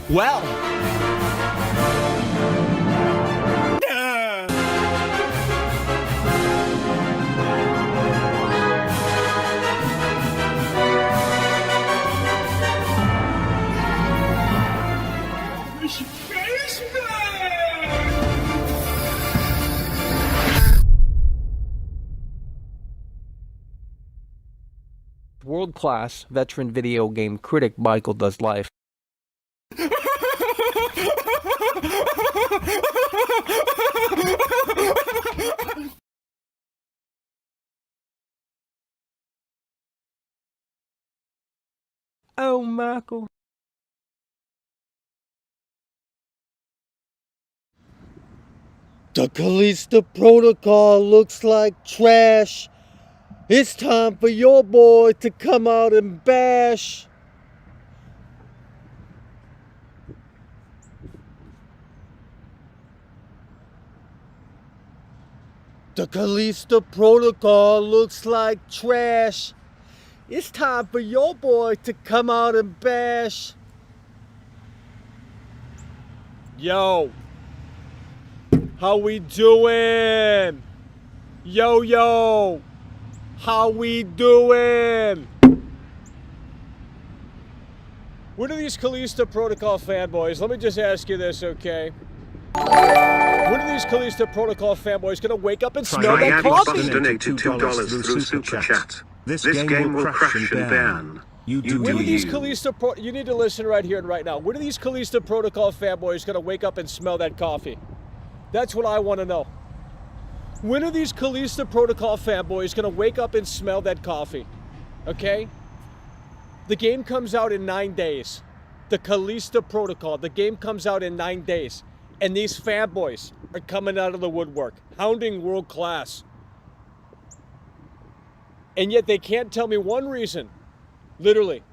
Well. World-class veteran video game critic Michael Does Life. Oh, Michael. The Callisto Protocol looks like trash. It's time for your boy to come out and bash. The Callisto Protocol looks like trash. It's time for your boy to come out and bash. Yo, how we doing? Yo, how we doing? When are these Callisto Protocol fanboys? Let me just ask you this, okay? When are these Callisto Protocol fanboys gonna wake up and smell that coffee? Donated $2 through Super Chat. This game will crash and burn. You need to listen right here and right now. When are these Callisto Protocol fanboys gonna wake up and smell that coffee? That's what I want to know. When are these Callisto Protocol fanboys gonna wake up and smell that coffee? Okay? The game comes out in 9 days. The Callisto Protocol, the game comes out in 9 days. And these fanboys are coming out of the woodwork, hounding world class. And yet they can't tell me one reason, literally,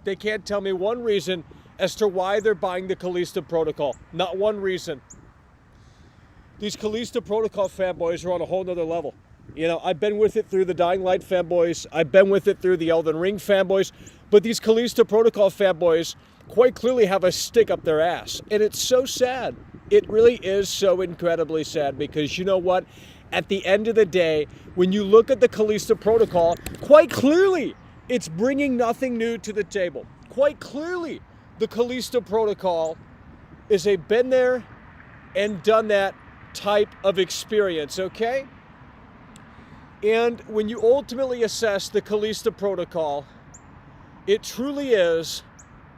they can't tell me one reason as to why they're buying the Callisto Protocol. Not one reason. These Callisto Protocol fanboys are on a whole nother level. You know, I've been with it through the Dying Light fanboys. I've been with it through the Elden Ring fanboys. But these Callisto Protocol fanboys quite clearly have a stick up their ass. And it's so sad. It really is so incredibly sad because you know what? At the end of the day, when you look at the Callisto Protocol, quite clearly, it's bringing nothing new to the table. Quite clearly, the Callisto Protocol is a been there and done that type of experience, okay? And when you ultimately assess the Callisto Protocol, it truly is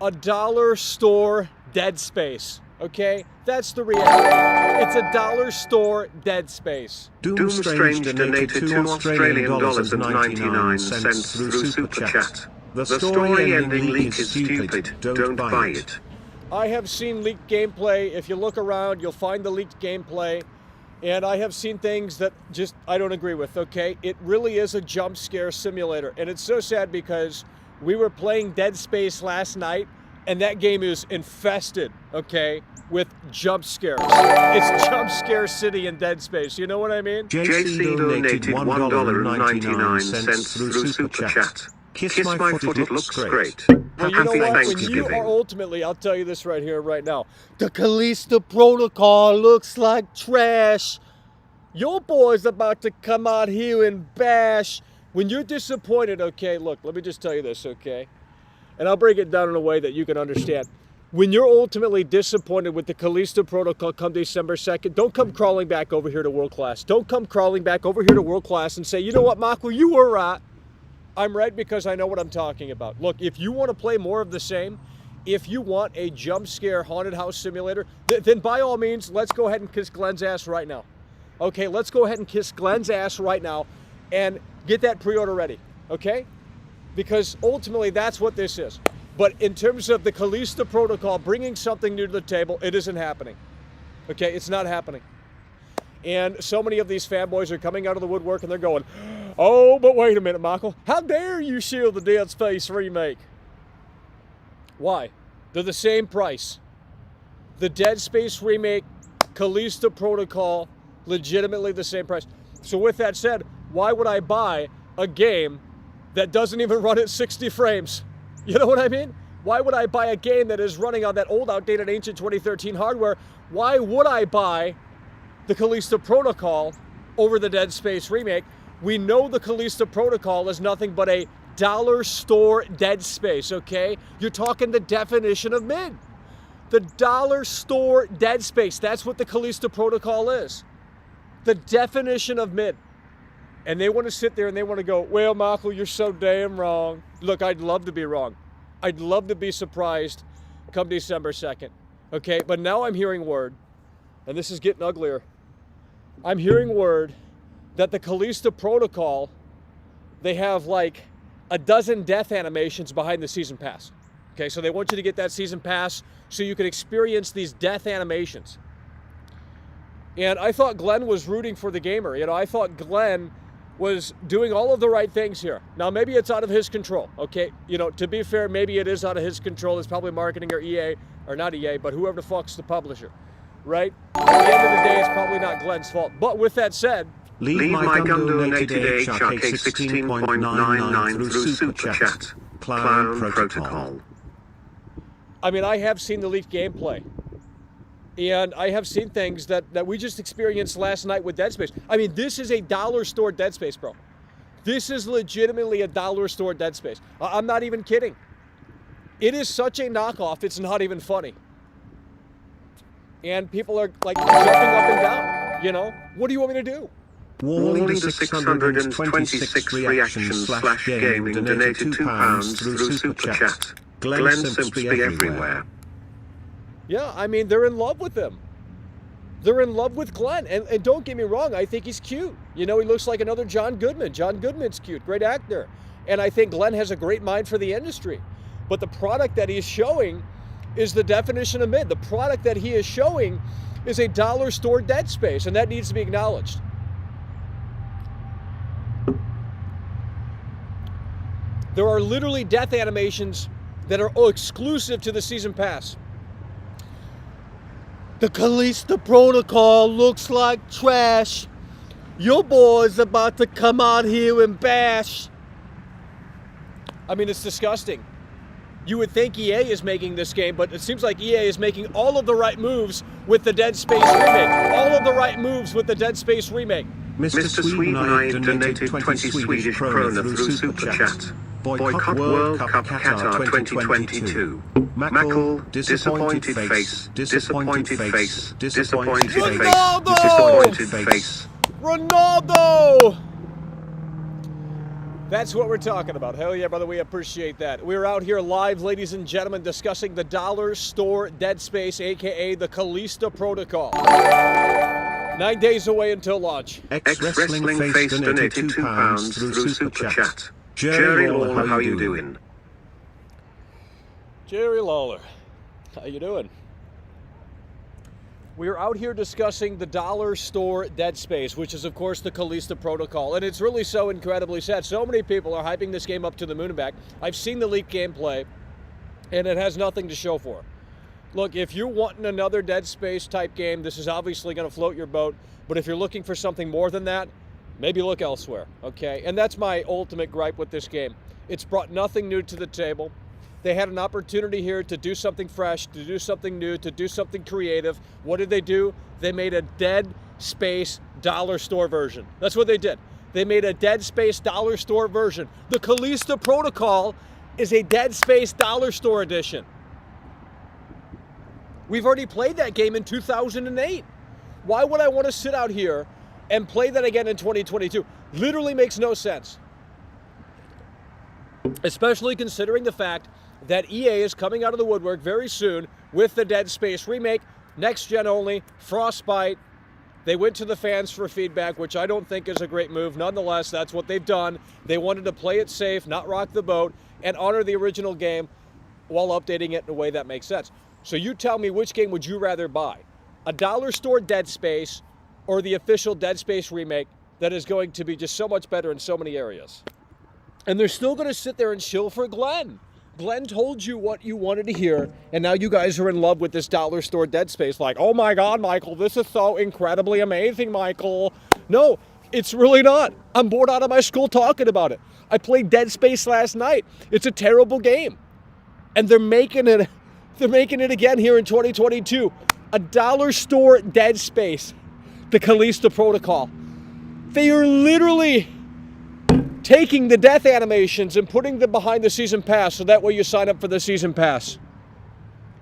a dollar store Dead Space, okay? That's the reality. It's a dollar store Dead Space. Doom Strange donated $2 Australian dollars and 99 cents through Super Chat. The story ending leak is stupid. Don't buy it. I have seen leaked gameplay. If you look around, you'll find the leaked gameplay. And I have seen things that just I don't agree with, okay? It really is a jump scare simulator. And it's so sad because we were playing Dead Space last night, and that game is infested, okay, with jump scares. It's jump scare city in Dead Space. You know what I mean? JC donated $1.99 through Super Chat. Kiss my foot, it looks great. Well, you know what? When you are ultimately, I'll tell you this right here, right now. The Callisto Protocol looks like trash. Your boy's about to come out here and bash. When you're disappointed, okay, look, let me just tell you this, okay? And I'll break it down in a way that you can understand. When you're ultimately disappointed with the Callisto Protocol come December 2nd, don't come crawling back over here to World Class. Don't come crawling back over here to World Class and say, you know what, Michael, you were right. I'm right because I know what I'm talking about. Look, if you want to play more of the same, if you want a jump scare haunted house simulator, then by all means, let's go ahead and kiss Glenn's ass right now. Okay, let's go ahead and kiss Glenn's ass right now and get that pre-order ready, okay? because ultimately that's what this is. But in terms of the Callisto Protocol bringing something new to the table, it isn't happening. Okay, it's not happening. And so many of these fanboys are coming out of the woodwork and they're going, oh, but wait a minute, Michael. How dare you shield the Dead Space remake? Why? They're the same price. The Dead Space remake, Callisto Protocol, legitimately the same price. So with that said, why would I buy a game that doesn't even run at 60 frames? You know what I mean? Why would I buy a game that is running on that old, outdated, ancient 2013 hardware? Why would I buy the Callisto Protocol over the Dead Space remake? We know the Callisto Protocol is nothing but a dollar store Dead Space, okay? You're talking the definition of mid. The dollar store Dead Space, that's what the Callisto Protocol is. The definition of mid. And they want to sit there and they want to go, well, Michael, you're so damn wrong. Look, I'd love to be wrong. I'd love to be surprised come December 2nd, okay? But now I'm hearing word, and this is getting uglier. I'm hearing word that the Callisto Protocol, they have like a dozen death animations behind the season pass. Okay, so they want you to get that season pass so you can experience these death animations. And I thought Glenn was rooting for the gamer. You know, I thought Glenn was doing all of the right things here. Now, maybe it's out of his control, okay? You know, to be fair, maybe it is out of his control. It's probably marketing or EA, or not EA, but whoever the fuck's the publisher, right? At the end of the day, it's probably not Glenn's fault. But with that said, Leave my gun donated HRK 16.99 through Super Chat. Clown Protocol. I mean, I have seen the leaked gameplay. And I have seen things that we just experienced last night with Dead Space. I mean, this is a dollar store Dead Space, bro. This is legitimately a dollar store Dead Space. I'm not even kidding. It is such a knockoff, it's not even funny. And people are like jumping up and down, you know? What do you want me to do? Warning the 626 reactions / game donated £2 through Super Chat. Glenn Simpsby everywhere. Yeah, I mean, they're in love with him. They're in love with Glenn. And don't get me wrong, I think he's cute. You know, he looks like another John Goodman. John Goodman's cute, great actor. And I think Glenn has a great mind for the industry. But the product that he's showing is the definition of mid. The product that he is showing is a dollar store Dead Space, and that needs to be acknowledged. There are literally death animations that are exclusive to the season pass. The Callisto Protocol looks like trash. Your boy's about to come out here and bash. I mean, it's disgusting. You would think EA is making this game, but it seems like EA is making all of the right moves with the Dead Space remake. All of the right moves with the Dead Space remake. Mr. Sweden, I donated 20 Swedish krona through Super Chat. Boycott World Cup Qatar 2022. Mackle, disappointed face, disappointed face, disappointed face, disappointed face. Ronaldo! That's what we're talking about. Hell yeah, brother, we appreciate that. We're out here live, ladies and gentlemen, discussing the dollar store Dead Space, aka the Callisto Protocol. 9 days away until launch. Ex-Wrestling Face donated £2 through Super Chat. Jerry Lawler, how you doing? Jerry Lawler, how you doing? We are out here discussing the dollar store Dead Space, which is, of course, the Callisto Protocol. And it's really so incredibly sad. So many people are hyping this game up to the moon and back. I've seen the leaked gameplay, and it has nothing to show for it. Look, if you're wanting another Dead Space type game, this is obviously going to float your boat. But if you're looking for something more than that, maybe look elsewhere, okay? And that's my ultimate gripe with this game. It's brought nothing new to the table. They had an opportunity here to do something fresh, to do something new, to do something creative. What did they do? They made a Dead Space dollar store version. That's what they did. They made a Dead Space dollar store version. The Callisto Protocol is a Dead Space dollar store edition. We've already played that game in 2008. Why would I want to sit out here and play that again in 2022? Literally makes no sense. Especially considering the fact that EA is coming out of the woodwork very soon with the Dead Space remake, next gen only, Frostbite, They went to the fans for feedback, which I don't think is a great move. Nonetheless, that's what they've done. They wanted to play it safe, not rock the boat, and honor the original game while updating it in a way that makes sense. So you tell me, which game would you rather buy? A dollar store Dead Space or the official Dead Space remake that is going to be just so much better in so many areas? And they're still going to sit there and chill for Glenn. Glenn told you what you wanted to hear, and now you guys are in love with this dollar store Dead Space. Like, oh my God, Michael, this is so incredibly amazing, Michael. No, it's really not. I'm bored out of my skull talking about it. I played Dead Space last night. It's a terrible game. And they're making it again here in 2022. A dollar store Dead Space, the Callisto Protocol. They are literally taking the death animations and putting them behind the season pass, so that way you sign up for the season pass.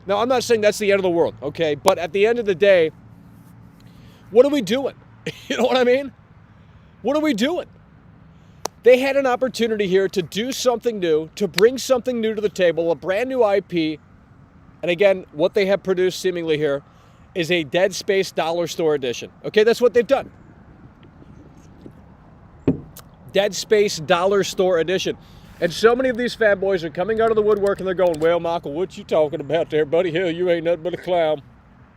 Now, I'm not saying that's the end of the world, okay? But at the end of the day, what are we doing? You know what I mean? What are we doing? They had an opportunity here to do something new, to bring something new to the table, a brand new IP. And again, what they have produced seemingly here is a Dead Space dollar store edition. Okay, that's what they've done. Dead Space dollar store edition. And so many of these fanboys are coming out of the woodwork and they're going, well, Michael, what you talking about there, buddy? Hell, you ain't nothing but a clown.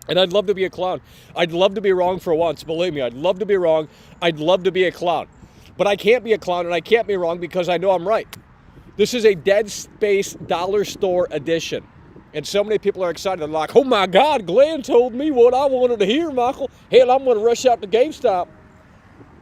And I'd love to be a clown. I'd love to be wrong for once. Believe me, I'd love to be wrong. I'd love to be a clown. But I can't be a clown and I can't be wrong because I know I'm right. This is a Dead Space dollar store edition. And so many people are excited. They're like, oh my God, Glenn told me what I wanted to hear, Michael. Hell, I'm going to rush out to GameStop.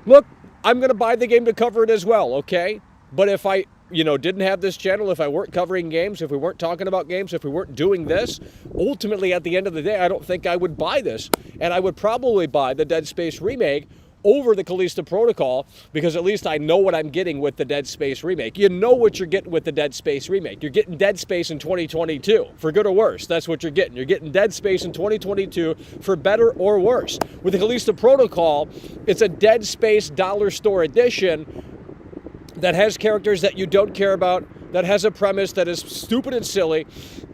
Look, I'm going to buy the game to cover it as well, okay? But if I, didn't have this channel, if I weren't covering games, if we weren't talking about games, if we weren't doing this, ultimately at the end of the day, I don't think I would buy this. And I would probably buy the Dead Space remake over the Callisto Protocol, because at least I know what I'm getting with the Dead Space remake. You know what you're getting with the Dead Space remake. You're getting Dead Space in 2022, for good or worse. That's what you're getting. You're getting Dead Space in 2022 for better or worse. With the Callisto Protocol, it's a Dead Space dollar store edition that has characters that you don't care about, that has a premise that is stupid and silly,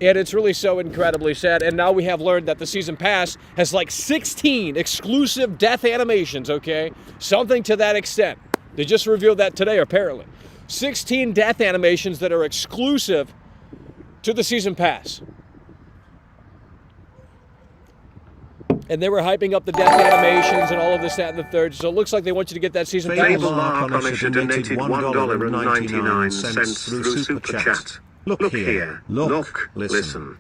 and it's really so incredibly sad. And now we have learned that the season pass has like 16 exclusive death animations, okay? Something to that extent. They just revealed that today, apparently. 16 death animations that are exclusive to the season pass. And they were hyping up the death animations and all of this, that, and the third. So it looks like they want you to get that season pass. Fable Markonisher donated $1.99 through Super Chat. Look here, look, listen.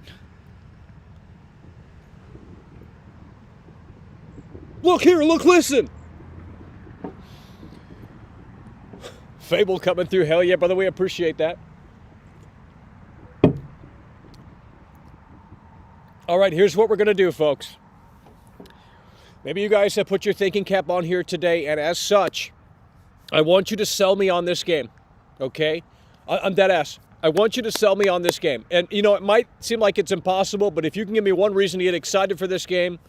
Look here, look, listen. Fable coming through. Hell yeah, brother, we appreciate that. All right, here's what we're going to do, folks. Maybe you guys have put your thinking cap on here today, and as such, I want you to sell me on this game, okay? I'm dead ass. I want you to sell me on this game. And, it might seem like it's impossible, but if you can give me one reason to get excited for this game,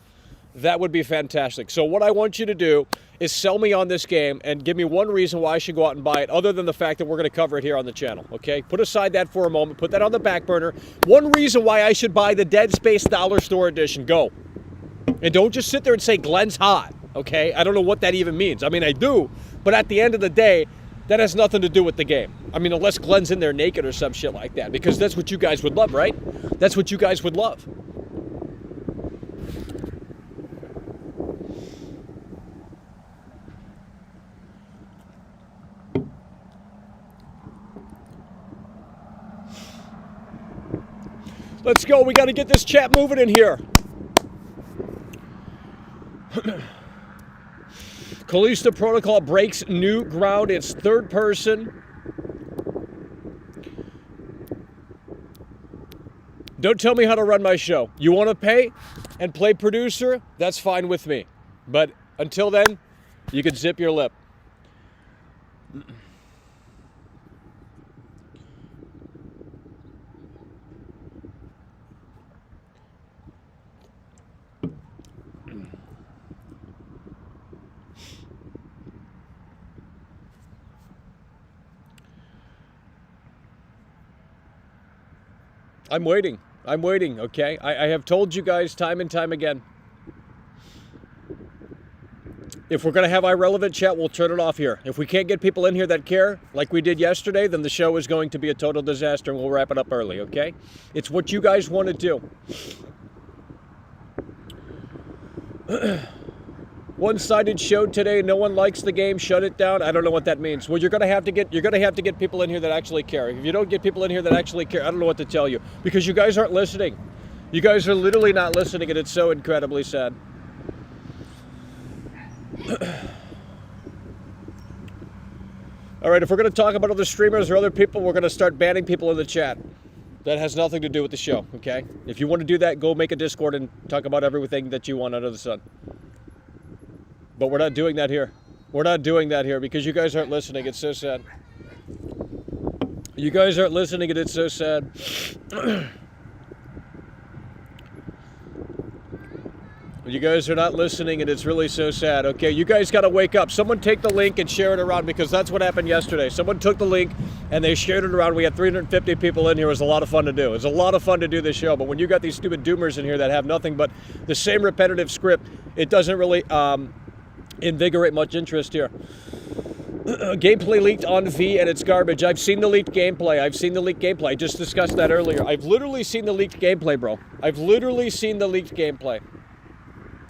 that would be fantastic. So what I want you to do is sell me on this game and give me one reason why I should go out and buy it, other than the fact that we're going to cover it here on the channel, okay? Put aside that for a moment. Put that on the back burner. One reason why I should buy the Dead Space dollar store edition. Go. And don't just sit there and say Glenn's hot, okay? I don't know what that even means. I mean, I do, but at the end of the day, that has nothing to do with the game. I mean, unless Glenn's in there naked or some shit like that, because that's what you guys would love, right? That's what you guys would love. Let's go. We got to get this chat moving in here. Callisto Protocol breaks new ground. It's third person. Don't tell me how to run my show. You want to pay and play producer? That's fine with me. But until then, you can zip your lip. I'm waiting, okay? I have told you guys time and time again. If we're going to have irrelevant chat, we'll turn it off here. If we can't get people in here that care, like we did yesterday, then the show is going to be a total disaster and we'll wrap it up early, okay? It's what you guys want to do. One-sided show today. No one likes the game. Shut it down. I don't know what that means. Well, you're going to have to get people in here that actually care. If you don't get people in here that actually care, I don't know what to tell you, because you guys aren't listening. You guys are literally not listening, and it's so incredibly sad. All right, if we're going to talk about other streamers or other people, we're going to start banning people in the chat. That has nothing to do with the show, okay? If you want to do that, go make a Discord and talk about everything that you want under the sun. But we're not doing that here. We're not doing that here because you guys aren't listening. It's so sad. You guys aren't listening, and it's so sad. You guys are not listening, and it's really so sad. Okay, you guys got to wake up. Someone take the link and share it around, because that's what happened yesterday. Someone took the link and they shared it around. We had 350 people in here. It was a lot of fun to do. It was a lot of fun to do this show. But when you got these stupid doomers in here that have nothing but the same repetitive script, it doesn't really invigorate much interest here. Gameplay leaked on V and it's garbage. I've seen the leaked gameplay. I just discussed that earlier. I've literally seen the leaked gameplay, bro. I've literally seen the leaked gameplay.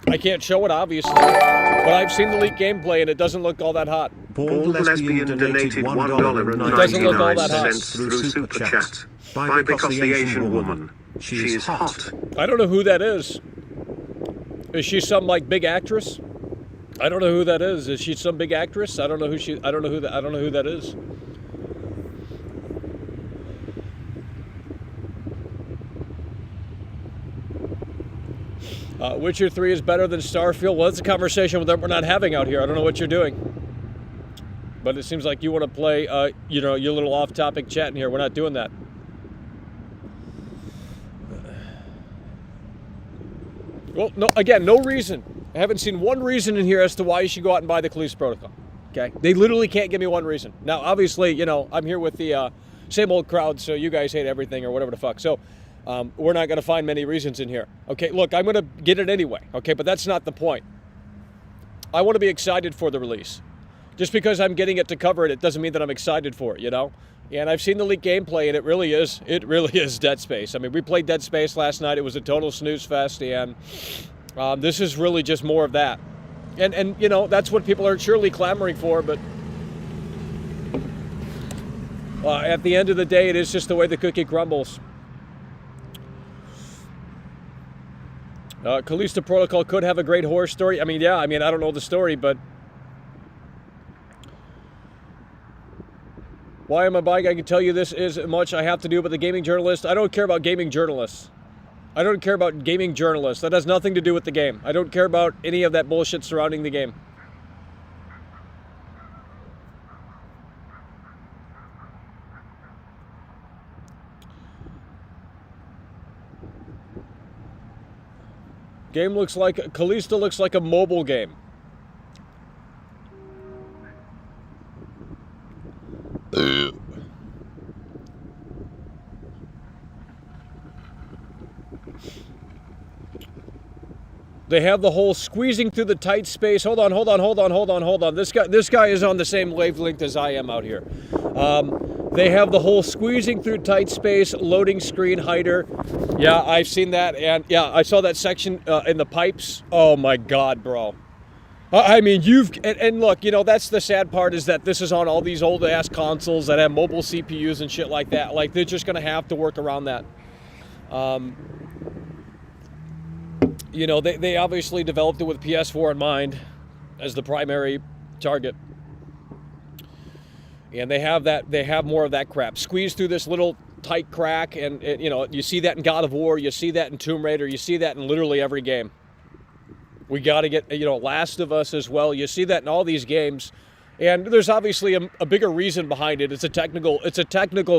I can't show it, obviously, but I've seen the leaked gameplay and it doesn't look all that hot. Bald Lesbian donated $1.99 through Super Chat. Buy because the Asian woman. She is hot. I don't know who that is. Is she some like big actress? I don't know who that is. Is she some big actress? I don't know who that is. Witcher 3 is better than Starfield. Well, that's a conversation that we're not having out here. I don't know what you're doing. But it seems like you want to play, your little off-topic chat in here. We're not doing that. Well, no. Again, no reason. I haven't seen one reason in here as to why you should go out and buy the Callisto Protocol. Okay? They literally can't give me one reason. Now, obviously, I'm here with the same old crowd, so you guys hate everything or whatever the fuck. So, we're not going to find many reasons in here. Okay, look, I'm going to get it anyway. Okay, but that's not the point. I want to be excited for the release. Just because I'm getting it to cover it doesn't mean that I'm excited for it, And I've seen the leaked gameplay, and it really is Dead Space. I mean, we played Dead Space last night. It was a total snooze fest, and this is really just more of that. And that's what people are surely clamoring for, but at the end of the day, it is just the way the cookie crumbles. Callisto Protocol could have a great horror story. I don't know the story, but why am I buying? I can tell you this is much I have to do with the gaming journalist. I don't care about gaming journalists. That has nothing to do with the game. I don't care about any of that bullshit surrounding the game. Callisto looks like a mobile game. They have the whole squeezing through the tight space. Hold on. This guy is on the same wavelength as I am out here. They have the whole squeezing through tight space, loading screen hider. Yeah, I've seen that, and yeah, I saw that section in the pipes. Oh my God, bro. And look, that's the sad part, is that this is on all these old ass consoles that have mobile CPUs and shit like that. Like, they're just gonna have to work around that. They obviously developed it with PS4 in mind as the primary target. And they have more of that crap. Squeeze through this little tight crack, and you see that in God of War, you see that in Tomb Raider, you see that in literally every game. We got to get, Last of Us as well. You see that in all these games. And there's obviously a bigger reason behind it. It's a technical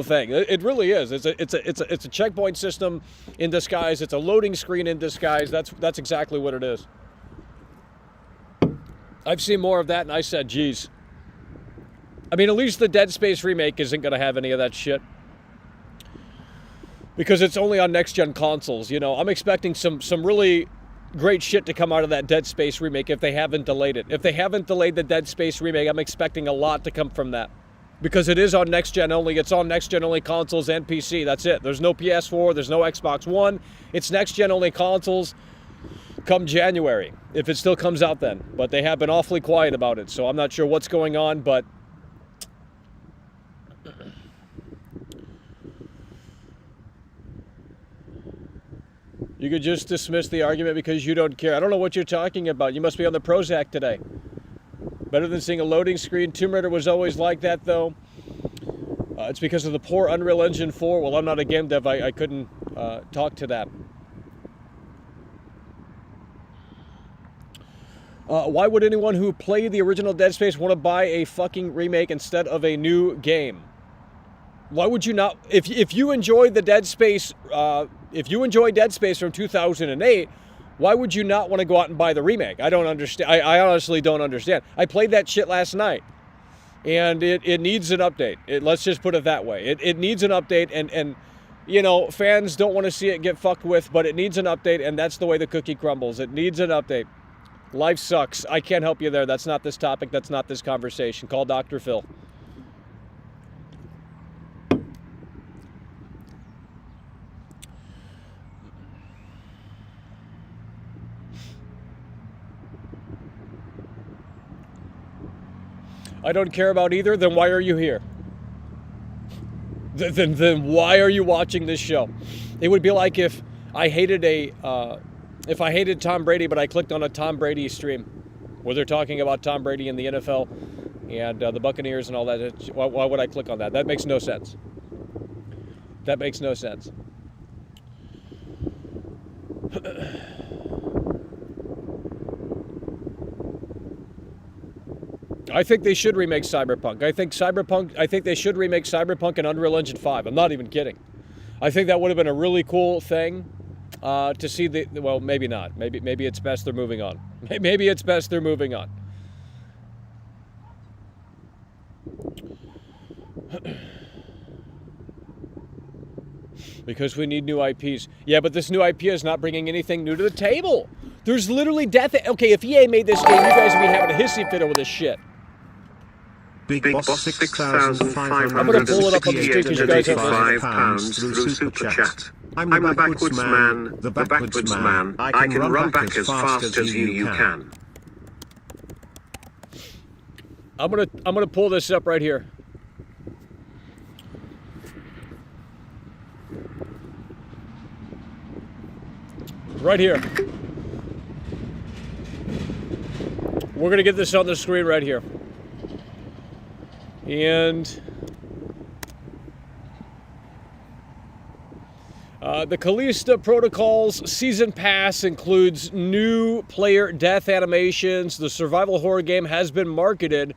thing. It really is. It's a checkpoint system in disguise. It's a loading screen in disguise. That's exactly what it is. I've seen more of that, and I said, geez. At least the Dead Space remake isn't going to have any of that shit, because it's only on next-gen consoles. I'm expecting some really great shit to come out of that Dead Space remake if they haven't delayed it. If they haven't delayed the Dead Space remake, I'm expecting a lot to come from that. Because it is on next gen only. It's on next gen only consoles and PC. That's it. There's no PS4. There's no Xbox One. It's next gen only consoles come January, if it still comes out then. But they have been awfully quiet about it, so I'm not sure what's going on, but you could just dismiss the argument because you don't care. I don't know what you're talking about. You must be on the Prozac today. Better than seeing a loading screen. Tomb Raider was always like that, though. It's because of the poor Unreal Engine 4. Well, I'm not a game dev. I couldn't talk to that. Why would anyone who played the original Dead Space want to buy a fucking remake instead of a new game? Why would you not? If you enjoyed the Dead Space, if you enjoyed Dead Space from 2008, why would you not want to go out and buy the remake? I don't understand. I honestly don't understand. I played that shit last night, and it needs an update. Let's just put it that way. It needs an update, and you know, fans don't want to see it get fucked with, but it needs an update, and that's the way the cookie crumbles. It needs an update. Life sucks. I can't help you there. That's not this topic. That's not this conversation. Call Dr. Phil. I don't care about either, then why are you here? Then why are you watching this show? It would be like if I hated Tom Brady, but I clicked on a Tom Brady stream where they're talking about Tom Brady and the NFL and the Buccaneers and all that. Why would I click on that? That makes no sense. That makes no sense. I think they should remake Cyberpunk. I think they should remake Cyberpunk and Unreal Engine 5. I'm not even kidding. I think that would have been a really cool thing to see well, maybe not. Maybe it's best they're moving on. Maybe it's best they're moving on. Because we need new IPs. Yeah, but this new IP is not bringing anything new to the table. There's literally death. Okay, if EA made this game, you guys would be having a hissy fit over this shit. Big Boss 6,500. I'm going to pull it up on the street because you guys have £5 through Super Chat. I'm the backwards man, the backwards man. I can run back as fast as you can. I'm gonna pull this up right here. Right here. We're gonna get this on the screen right here. And the Callisto Protocol's Season Pass includes new player death animations. The survival horror game has been marketed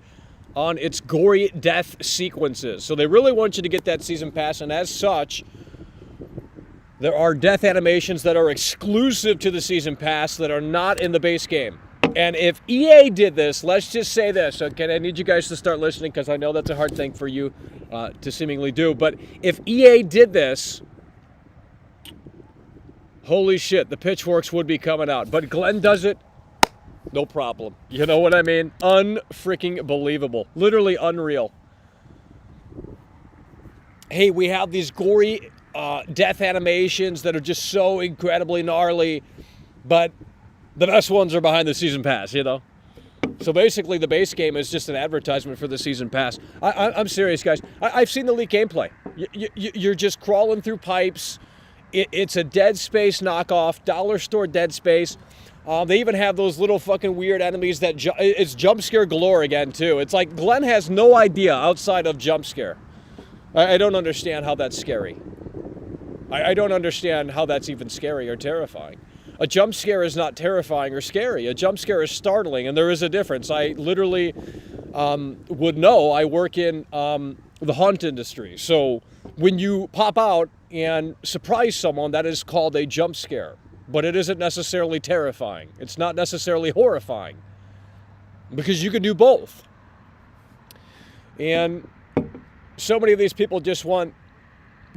on its gory death sequences. So they really want you to get that Season Pass, and as such, there are death animations that are exclusive to the Season Pass that are not in the base game. And if EA did this, let's just say this, okay? I need you guys to start listening because I know that's a hard thing for you to seemingly do. But if EA did this, holy shit, the pitchforks would be coming out. But Glenn does it, no problem. You know what I mean? Unfreaking believable. Literally unreal. Hey, we have these gory death animations that are just so incredibly gnarly, but the best ones are behind the Season Pass, you know? So basically, the base game is just an advertisement for the Season Pass. I'm serious, guys. I've seen the leaked gameplay. You're just crawling through pipes. It's a Dead Space knockoff, dollar store Dead Space. They even have those little fucking weird enemies that it's jump scare galore again, too. It's like Glenn has no idea outside of jump scare. I don't understand how that's scary. I don't understand how that's even scary or terrifying. A jump scare is not terrifying or scary. A jump scare is startling, and there is a difference. I literally would know. I work in the haunt industry. So when you pop out and surprise someone, that is called a jump scare. But it isn't necessarily terrifying. It's not necessarily horrifying. Because you can do both. And so many of these people just want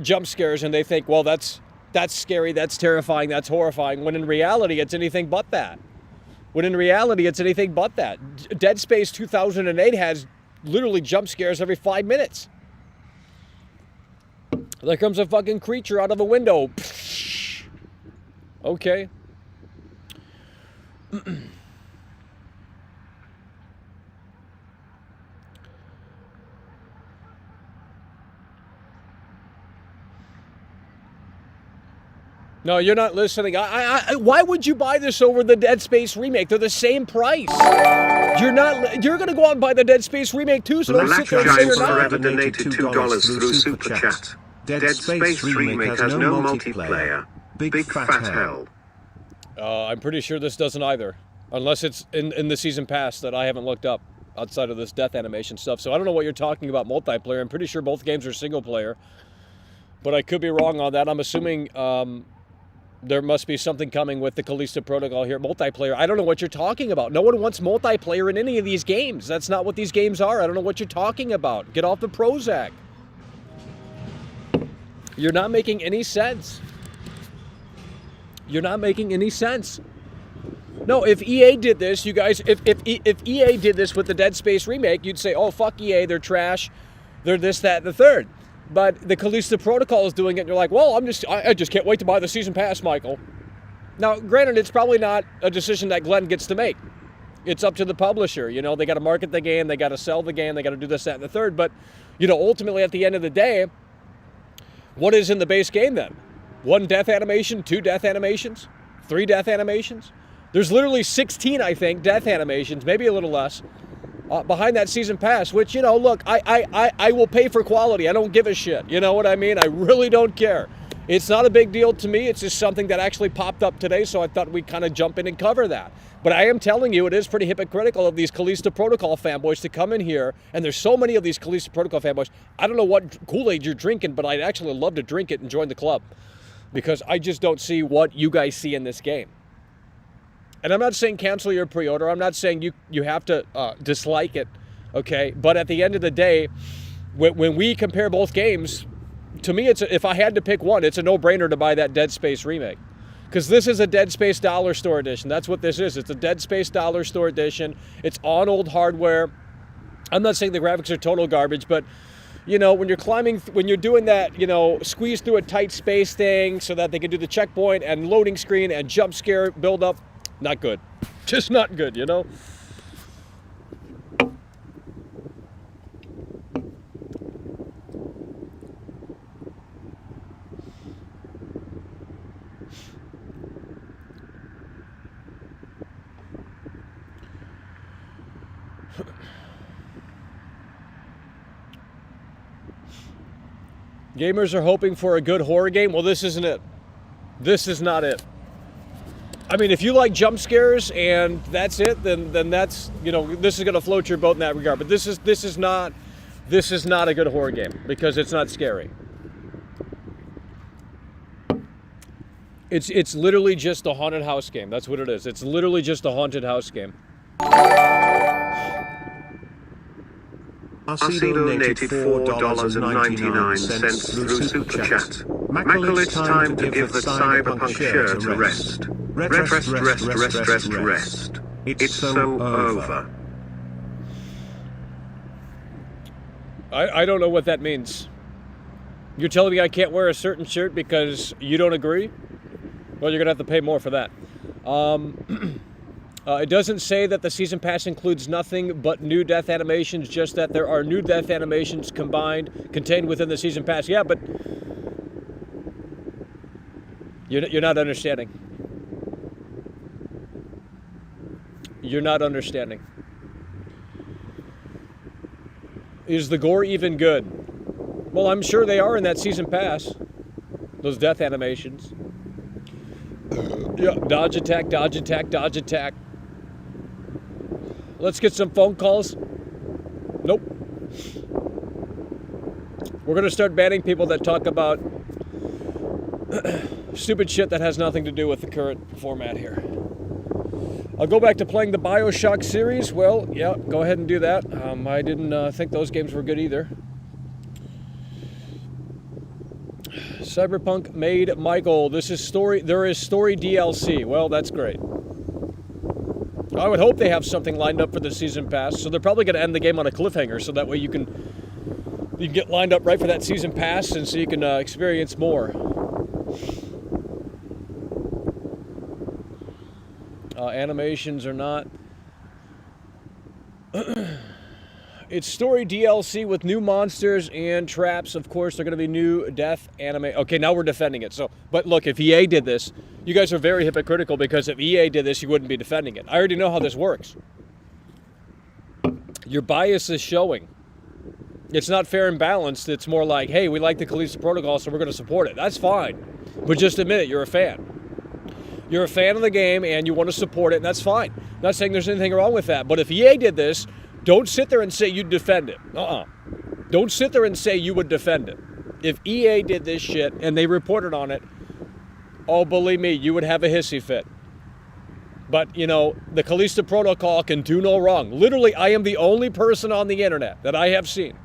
jump scares, and they think, well, that's That's scary, that's terrifying, that's horrifying, when in reality, it's anything but that. Dead Space 2008 has literally jump scares every 5 minutes. There comes a fucking creature out of a window. Okay. No, you're not listening. Why would you buy this over the Dead Space remake? They're the same price. You're going to go out and buy the Dead Space remake too, so don't sit there and say you're not. Forever donated $2 through Super Chat. Dead Space remake has no multiplayer. Big fat hell. I'm pretty sure this doesn't either. Unless it's in the season pass that I haven't looked up outside of this death animation stuff. So I don't know what you're talking about multiplayer. I'm pretty sure both games are single player. But I could be wrong on that. I'm assuming there must be something coming with the Callisto Protocol here. Multiplayer. I don't know what you're talking about. No one wants multiplayer in any of these games. That's not what these games are. I don't know what you're talking about. Get off the Prozac. You're not making any sense. You're not making any sense. No, if EA did this, you guys, if EA did this with the Dead Space remake, you'd say, oh, fuck EA, they're trash. They're this, that, and the third. But the Callisto Protocol is doing it, and you're like, well, I just can't wait to buy the season pass, Michael. Now, granted, it's probably not a decision that Glenn gets to make. It's up to the publisher. You know, they got to market the game, they got to sell the game, they got to do this, that, and the third. But, you know, ultimately, at the end of the day, what is in the base game then? 1 death animation, 2 death animations, 3 death animations? There's literally 16, I think, death animations, maybe a little less, behind that season pass, which, you know, look, I will pay for quality. I don't give a shit. You know what I mean? I really don't care. It's not a big deal to me. It's just something that actually popped up today, so I thought we'd kind of jump in and cover that. But I am telling you, it is pretty hypocritical of these Callisto Protocol fanboys to come in here, and there's so many of these Callisto Protocol fanboys. I don't know what Kool-Aid you're drinking, but I'd actually love to drink it and join the club, because I just don't see what you guys see in this game. And I'm not saying cancel your pre-order. I'm not saying you have to dislike it, okay? But at the end of the day, when we compare both games, to me, if I had to pick one, it's a no-brainer to buy that Dead Space remake. Because this is a Dead Space Dollar Store edition. That's what this is. It's a Dead Space Dollar Store edition. It's on old hardware. I'm not saying the graphics are total garbage, but, you know, when you're doing that, you know, squeeze through a tight space thing so that they can do the checkpoint and loading screen and jump scare build up, not good. Just not good, you know? Gamers are hoping for a good horror game. Well, this isn't it. This is not it. I mean, if you like jump scares and that's it, then that's, you know, this is going to float your boat in that regard. But this is not a good horror game because it's not scary. It's literally just a haunted house game. That's what it is. It's literally just a haunted house game. Arcedo donated $4.99 through Super Chat. Michael, it's time to give the cyberpunk shirt a rest. Rest. It's so over. I don't know what that means. You're telling me I can't wear a certain shirt because you don't agree? Well, you're going to have to pay more for that. It doesn't say that the season pass includes nothing but new death animations, just that there are new death animations contained within the season pass. Yeah, but you're not understanding. You're not understanding. Is the gore even good? Well, I'm sure they are in that season pass. Those death animations. Yeah, dodge attack, dodge attack, dodge attack. Let's get some phone calls. Nope. We're going to start banning people that talk about stupid shit that has nothing to do with the current format here. I'll go back to playing the BioShock series. Well, yeah, go ahead and do that. I didn't think those games were good either. Cyberpunk made Michael. This is story. There is story DLC. Well, that's great. I would hope they have something lined up for the season pass. So they're probably going to end the game on a cliffhanger, so that way you can get lined up right for that season pass, and so you can experience more. Animations are not. It's story DLC with new monsters and traps. Of course, they're going to be new death anime. Okay, now we're defending it. So, but look, if EA did this, you guys are very hypocritical, because if EA did this, you wouldn't be defending it. I already know how this works. Your bias is showing. It's not fair and balanced. It's more like, hey, we like the Callisto Protocol, so we're going to support it. That's fine. But just admit it, you're a fan. You're a fan of the game, and you want to support it, and that's fine. I'm not saying there's anything wrong with that. But if EA did this, don't sit there and say you'd defend it. Don't sit there and say you would defend it. If EA did this shit and they reported on it, oh, believe me, you would have a hissy fit. But, you know, the Callisto Protocol can do no wrong. Literally, I am the only person on the internet that I have seen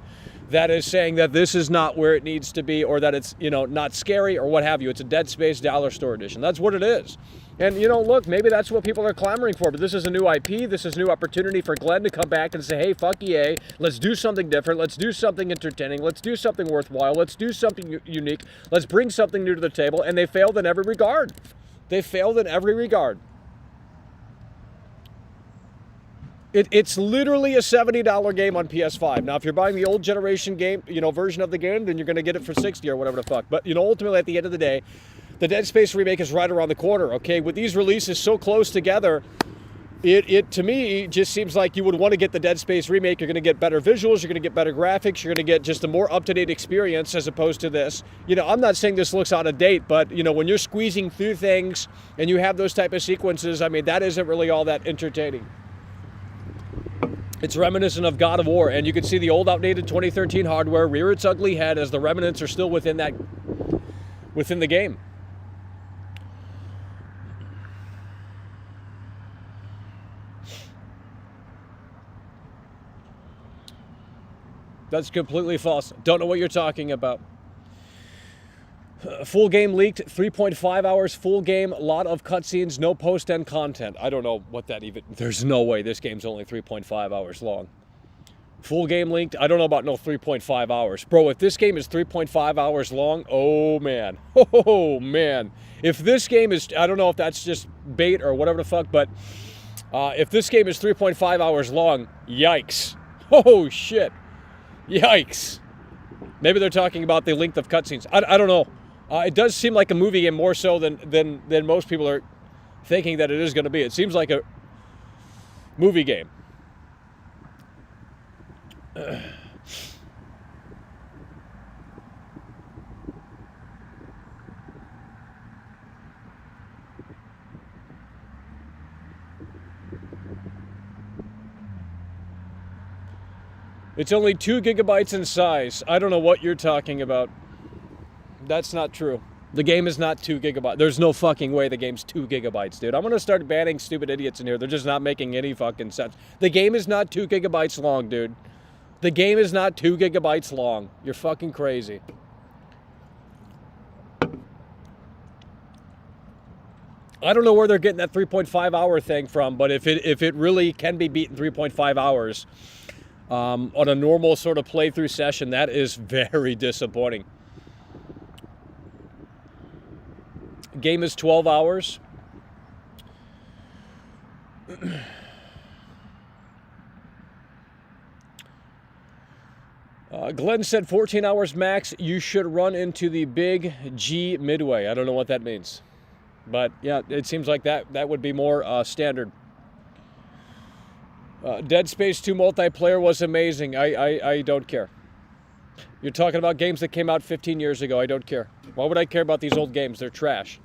that is saying that this is not where it needs to be, or that it's, you know, not scary or what have you. It's a Dead Space Dollar Store edition. That's what it is. And, you know, look, maybe that's what people are clamoring for, but this is a new IP. This is a new opportunity for Glenn to come back and say, hey, fuck EA. Let's do something different. Let's do something entertaining. Let's do something worthwhile. Let's do something unique. Let's bring something new to the table. And they failed in every regard. They failed in every regard. It's literally a $70 game on PS5. Now, if you're buying the old generation game, you know, version of the game, then you're going to get it for $60 or whatever the fuck. But, you know, ultimately, at the end of the day, the Dead Space remake is right around the corner, okay? With these releases so close together, it to me just seems like you would want to get the Dead Space remake. You're going to get better visuals, you're going to get better graphics, you're going to get just a more up-to-date experience as opposed to this. You know, I'm not saying this looks out of date, but, you know, when you're squeezing through things and you have those type of sequences, I mean, that isn't really all that entertaining. It's reminiscent of God of War, and you can see the old outdated 2013 hardware rear its ugly head as the remnants are still within the game. That's completely false. Don't know what you're talking about. Full game leaked, 3.5 hours full game, lot of cutscenes, no post-end content. I don't know what that even... There's no way this game's only 3.5 hours long. Full game leaked, I don't know about no 3.5 hours. Bro, if this game is 3.5 hours long, oh man. Oh man. If this game is... I don't know if that's just bait or whatever the fuck, but if this game is 3.5 hours long, yikes. Oh shit. Yikes. Maybe they're talking about the length of cutscenes. I don't know. It does seem like a movie game more so than most people are thinking that it is going to be. It seems like a movie game. It's only 2 gigabytes in size. I don't know what you're talking about. That's not true. The game is not 2 gigabytes. There's no fucking way the game's 2 gigabytes, dude. I'm going to start banning stupid idiots in here. They're just not making any fucking sense. The game is not 2 gigabytes long, dude. The game is not 2 gigabytes long. You're fucking crazy. I don't know where they're getting that 3.5 hour thing from, but if it really can be beaten 3.5 hours on a normal sort of playthrough session, that is very disappointing. Game is 12 hours. Glenn said 14 hours max. You should run into the big G midway. I don't know what that means. But yeah, it seems like that would be more standard. Dead Space 2 multiplayer was amazing. I don't care. You're talking about games that came out 15 years ago. I don't care. Why would I care about these old games? They're trash.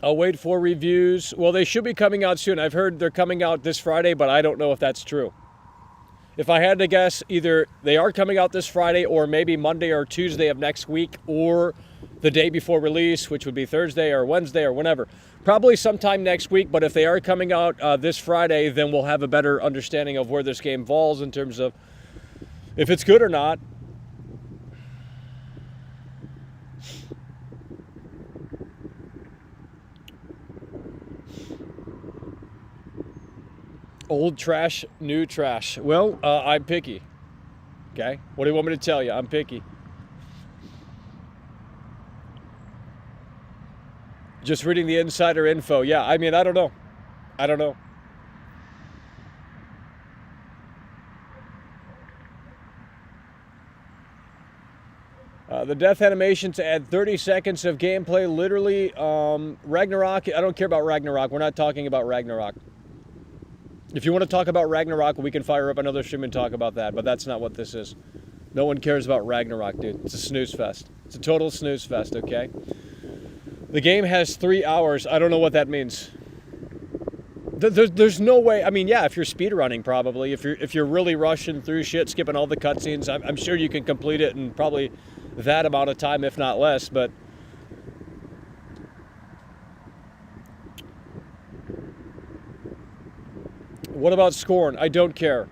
I'll wait for reviews. Well, they should be coming out soon. I've heard they're coming out this Friday, but I don't know if that's true. If I had to guess, either they are coming out this Friday or maybe Monday or Tuesday of next week or the day before release, which would be Thursday or Wednesday or whenever. Probably sometime next week, but if they are coming out this Friday, then we'll have a better understanding of where this game falls in terms of if it's good or not. Old trash, new trash. Well, I'm picky. Okay? What do you want me to tell you? I'm picky. Just reading the insider info. Yeah, I mean, I don't know. I don't know. The death animations add 30 seconds of gameplay. Literally, Ragnarok. I don't care about Ragnarok. We're not talking about Ragnarok. If you want to talk about Ragnarok, we can fire up another stream and talk about that, but that's not what this is. No one cares about Ragnarok, dude. It's a snooze fest. It's a total snooze fest, okay? The game has 3 hours. I don't know what that means. There's no way. I mean, yeah, if you're speedrunning, probably. If you're really rushing through shit, skipping all the cutscenes, I'm sure you can complete it in probably that amount of time, if not less, but... What about Scorn? I don't care.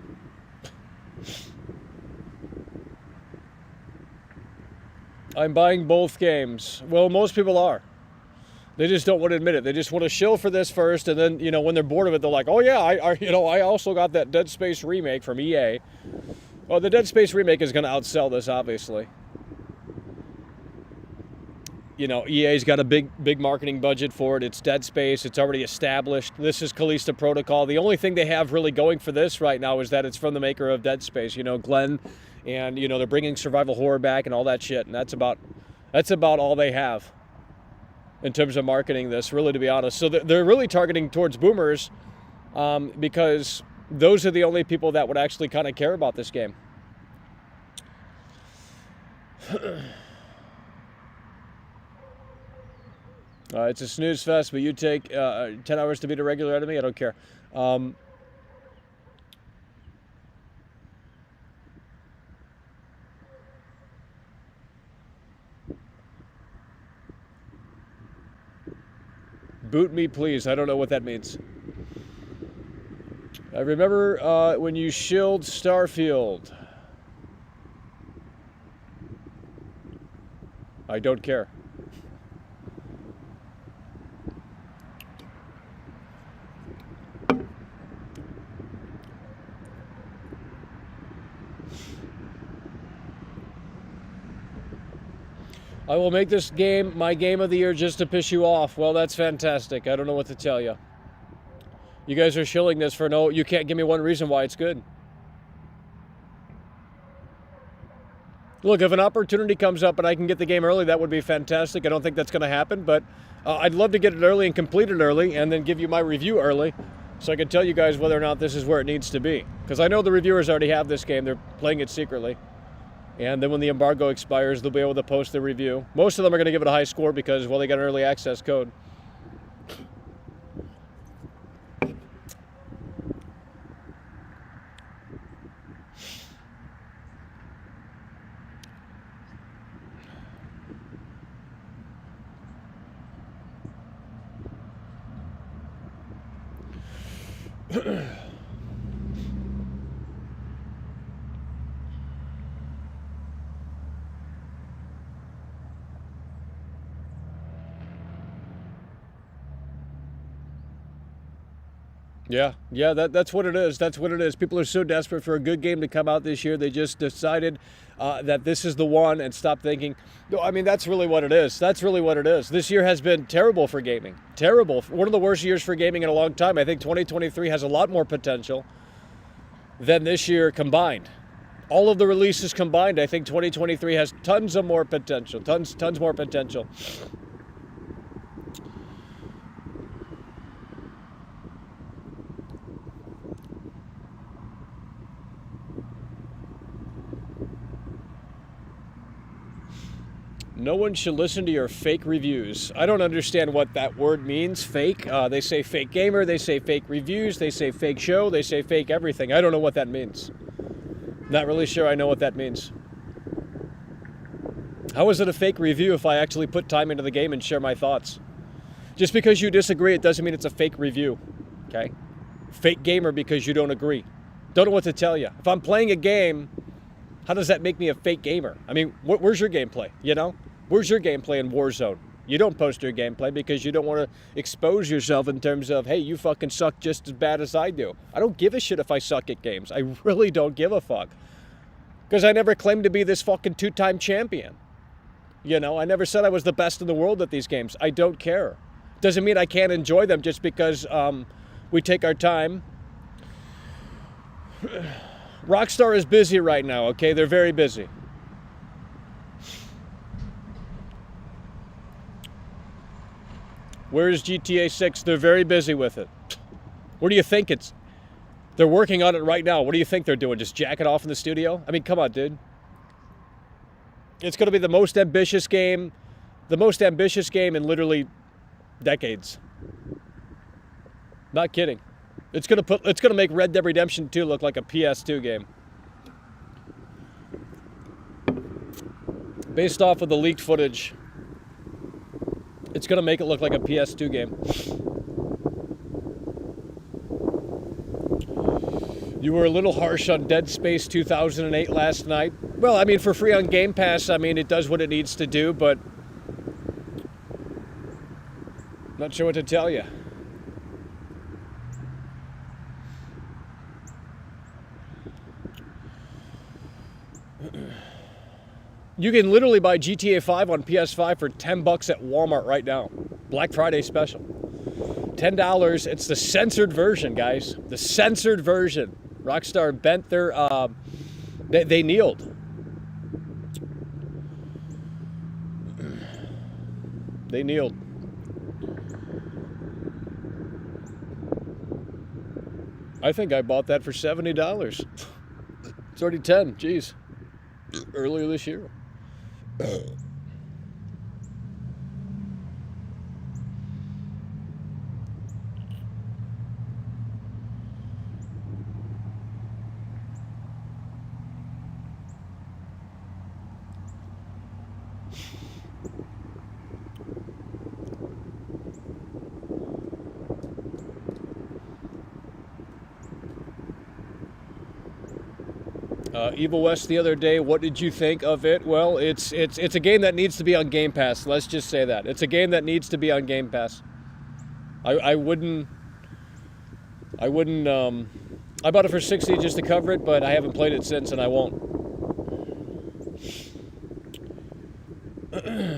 I'm buying both games. Well, most people are. They just don't want to admit it. They just want to shill for this first, and then, you know, when they're bored of it, they're like, oh yeah, I also got that Dead Space remake from EA. Well, the Dead Space remake is going to outsell this, obviously. You know, EA's got a big marketing budget for it. It's Dead Space. It's already established. This is Callisto Protocol. The only thing they have really going for this right now is that it's from the maker of Dead Space, you know, Glenn, and, you know, they're bringing survival horror back and all that shit, and that's about all they have in terms of marketing this, really, to be honest. So they're really targeting towards boomers because those are the only people that would actually kind of care about this game. It's a snooze fest, but you take 10 hours to beat a regular enemy? I don't care. Boot me, please. I don't know what that means. I remember when you shilled Starfield. I don't care. I will make this game my game of the year just to piss you off. Well, that's fantastic. I don't know what to tell you. You guys are shilling this for no... You can't give me one reason why it's good. Look, if an opportunity comes up and I can get the game early, that would be fantastic. I don't think that's going to happen, but I'd love to get it early and complete it early and then give you my review early so I can tell you guys whether or not this is where it needs to be. Because I know the reviewers already have this game. They're playing it secretly. And then when the embargo expires, they'll be able to post the review. Most of them are going to give it a high score because, well, they got an early access code. Yeah, that's what it is. That's what it is. People are so desperate for a good game to come out this year. They just decided that this is the one and stop thinking. No, I mean, that's really what it is. That's really what it is. This year has been terrible for gaming. Terrible. One of the worst years for gaming in a long time. I think 2023 has a lot more potential than this year combined. All of the releases combined, I think 2023 has tons of more potential. Tons more potential. No one should listen to your fake reviews. I don't understand what that word means, fake. They say fake gamer, they say fake reviews, they say fake show, they say fake everything. I don't know what that means. Not really sure I know what that means. How is it a fake review if I actually put time into the game and share my thoughts? Just because you disagree, it doesn't mean it's a fake review, okay? Fake gamer because you don't agree. Don't know what to tell you. If I'm playing a game, how does that make me a fake gamer? I mean, where's your gameplay, you know? Where's your gameplay in Warzone? You don't post your gameplay because you don't want to expose yourself in terms of, hey, you fucking suck just as bad as I do. I don't give a shit if I suck at games. I really don't give a fuck. Because I never claimed to be this fucking 2-time champion. You know, I never said I was the best in the world at these games. I don't care. Doesn't mean I can't enjoy them just because we take our time. Rockstar is busy right now, okay? They're very busy. Where's GTA 6? They're very busy with it. What do you think it's... They're working on it right now. What do you think they're doing? Just jacking off in the studio? I mean, come on, dude. It's going to be the most ambitious game in literally decades. Not kidding. It's going to make Red Dead Redemption 2 look like a PS2 game. Based off of the leaked footage, it's going to make it look like a PS2 game. You were a little harsh on Dead Space 2008 last night. Well, I mean, for free on Game Pass, I mean, it does what it needs to do, but not sure what to tell you. You can literally buy GTA 5 on PS5 for $10 at Walmart right now. Black Friday special. $10. It's the censored version, guys. The censored version. Rockstar bent their... They kneeled. They kneeled. I think I bought that for $70. It's already 10. Jeez. Earlier this year. Evil West the other day, what did you think of it? Well, it's a game that needs to be on Game Pass. Let's just say that. It's a game that needs to be on Game Pass. I wouldn't I bought it for $60 just to cover it, but I haven't played it since and I won't.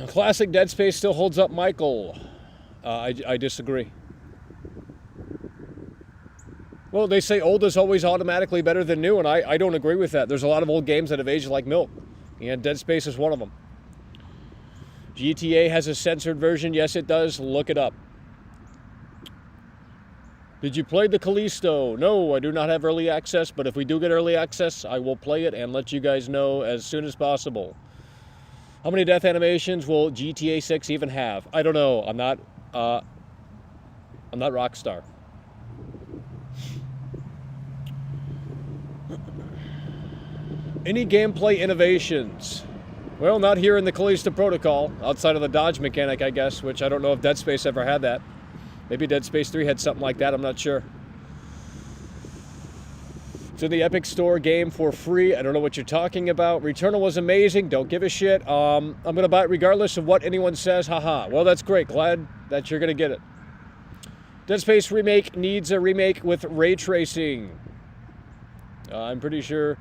Classic Dead Space still holds up, Michael. I disagree. Well, they say old is always automatically better than new, and I don't agree with that. There's a lot of old games that have aged like milk, and Dead Space is one of them. GTA has a censored version. Yes, it does. Look it up. Did you play the Callisto? No, I do not have early access, but if we do get early access, I will play it and let you guys know as soon as possible. How many death animations will GTA 6 even have? I don't know. I'm not Rockstar. Any gameplay innovations? Well, not here in the Callisto Protocol, outside of the dodge mechanic, I guess, which I don't know if Dead Space ever had that. Maybe Dead Space 3 had something like that, I'm not sure. It's in the Epic Store game for free. I don't know what you're talking about. Returnal was amazing. Don't give a shit. I'm going to buy it regardless of what anyone says. Haha. Well, that's great. Glad that you're going to get it. Dead Space Remake needs a remake with ray tracing. I'm pretty sure...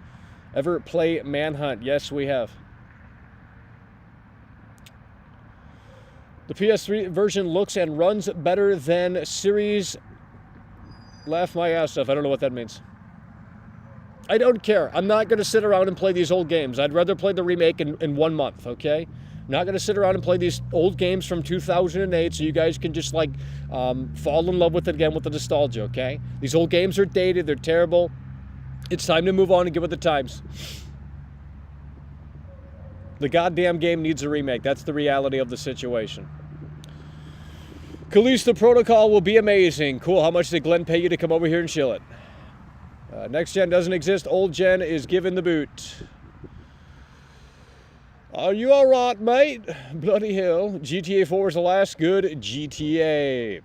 Ever play Manhunt? Yes, we have. The PS3 version looks and runs better than series. Laugh my ass off. I don't know what that means. I don't care. I'm not going to sit around and play these old games. I'd rather play the remake in 1 month, okay? I'm not going to sit around and play these old games from 2008 so you guys can just, like, fall in love with it again with the nostalgia, okay? These old games are dated. They're terrible. It's time to move on and get with the times. The goddamn game needs a remake. That's the reality of the situation. Callisto Protocol will be amazing. Cool. How much did Glenn pay you to come over here and chill it? Next gen doesn't exist. Old gen is given the boot. Are you all right, mate? Bloody hell. GTA 4 is the last good GTA.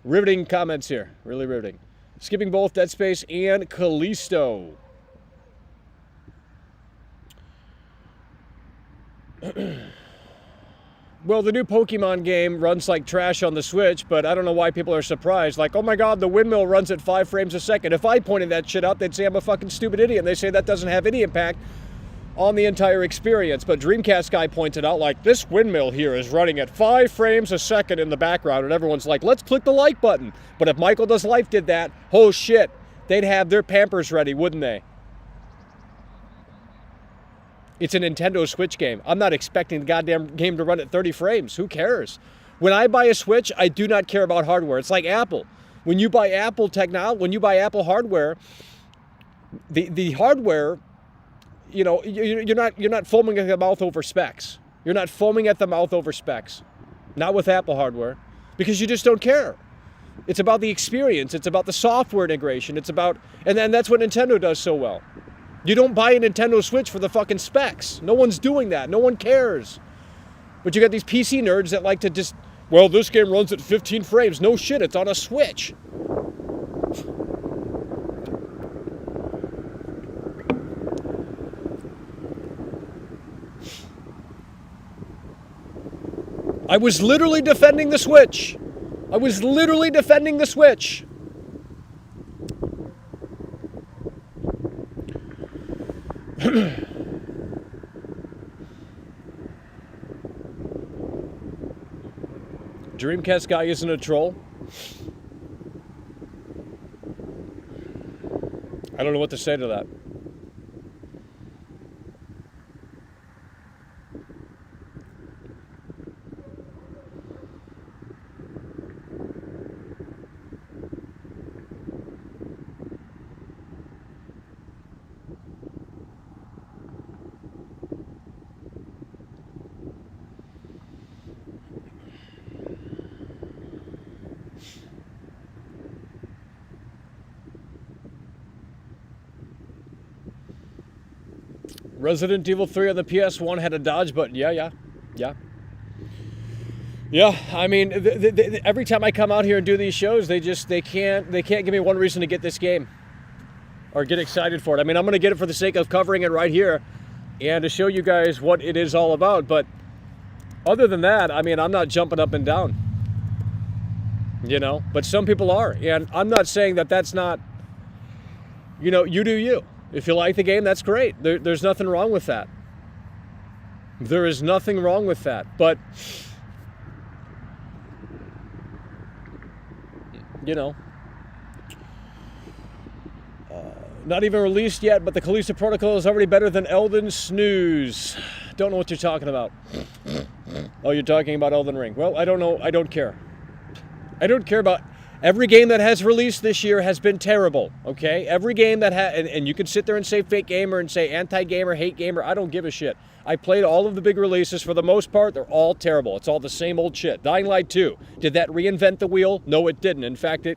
Riveting comments here. Really riveting. Skipping both Dead Space and Callisto. Well, the new Pokemon game runs like trash on the Switch, but I don't know why people are surprised. Like, oh my god, the windmill runs at 5 frames a second. If I pointed that shit out, they'd say I'm a fucking stupid idiot. And they say that doesn't have any impact on the entire experience. But Dreamcast guy pointed out, like, this windmill here is running at 5 frames a second in the background. And everyone's like, let's click the like button. But if Michael Does Life did that, oh shit, they'd have their Pampers ready, wouldn't they? It's a Nintendo Switch game. I'm not expecting the goddamn game to run at 30 frames. Who cares? When I buy a Switch, I do not care about hardware. It's like Apple. When you buy Apple technology, when you buy Apple hardware, the hardware, you know, you're not foaming at the mouth over specs. You're not foaming at the mouth over specs. Not with Apple hardware, because you just don't care. It's about the experience. It's about the software integration. It's about, and then that's what Nintendo does so well. You don't buy a Nintendo Switch for the fucking specs. No one's doing that. No one cares. But you got these PC nerds that like to just, well, this game runs at 15 frames. No shit, it's on a Switch. I was literally defending the Switch. I was literally defending the Switch. Dreamcast guy isn't a troll. I don't know what to say to that. Resident Evil 3 on the PS1 had a dodge button. Yeah. I mean, every time I come out here and do these shows, they can't give me one reason to get this game or get excited for it. I mean, I'm going to get it for the sake of covering it right here and to show you guys what it is all about. But other than that, I mean, I'm not jumping up and down, you know. But some people are, and I'm not saying that that's not, you know, you do you. If you like the game, that's great. There's nothing wrong with that. There is nothing wrong with that. But, you know, not even released yet, but the Callisto Protocol is already better than Elden Snooze. Don't know what you're talking about. Oh, you're talking about Elden Ring. Well, I don't know. I don't care. I don't care about... Every game that has released this year has been terrible, okay? Every game that and you can sit there and say fake gamer and say anti-gamer, hate gamer. I don't give a shit. I played all of the big releases. For the most part, they're all terrible. It's all the same old shit. Dying Light 2. Did that reinvent the wheel? No, it didn't. In fact, it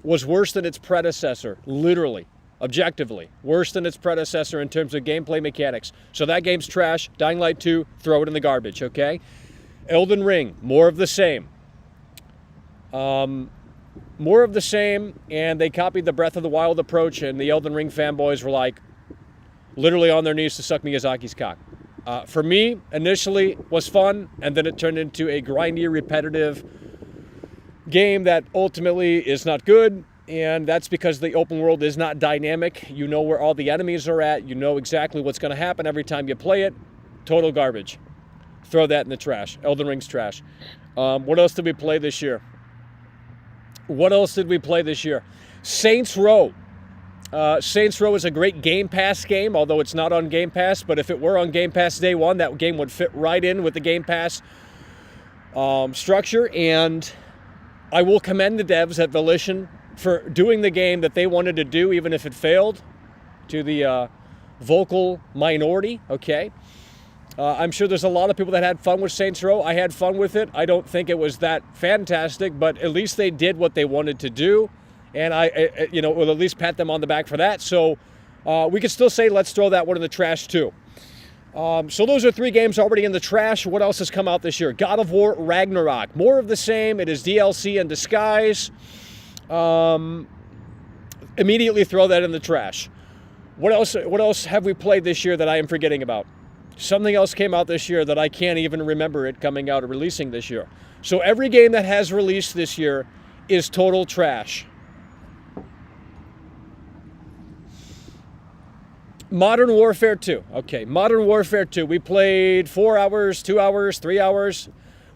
was worse than its predecessor, literally, objectively. Worse than its predecessor in terms of gameplay mechanics. So that game's trash. Dying Light 2, throw it in the garbage, okay? Elden Ring, more of the same. More of the same, and they copied the Breath of the Wild approach, and the Elden Ring fanboys were like literally on their knees to suck Miyazaki's cock. For me, initially was fun, and then it turned into a grindy, repetitive game that ultimately is not good, and that's because the open world is not dynamic. You know where all the enemies are at. You know exactly what's going to happen every time you play it. Total garbage. Throw that in the trash. Elden Ring's trash. What else did we play this year? Saints Row. Saints Row is a great Game Pass game, although it's not on Game Pass. But if it were on Game Pass day one, that game would fit right in with the Game Pass structure. And I will commend the devs at Volition for doing the game that they wanted to do, even if it failed, to the vocal minority, okay? I'm sure there's a lot of people that had fun with Saints Row. I had fun with it. I don't think it was that fantastic, but at least they did what they wanted to do. And I will at least pat them on the back for that. So we could still say, let's throw that one in the trash too. So those are 3 games already in the trash. What else has come out this year? God of War Ragnarok. More of the same. It is DLC in disguise. Immediately throw that in the trash. What else have we played this year that I am forgetting about? Something else came out this year that I can't even remember it coming out or releasing this year. So every game that has released this year is total trash. Modern Warfare 2. Okay, Modern Warfare 2. We played 4 hours, 2 hours, 3 hours.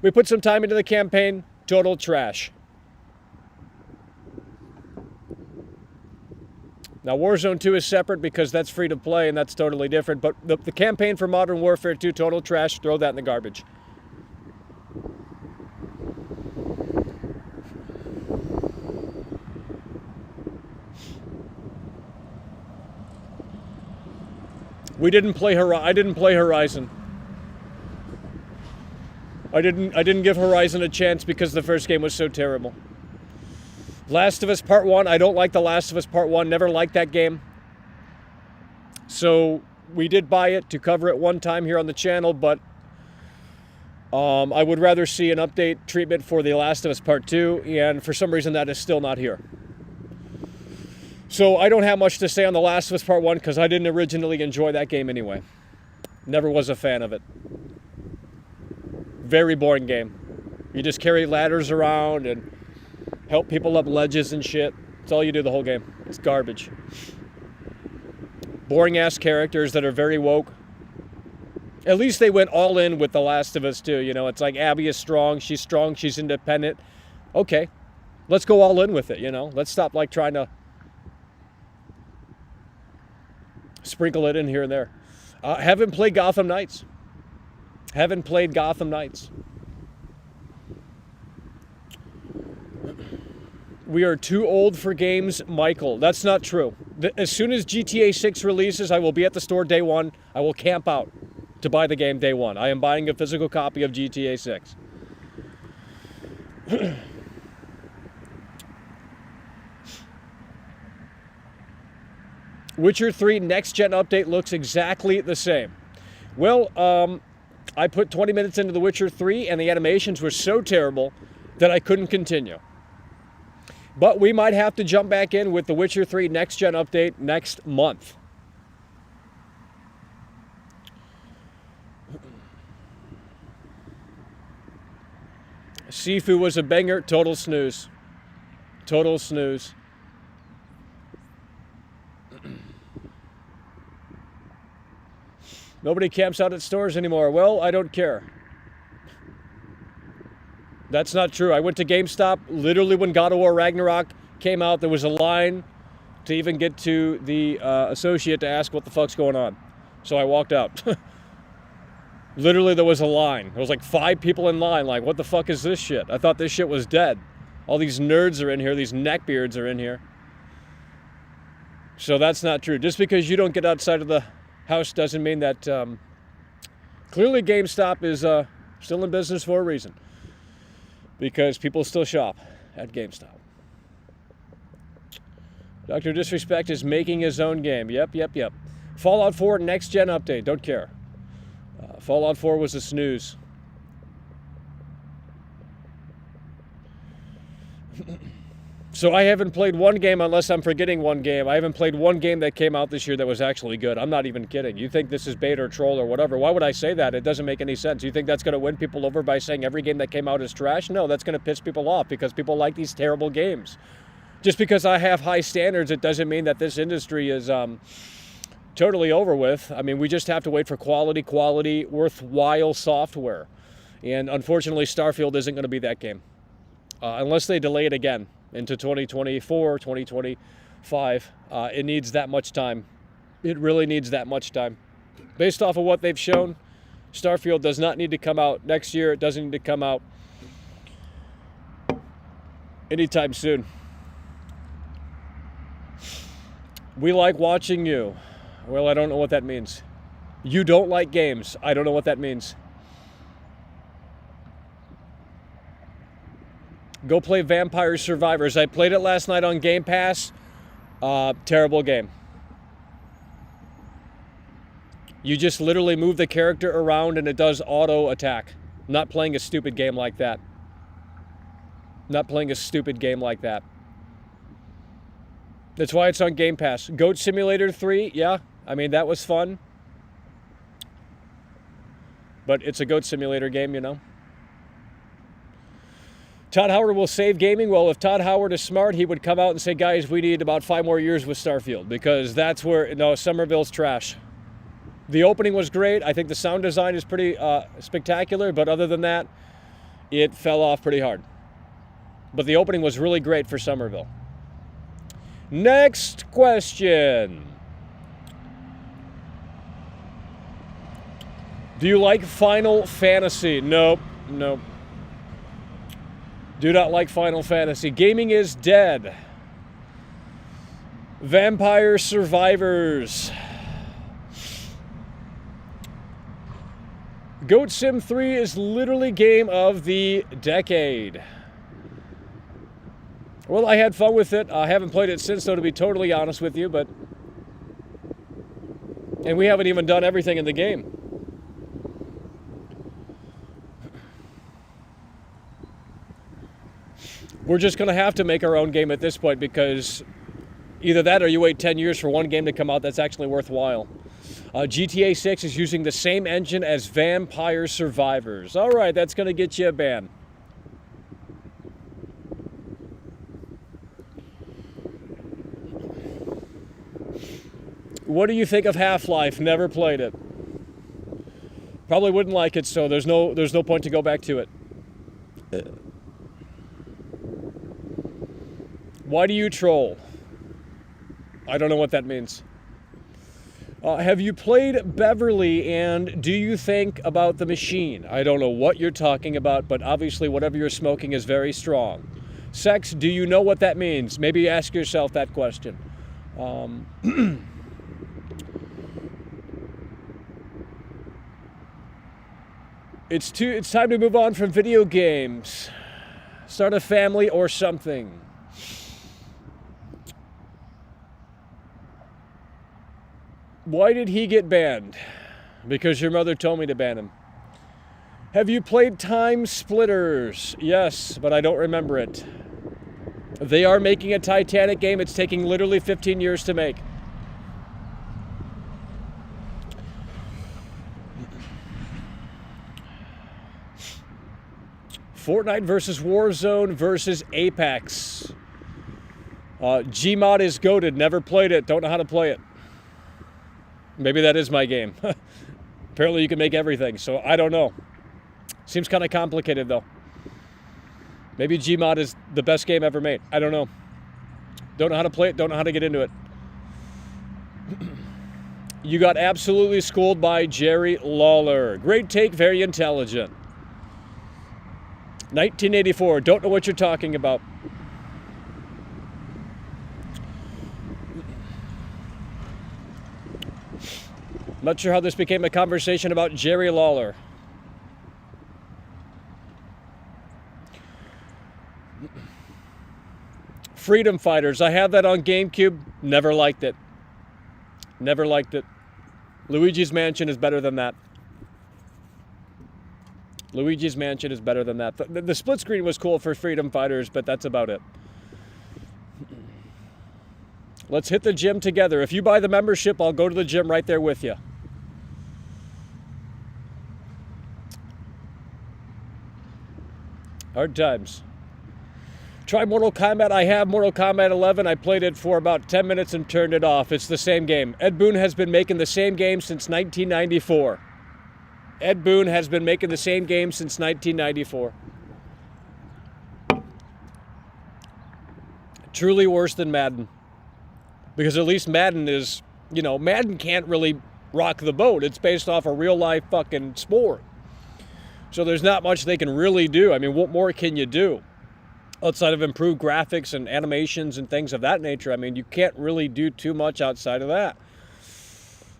We put some time into the campaign. Total trash. Now, Warzone 2 is separate because that's free to play and that's totally different. But the campaign for Modern Warfare 2, total trash. Throw that in the garbage. I didn't play Horizon. I didn't give Horizon a chance because the first game was so terrible. Last of Us Part 1, I don't like The Last of Us Part 1, never liked that game. So we did buy it to cover it one time here on the channel, but I would rather see an update treatment for The Last of Us Part 2, and for some reason that is still not here. So I don't have much to say on The Last of Us Part 1 because I didn't originally enjoy that game anyway. Never was a fan of it. Very boring game. You just carry ladders around and help people up ledges and shit. That's all you do the whole game. It's garbage. Boring ass characters that are very woke. At least they went all in with The Last of Us too. You know, it's like Abby is strong, she's independent. Okay, let's go all in with it, you know. Let's stop like trying to sprinkle it in here and there. Haven't played Gotham Knights. Haven't played Gotham Knights. We are too old for games, Michael. That's not true. As soon as GTA 6 releases, I will be at the store day one. I will camp out to buy the game day one. I am buying a physical copy of GTA 6. Witcher 3 next gen update looks exactly the same. Well, I put 20 minutes into The Witcher 3 and the animations were so terrible that I couldn't continue. But we might have to jump back in with The Witcher 3 next gen update next month. Sifu was a banger, total snooze. Total snooze. Nobody camps out at stores anymore. Well, I don't care. That's not true. I went to GameStop literally when God of War Ragnarok came out. There was a line to even get to the associate to ask what the fuck's going on. So I walked out. Literally, there was a line. There was like 5 people in line. Like, what the fuck is this shit? I thought this shit was dead. All these nerds are in here. These neckbeards are in here. So that's not true. Just because you don't get outside of the house doesn't mean that... clearly, GameStop is still in business for a reason. Because people still shop at GameStop. Dr. Disrespect is making his own game. Yep. Fallout 4 next gen update. Don't care. Fallout 4 was a snooze. So I haven't played one game, unless I'm forgetting one game. I haven't played one game that came out this year that was actually good. I'm not even kidding. You think this is bait or troll or whatever. Why would I say that? It doesn't make any sense. You think that's going to win people over by saying every game that came out is trash? No, that's going to piss people off because people like these terrible games. Just because I have high standards, it doesn't mean that this industry is totally over with. I mean, we just have to wait for quality, worthwhile software. And unfortunately, Starfield isn't going to be that game. Unless they delay it again into 2024, 2025. It needs that much time. It really needs that much time. Based off of what they've shown, Starfield does not need to come out next year. It doesn't need to come out anytime soon. We like watching you. Well, I don't know what that means. You don't like games. I don't know what that means. Go play Vampire Survivors. I played it last night on Game Pass. Terrible game. You just literally move the character around and it does auto attack. I'm not playing a stupid game like that. Not playing a stupid game like that. That's why it's on Game Pass. Goat Simulator 3, yeah. I mean, that was fun. but it's a goat simulator game, you know. Todd Howard will save gaming. Well, if Todd Howard is smart, he would come out and say, guys, we need about 5 more years with Starfield, because that's where, no, Somerville's trash. The opening was great. I think the sound design is pretty spectacular, but other than that, it fell off pretty hard. But the opening was really great for Somerville. Next question. Do you like Final Fantasy? Nope. Nope. Do not like Final Fantasy. Gaming is dead. Vampire Survivors. Goat Sim 3 is literally game of the decade. Well, I had fun with it. I haven't played it since, though, to be totally honest with you, but... And we haven't even done everything in the game. We're just going to have to make our own game at this point, because either that or you wait 10 years for one game to come out that's actually worthwhile. GTA 6 is using the same engine as Vampire Survivors. All right, that's going to get you a ban. What do you think of Half-Life? Never played it. Probably wouldn't like it, so there's no point to go back to it. Why do you troll? I don't know what that means. Have you played Beverly, and do you think about the machine? I don't know what you're talking about, but obviously whatever you're smoking is very strong. Sex, do you know what that means? Maybe ask yourself that question. It's time to move on from video games. Start a family or something. Why did he get banned? Because your mother told me to ban him. Have you played Time Splitters? Yes, but I don't remember it. They are making a Titanic game. It's taking literally 15 years to make. Fortnite versus Warzone versus Apex. Gmod is goated. Never played it. Don't know how to play it. Maybe that is my game. Apparently you can make everything, so I don't know. Seems kind of complicated, though. Maybe Gmod is the best game ever made. I don't know. Don't know how to play it. Don't know how to get into it. You got absolutely schooled by Jerry Lawler. Great take, very intelligent. 1984. Don't know what you're talking about. Not sure how this became a conversation about Jerry Lawler. Freedom Fighters. I have that on GameCube. Never liked it. Never liked it. Luigi's Mansion is better than that. Luigi's Mansion is better than that. The split screen was cool for Freedom Fighters, but that's about it. Let's hit the gym together. If you buy the membership, I'll go to the gym right there with you. Hard times. Try Mortal Kombat. I have Mortal Kombat 11. I played it for about 10 minutes and turned it off. It's the same game. Ed Boon has been making the same game since 1994. Ed Boon has been making the same game since 1994. Truly worse than Madden. Because at least Madden is, you know, Madden can't really rock the boat. It's based off a real life fucking sport. So there's not much they can really do. I mean, what more can you do? Outside of improved graphics and animations and things of that nature, I mean, you can't really do too much outside of that.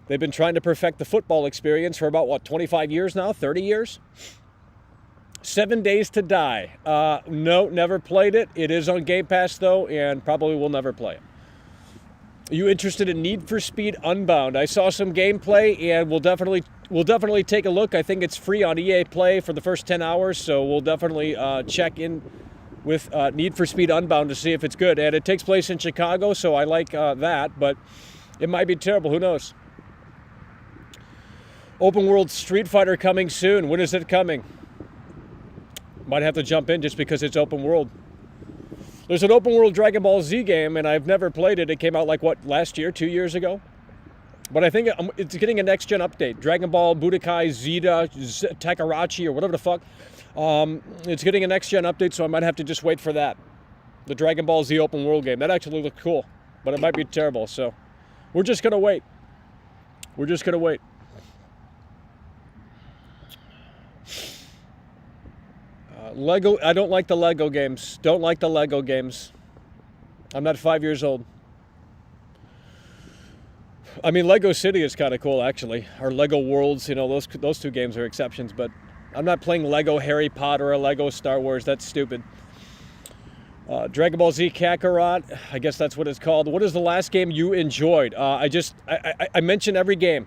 They've been trying to perfect the football experience for about, what, 25 years now? 30 years? 7 Days to Die. No, never played it. It is on Game Pass, though, and probably will never play it. Are you interested in Need for Speed Unbound? I saw some gameplay, and we'll definitely take a look. I think it's free on EA Play for the first 10 hours, so we'll definitely check in with Need for Speed Unbound to see if it's good. And it takes place in Chicago, so I like that, but it might be terrible. Who knows? Open world Street Fighter coming soon. When is it coming? Might have to jump in just because it's open world. There's an open world Dragon Ball Z game, and I've never played it. It came out like, what, last year, 2 years ago? But I think it's getting a next-gen update. Dragon Ball Budokai Zeta Takarachi or whatever the fuck. It's getting a next-gen update, so I might have to just wait for that. The Dragon Ball Z open world game. That actually looked cool, but it might be terrible, so we're just going to wait. We're just going to wait. Lego, I don't like the Lego games. Don't like the Lego games. I'm not 5 years old. I mean, Lego City is kind of cool, actually. Or Lego Worlds, you know, those two games are exceptions. But I'm not playing Lego Harry Potter or Lego Star Wars. That's stupid. Dragon Ball Z Kakarot, I guess that's what it's called. What is the last game you enjoyed? I mention every game,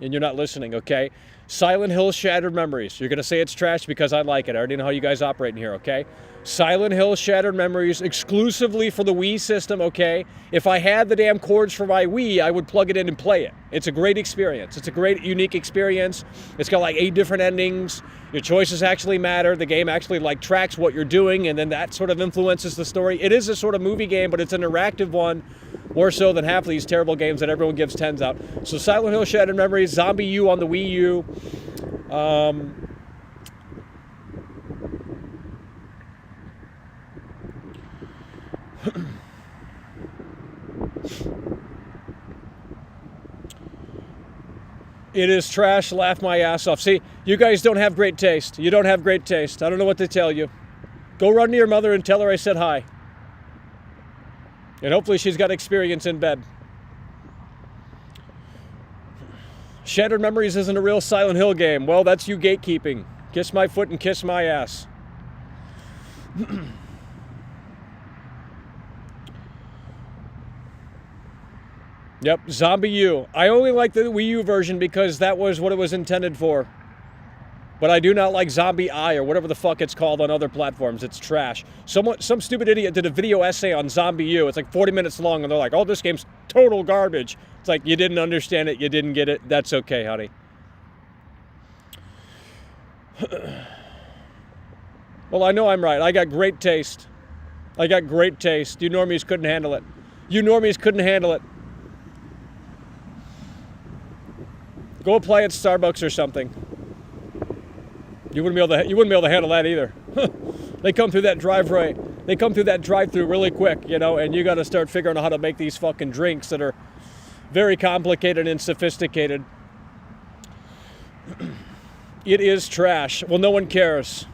and you're not listening, okay? Silent Hill Shattered Memories. You're going to say it's trash because I like it. I already know how you guys operate in here, okay? Silent Hill Shattered Memories exclusively for the Wii system, okay? If I had the damn cords for my Wii, I would plug it in and play it. It's a great experience. It's a great, unique experience. It's got like 8 different endings. Your choices actually matter. The game actually like tracks what you're doing, and then that sort of influences the story. It is a sort of movie game, but it's an interactive one, more so than half of these terrible games that everyone gives 10s out. So Silent Hill Shattered Memories, Zombie U on the Wii U. It is trash, laugh my ass off. See, you guys don't have great taste. You don't have great taste. I don't know what to tell you. Go run to your mother and tell her I said hi. And hopefully she's got experience in bed. Shattered Memories isn't a real Silent Hill game. Well, that's you gatekeeping. Kiss my foot and kiss my ass. Yep, Zombie U. I only like the Wii U version because that was what it was intended for. But I do not like Zombie I or whatever the fuck it's called on other platforms. It's trash. Some stupid idiot did a video essay on Zombie U. It's like 40 minutes long, and they're like, oh, this game's total garbage. It's like, you didn't understand it, you didn't get it. That's okay, honey. Well, I know I'm right. I got great taste. I got great taste. You normies couldn't handle it. You normies couldn't handle it. Go play at Starbucks or something. You wouldn't be able to handle that either. They come through that driveway. They come through that drive-through really quick, you know, and you got to start figuring out how to make these fucking drinks that are very complicated and sophisticated. It is trash. Well, no one cares.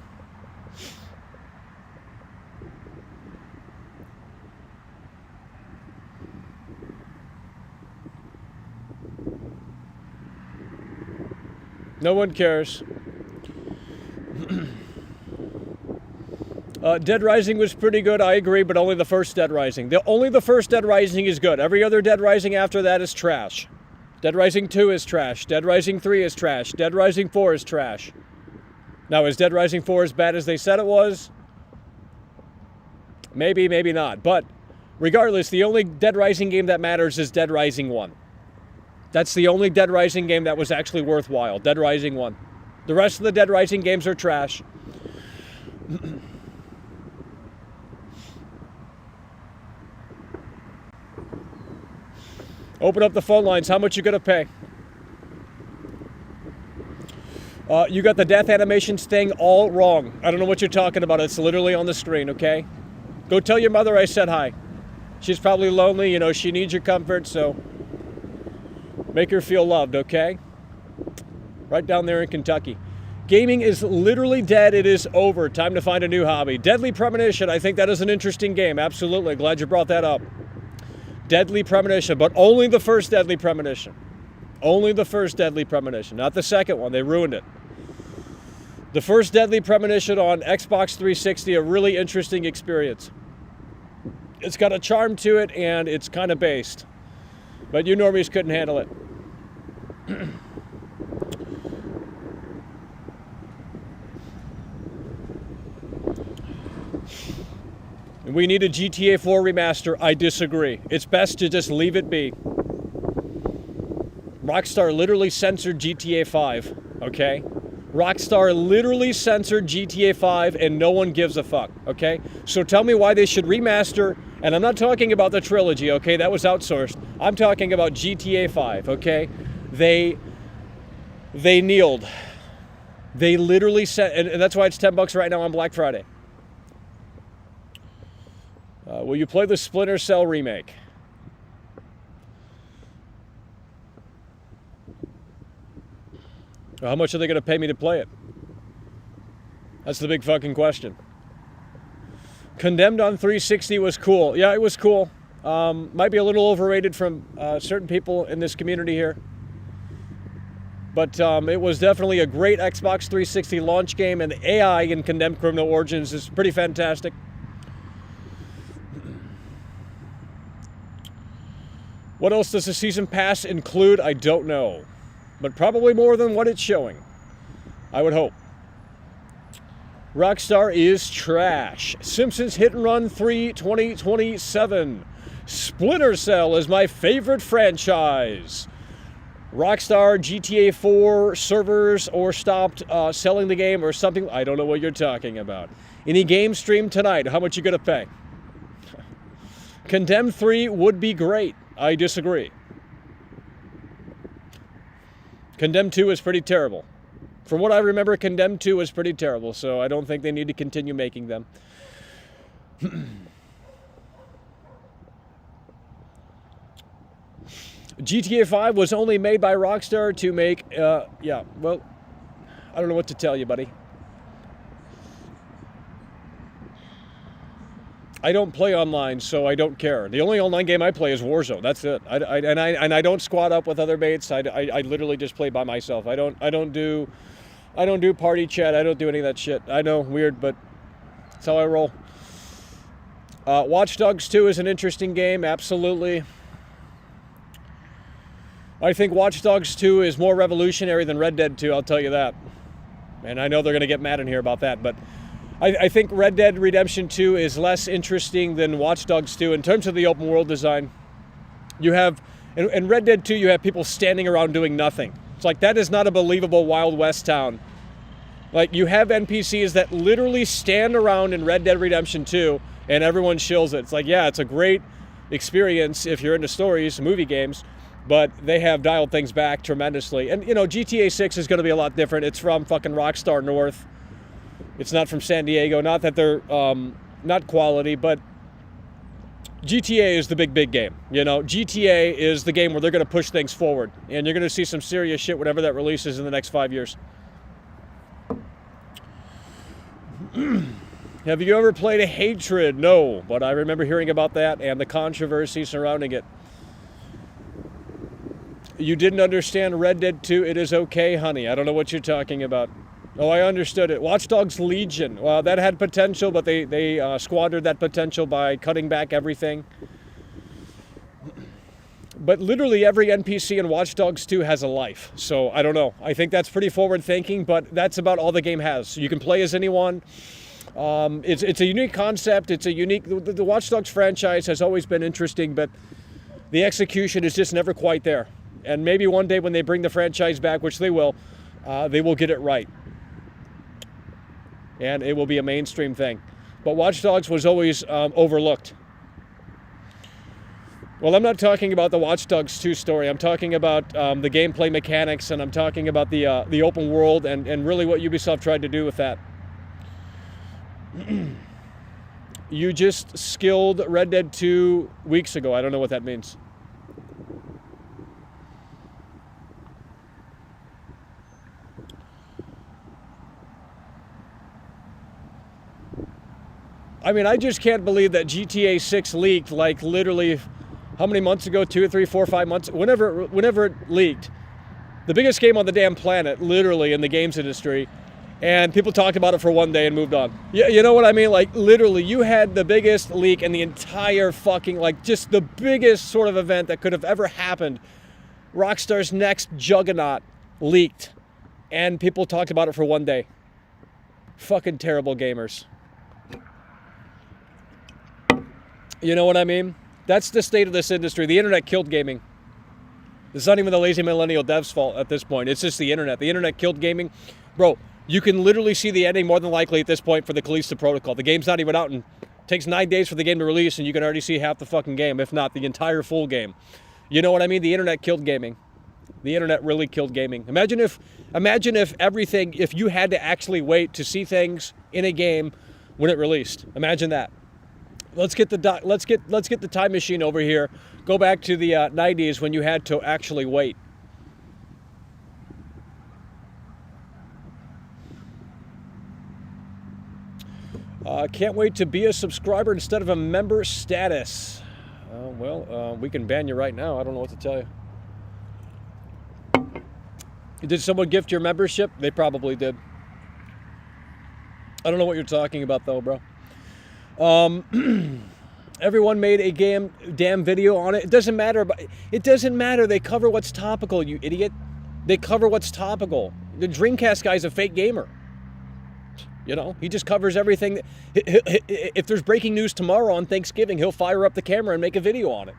No one cares. Dead Rising was pretty good, I agree, but only the first Dead Rising. Only the first Dead Rising is good. Every other Dead Rising after that is trash. Dead Rising 2 is trash. Dead Rising 3 is trash. Dead Rising 4 is trash. Now, is Dead Rising 4 as bad as they said it was? Maybe, maybe not. But regardless, the only Dead Rising game that matters is Dead Rising 1. That's the only Dead Rising game that was actually worthwhile. Dead Rising 1. The rest of the Dead Rising games are trash. Open up the phone lines. How much you gonna pay? You got the death animations thing all wrong. I don't know what you're talking about. It's literally on the screen, okay? Go tell your mother I said hi. She's probably lonely. You know, she needs your comfort, so make her feel loved, okay? Right down there in Kentucky. Gaming is literally dead. It is over. Time to find a new hobby. Deadly Premonition. I think that is an interesting game. Absolutely. Glad you brought that up. Deadly Premonition, but only the first Deadly Premonition. Only the first Deadly Premonition, not the second one. They ruined it. The first Deadly Premonition on Xbox 360, a really interesting experience. It's got a charm to it, and it's kind of based. But you normies couldn't handle it. We need a GTA 4 remaster. I disagree. It's best to just leave it be. Rockstar literally censored GTA 5, okay? Rockstar literally censored GTA 5 and no one gives a fuck, okay? So tell me why they should remaster, and I'm not talking about the trilogy, okay? That was outsourced. I'm talking about GTA 5, okay? They kneeled. They literally said, and that's why it's $10 right now on Black Friday. Will you play the Splinter Cell remake? How much are they going to pay me to play it? That's the big fucking question. Condemned on 360 was cool. Yeah, it was cool. Might be a little overrated from certain people in this community here. But it was definitely a great Xbox 360 launch game, and the AI in Condemned Criminal Origins is pretty fantastic. What else does the season pass include? I don't know. But probably more than what it's showing. I would hope. Rockstar is trash. Simpsons Hit and Run 3 2027. Splinter Cell is my favorite franchise. Rockstar GTA 4 servers or stopped selling the game or something. I don't know what you're talking about. Any game stream tonight? How much you gonna pay? Condemned 3 would be great. I disagree. Condemned 2 is pretty terrible. From what I remember, Condemned 2 is pretty terrible, so I don't think they need to continue making them. GTA 5 was only made by Rockstar to make, yeah, well, I don't know what to tell you, buddy. I don't play online, so I don't care. The only online game I play is Warzone. That's it. And I don't squad up with other mates. I literally just play by myself. I don't do party chat. I don't do any of that shit. I know, weird, but that's how I roll. Watch Dogs 2 is an interesting game, absolutely. I think Watch Dogs 2 is more revolutionary than Red Dead 2, I'll tell you that. And I know they're going to get mad in here about that, but I think Red Dead Redemption 2 is less interesting than Watch Dogs 2 in terms of the open world design. You have, in Red Dead 2, you have people standing around doing nothing. It's like, that is not a believable Wild West town. Like, you have NPCs that literally stand around in Red Dead Redemption 2 and everyone shills it. It's like, yeah, it's a great experience if you're into stories, movie games, but they have dialed things back tremendously. And, you know, GTA 6 is going to be a lot different. It's from fucking Rockstar North. It's not from San Diego. Not that they're not quality, but GTA is the big game. You know, GTA is the game where they're going to push things forward, and you're going to see some serious shit whenever that releases in the next 5 years. Have you ever played a Hatred? No, but I remember hearing about that and the controversy surrounding it. You didn't understand Red Dead 2? It is okay, honey. I don't know what you're talking about. Oh, I understood it. Watch Dogs Legion. Well, that had potential, but they squandered that potential by cutting back everything. But literally every NPC in Watch Dogs 2 has a life. So, I don't know. I think that's pretty forward-thinking, but that's about all the game has. You can play as anyone. It's a unique concept. It's a unique... The Watch Dogs franchise has always been interesting, but the execution is just never quite there. And maybe one day when they bring the franchise back, which they will get it right. And it will be a mainstream thing. But Watch Dogs was always overlooked. Well, I'm not talking about the Watch Dogs 2 story. I'm talking about the gameplay mechanics, and I'm talking about the open world and really what Ubisoft tried to do with that. You just skilled Red Dead 2 weeks ago. I don't know what that means. I mean, I just can't believe that GTA 6 leaked, like, literally, how many months ago? 2 or 3, 4, 5 months? Whenever it leaked. The biggest game on the damn planet, literally, in the games industry. And people talked about it for one day and moved on. Yeah, you know what I mean? Like, literally, you had the biggest leak in the entire fucking, like, just the biggest sort of event that could have ever happened. Rockstar's next juggernaut leaked. And people talked about it for one day. Fucking terrible gamers. You know what I mean? That's the state of this industry. The internet killed gaming. It's not even the lazy millennial devs' fault at this point. It's just the internet. The internet killed gaming. Bro, you can literally see the ending more than likely at this point for the Callisto Protocol. The game's not even out, and it takes 9 days for the game to release, and you can already see half the fucking game, if not the entire full game. You know what I mean? The internet killed gaming. The internet really killed gaming. Imagine if you had to actually wait to see things in a game when it released. Imagine that. Let's get the time machine over here. Go back to the 90s when you had to actually wait. Can't wait to be a subscriber instead of a member status. We can ban you right now. I don't know what to tell you. Did someone gift your membership? They probably did. I don't know what you're talking about though, bro. Everyone made a damn video on it. It doesn't matter. It doesn't matter. They cover what's topical, you idiot. They cover what's topical. The Dreamcast guy's a fake gamer. You know, he just covers everything. If there's breaking news tomorrow on Thanksgiving, he'll fire up the camera and make a video on it.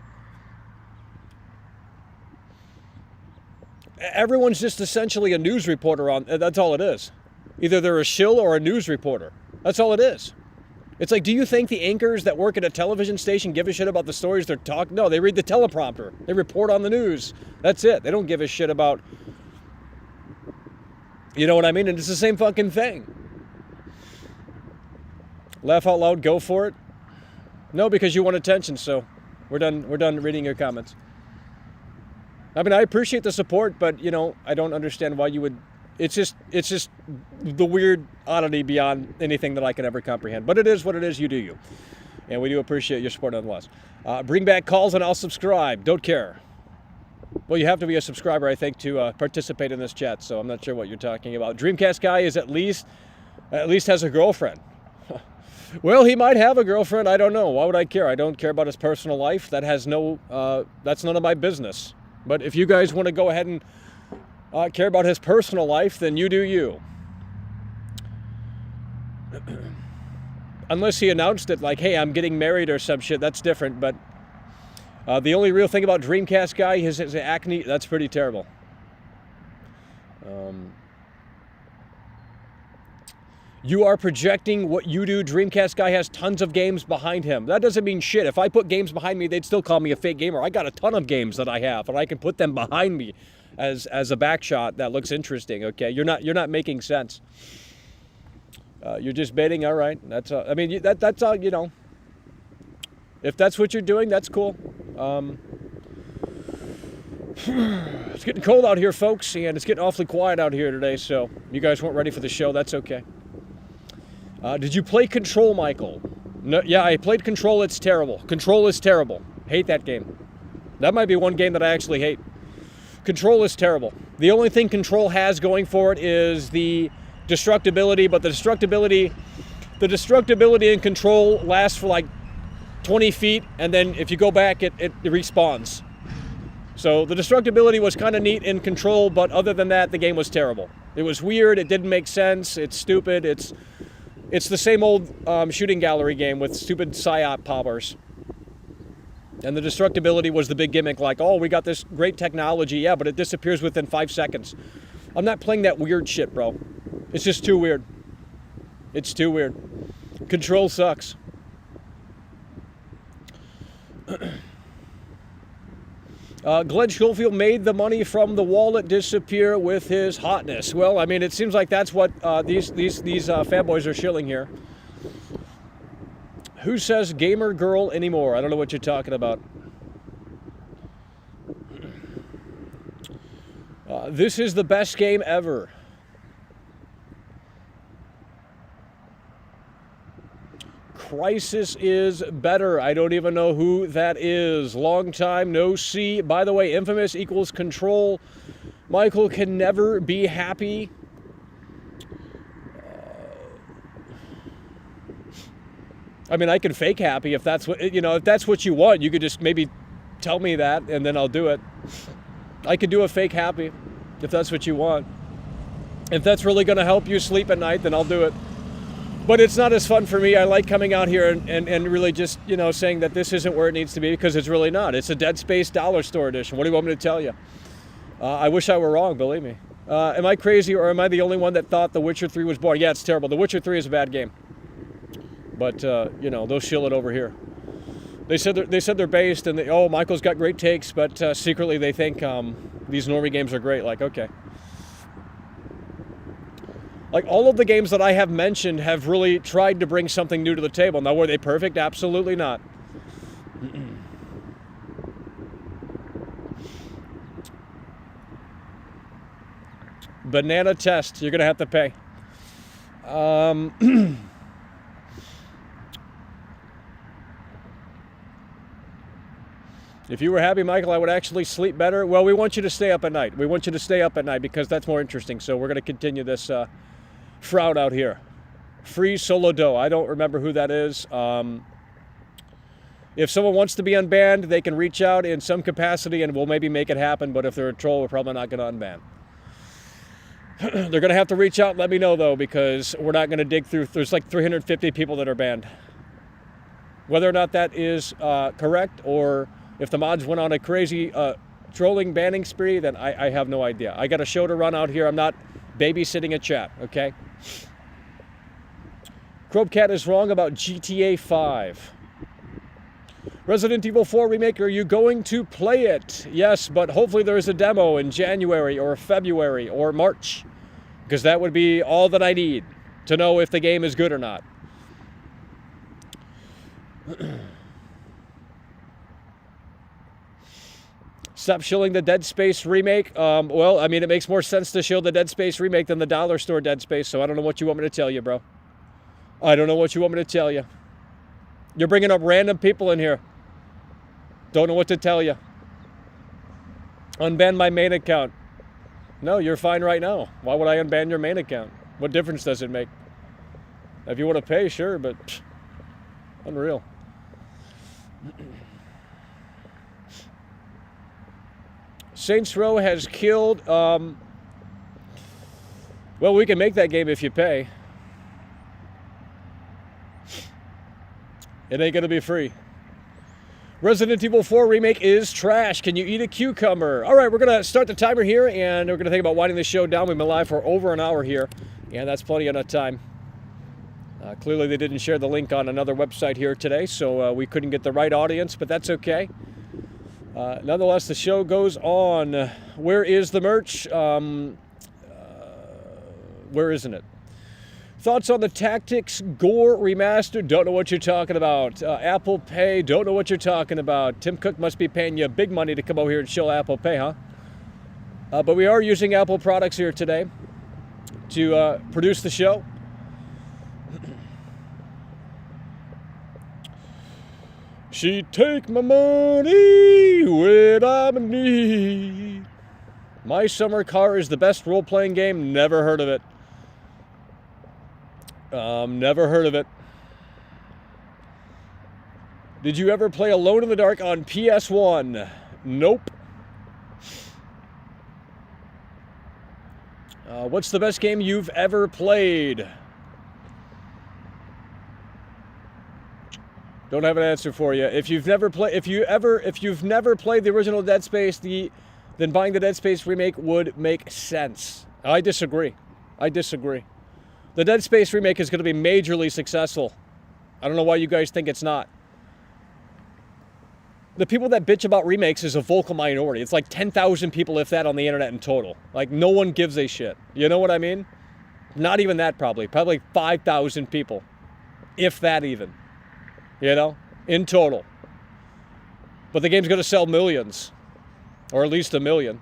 Everyone's just essentially a news reporter on. That's all it is. Either they're a shill or a news reporter. That's all it is. It's like, do you think the anchors that work at a television station give a shit about the stories they're talking? No, they read the teleprompter. They report on the news. That's it. They don't give a shit about. You know what I mean? And it's the same fucking thing. Laugh out loud. Go for it. No, because you want attention. So we're done. We're done reading your comments. I mean, I appreciate the support, but, you know, I don't understand why you would... It's just the weird oddity beyond anything that I can ever comprehend. But it is what it is. You do you. And we do appreciate your support nonetheless. Bring back calls and I'll subscribe. Don't care. Well, you have to be a subscriber, I think, to participate in this chat, so I'm not sure what you're talking about. Dreamcast guy is at least has a girlfriend. Well, he might have a girlfriend. I don't know. Why would I care? I don't care about his personal life. That's none of my business. But if you guys want to go ahead and care about his personal life, then you do you. Unless he announced it like, hey, I'm getting married or some shit, that's different. But the only real thing about Dreamcast guy is his acne. That's pretty terrible. You are projecting what you do. Dreamcast guy has tons of games behind him. That doesn't mean shit. If I put games behind me, they'd still call me a fake gamer. I got a ton of games that I have, and I can put them behind me as a back shot that looks interesting. Okay, you're not making sense. You're just baiting. All right, that's I mean that's all, you know. If that's what you're doing, that's cool. It's getting cold out here, folks, and it's getting awfully quiet out here today. So you guys weren't ready for the show. That's okay. Did you play Control, Michael? No, yeah, I played Control. It's terrible. Control is terrible. Hate that game. That might be one game that I actually hate. Control is terrible. The only thing Control has going for it is the destructibility, but the destructibility in Control lasts for like 20 feet, and then if you go back, it respawns. So the destructibility was kind of neat in Control, but other than that, the game was terrible. It was weird. It didn't make sense. It's stupid. It's the same old shooting gallery game with stupid psyop powers. And the destructibility was the big gimmick, like, oh, we got this great technology, yeah, but it disappears within 5 seconds. I'm not playing that weird shit, bro. It's just too weird. It's too weird. Control sucks. Glenn Schofield made the money from the wallet disappear with his hotness. Well, I mean, it seems like that's what these fanboys are shilling here. Who says gamer girl anymore? I don't know what you're talking about. This is the best game ever. Crisis is better. I don't even know who that is. Long time no see. By the way, Infamous equals Control. Michael can never be happy. I mean, I can fake happy if that's what, you know, if that's what you want. You could just maybe tell me that and then I'll do it. I could do a fake happy if that's what you want. If that's really going to help you sleep at night, then I'll do it. But it's not as fun for me. I like coming out here and really just, you know, saying that this isn't where it needs to be, because it's really not. It's a Dead Space dollar store edition. What do you want me to tell you? I wish I were wrong, believe me. Am I crazy, or am I the only one that thought The Witcher 3 was boring? Yeah, it's terrible. The Witcher 3 is a bad game. But, you know, they'll shill it over here. They said they're based, and oh, Michael's got great takes, but secretly they think these normie games are great. Like, okay. Like, all of the games that I have mentioned have really tried to bring something new to the table. Now, were they perfect? Absolutely not. Banana test. You're going to have to pay. If you were happy, Michael, I would actually sleep better. Well, we want you to stay up at night. We want you to stay up at night because that's more interesting. So we're going to continue this Shroud out here. Free Solo Doe. I don't remember who that is. If someone wants to be unbanned, they can reach out in some capacity and we'll maybe make it happen. But if they're a troll, we're probably not going to unban. They're going to have to reach out and let me know, though, because we're not going to dig through. There's like 350 people that are banned. Whether or not that is correct, or if the mods went on a crazy trolling banning spree, then I have no idea. I got a show to run out here. I'm not babysitting a chat, okay? Crobecat is wrong about GTA 5. Resident Evil 4 Remake, are you going to play it? Yes, but hopefully there is a demo in January or February or March, because that would be all that I need to know if the game is good or not. Stop shilling the Dead Space remake. Well, I mean, it makes more sense to shill the Dead Space remake than the dollar store Dead Space, so I don't know what you want me to tell you, bro. I don't know what you want me to tell you. You're bringing up random people in here. Don't know what to tell you. Unban my main account. No, you're fine right now. Why would I unban your main account? What difference does it make? If you want to pay, sure, but pff, unreal. Saints Row has killed. Well, we can make that game if you pay. It ain't gonna be free. Resident Evil 4 Remake is trash. Can you eat a cucumber? All right, we're gonna start the timer here, and we're gonna think about winding this show down. We've been live for over an hour here, and that's plenty enough time. Clearly, they didn't share the link on another website here today, so we couldn't get the right audience, but that's okay. Nonetheless, the show goes on. Where is the merch? Where isn't it? Thoughts on the Tactics Gore remastered? Don't know what you're talking about. Apple Pay? Don't know what you're talking about. Tim Cook must be paying you big money to come over here and show Apple Pay, huh? But we are using Apple products here today to produce the show. She take my money when I'm in need. My Summer Car is the best role-playing game. Never heard of it. Never heard of it. Did you ever play Alone in the Dark on PS1? Nope. What's the best game you've ever played? Don't have an answer for you. If you've never played the original Dead Space, then buying the Dead Space remake would make sense. I disagree. The Dead Space remake is going to be majorly successful. I don't know why you guys think it's not. The people that bitch about remakes is a vocal minority. It's like 10,000 people, if that, on the internet in total. Like, no one gives a shit. You know what I mean? Not even that, probably. Probably 5,000 people. If that even. You know? In total. But the game's going to sell millions. Or at least 1 million.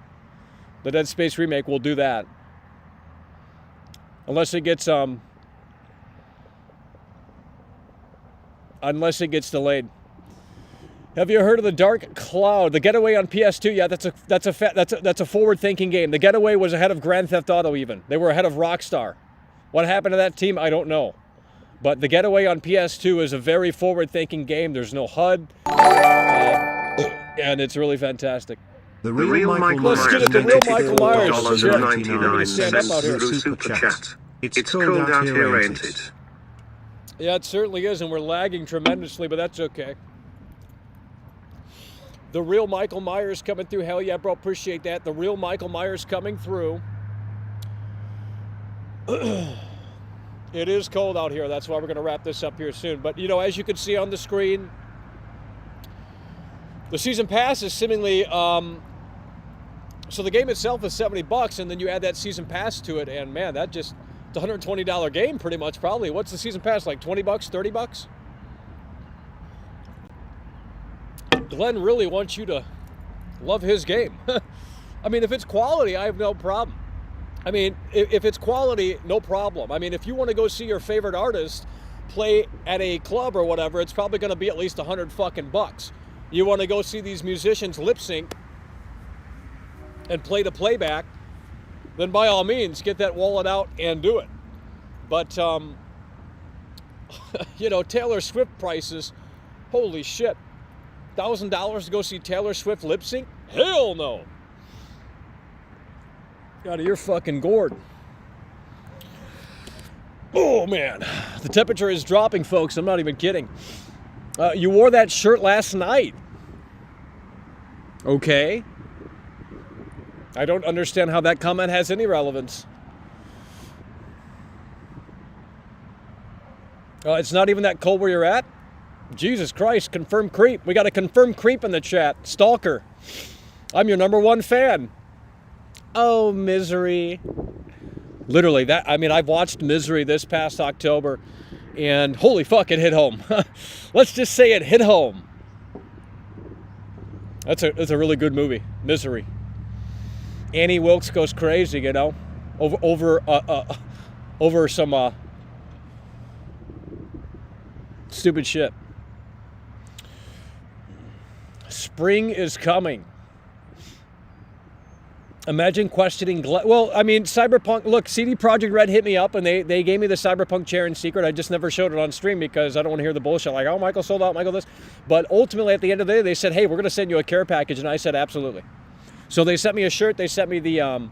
The Dead Space remake will do that. Unless it gets delayed. Have you heard of the Dark Cloud? The Getaway on PS2? Yeah, that's a forward-thinking game. The Getaway was ahead of Grand Theft Auto even. They were ahead of Rockstar. What happened to that team? I don't know. But the Getaway on PS2 is a very forward-thinking game. There's no HUD, and it's really fantastic. The real Michael Let's get it, the real Michael Myers. $4.99 super chat. It's cold out here, ain't it? Yeah, it certainly is, and we're lagging tremendously, but that's okay. The real Michael Myers coming through. Hell yeah, bro. Appreciate that. The real Michael Myers coming through. It is cold out here. That's why we're going to wrap this up here soon. But, you know, as you can see on the screen, the season pass is seemingly... so the game itself is $70, and then you add that season pass to it, and man, that just... It's a $120 game pretty much, probably. What's the season pass, like $20, $30? Glenn really wants you to love his game. I mean, if it's quality, I have no problem. I mean, if it's quality, no problem. I mean, if you want to go see your favorite artist play at a club or whatever, it's probably going to be at least $100 bucks. You want to go see these musicians lip sync and play the playback, then by all means, get that wallet out and do it. But, you know, Taylor Swift prices, holy shit. $1,000 to go see Taylor Swift lip sync? Hell no. Out of your fucking gourd. Oh man, the temperature is dropping, folks. I'm not even kidding. You wore that shirt last night. Okay. I don't understand how that comment has any relevance. It's not even that cold where you're at? Jesus Christ, confirmed creep. We got a confirmed creep in the chat. Stalker. I'm your #1 fan. Oh, Misery. Literally, that. I mean, I've watched Misery this past October, and holy fuck, it hit home. Let's just say it hit home. That's a really good movie, Misery. Annie Wilkes goes crazy, you know, over some stupid shit. Spring is coming. Imagine questioning... Well, I mean, Cyberpunk... Look, CD Projekt Red hit me up, and they gave me the Cyberpunk chair in secret. I just never showed it on stream because I don't want to hear the bullshit like, oh, Michael sold out, Michael this. But ultimately, at the end of the day, they said, hey, we're going to send you a care package. And I said, absolutely. So they sent me a shirt. They sent me the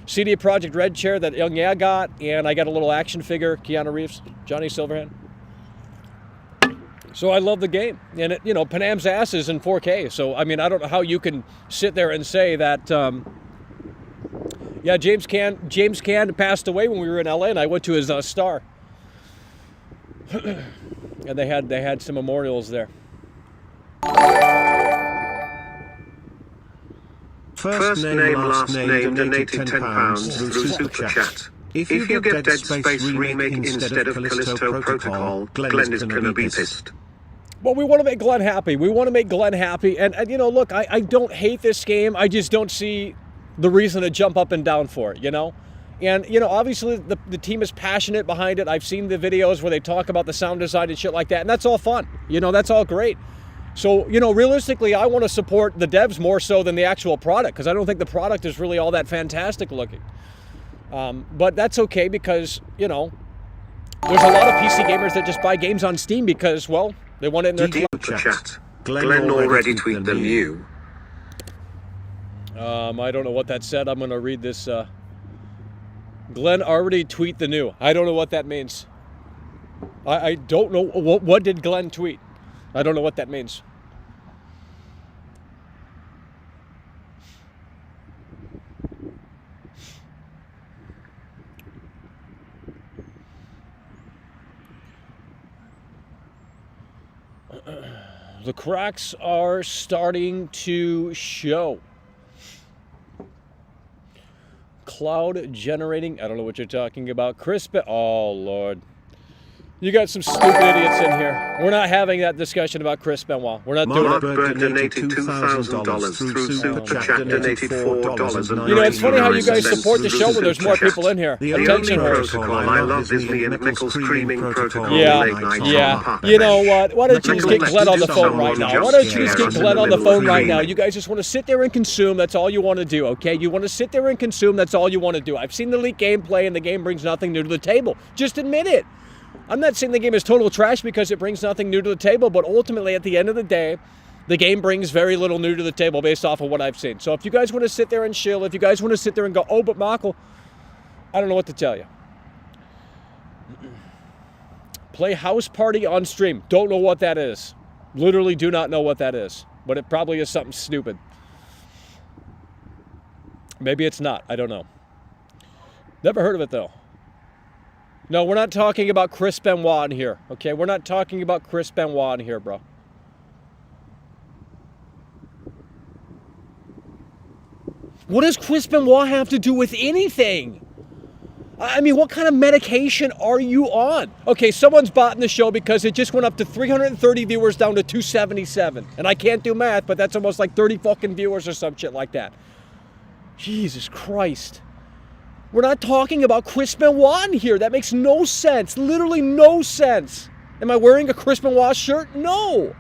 CD Projekt Red chair that Young Ya got. And I got a little action figure, Keanu Reeves, Johnny Silverhand. So I love the game. And, you know, Panam's ass is in 4K. So, I mean, I don't know how you can sit there and say that... yeah, James Caan passed away when we were in LA, and I went to his Star. And they had some memorials there. First name, last name, donated £10 through Super Chat. If you get Dead Space remake instead of Callisto Protocol, Glenn is gonna be pissed. Well, we want to make Glenn happy. We want to make Glenn happy. And you know, look, I don't hate this game. I just don't see the reason to jump up and down for it, you know? And, you know, obviously the team is passionate behind it. I've seen the videos where they talk about the sound design and shit like that, and that's all fun. You know, that's all great. So, you know, realistically, I want to support the devs more so than the actual product, because I don't think the product is really all that fantastic looking. But that's okay because, you know, there's a lot of PC gamers that just buy games on Steam because, well, they want it in their chat. Glenn already tweeted the new. I don't know what that said. I'm going to read this. Glenn already tweet the new. I don't know what that means. I don't know. What did Glenn tweet? I don't know what that means. The cracks are starting to show. Cloud generating. I don't know what you're talking about. Crisp. Oh, Lord. You got some stupid idiots in here. We're not having that discussion about Chris Benoit. We're not doing it. Mark donated $2,000 through Super Chat, donated $4.09. You know, it's funny how you guys support the show when there's more people in here. The Attention, only horse. protocol I love is the Michael's Screaming Protocol. Yeah. You know what? Why don't you just get Glenn on the phone right now? Why don't you just get Glenn on the phone right now? You guys just want to sit there and consume. That's all you want to do, okay? You want to sit there and consume. That's all you want to do. I've seen the leaked gameplay, and the game brings nothing new to the table. Just admit it. I'm not saying the game is total trash because it brings nothing new to the table, but ultimately, at the end of the day, the game brings very little new to the table based off of what I've seen. So if you guys want to sit there and chill, if you guys want to sit there and go, oh, but Michael, I don't know what to tell you. Play House Party on stream. Don't know what that is. Literally do not know what that is. but it probably is something stupid. Maybe it's not. I don't know. Never heard of it, though. No, we're not talking about Chris Benoit in here, okay? We're not talking about Chris Benoit in here, bro. What does Chris Benoit have to do with anything? I mean, what kind of medication are you on? Okay, someone's botting the show because it just went up to 330 viewers down to 277. And I can't do math, but that's almost like 30 fucking viewers or some shit like that. Jesus Christ. We're not talking about Chris Benoit in here. That makes no sense. Literally no sense. Am I wearing a Chris Benoit shirt? No.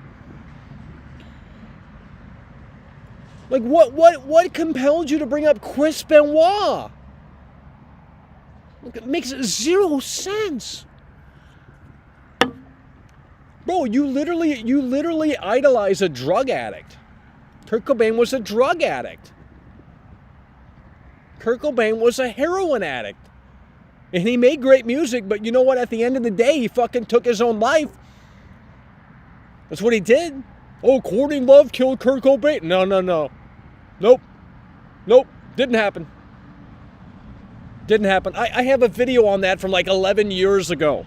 Like, what compelled you to bring up Chris Benoit? It makes zero sense. Bro, you literally idolize a drug addict. Kurt Cobain was a drug addict. Kurt Cobain was a heroin addict. And he made great music, but you know what? At the end of the day, he fucking took his own life. That's what he did. Oh, Courtney Love killed Kurt Cobain. No. Nope. Didn't happen. Didn't happen. I have a video on that from like 11 years ago,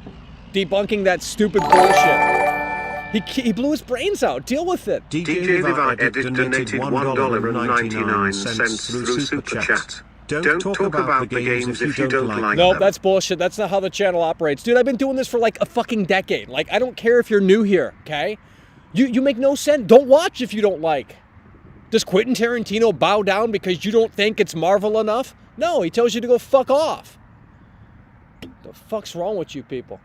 debunking that stupid bullshit. He blew his brains out. Deal with it. DJ Viva Edit donated $1.99 through Super Chat. Don't talk about the games if you don't like them. No, that's bullshit. That's not how the channel operates. Dude, I've been doing this for like a fucking decade. Like, I don't care if you're new here, okay? You make no sense. Don't watch if you don't like. Does Quentin Tarantino bow down because you don't think it's Marvel enough? No, he tells you to go fuck off. The fuck's wrong with you people?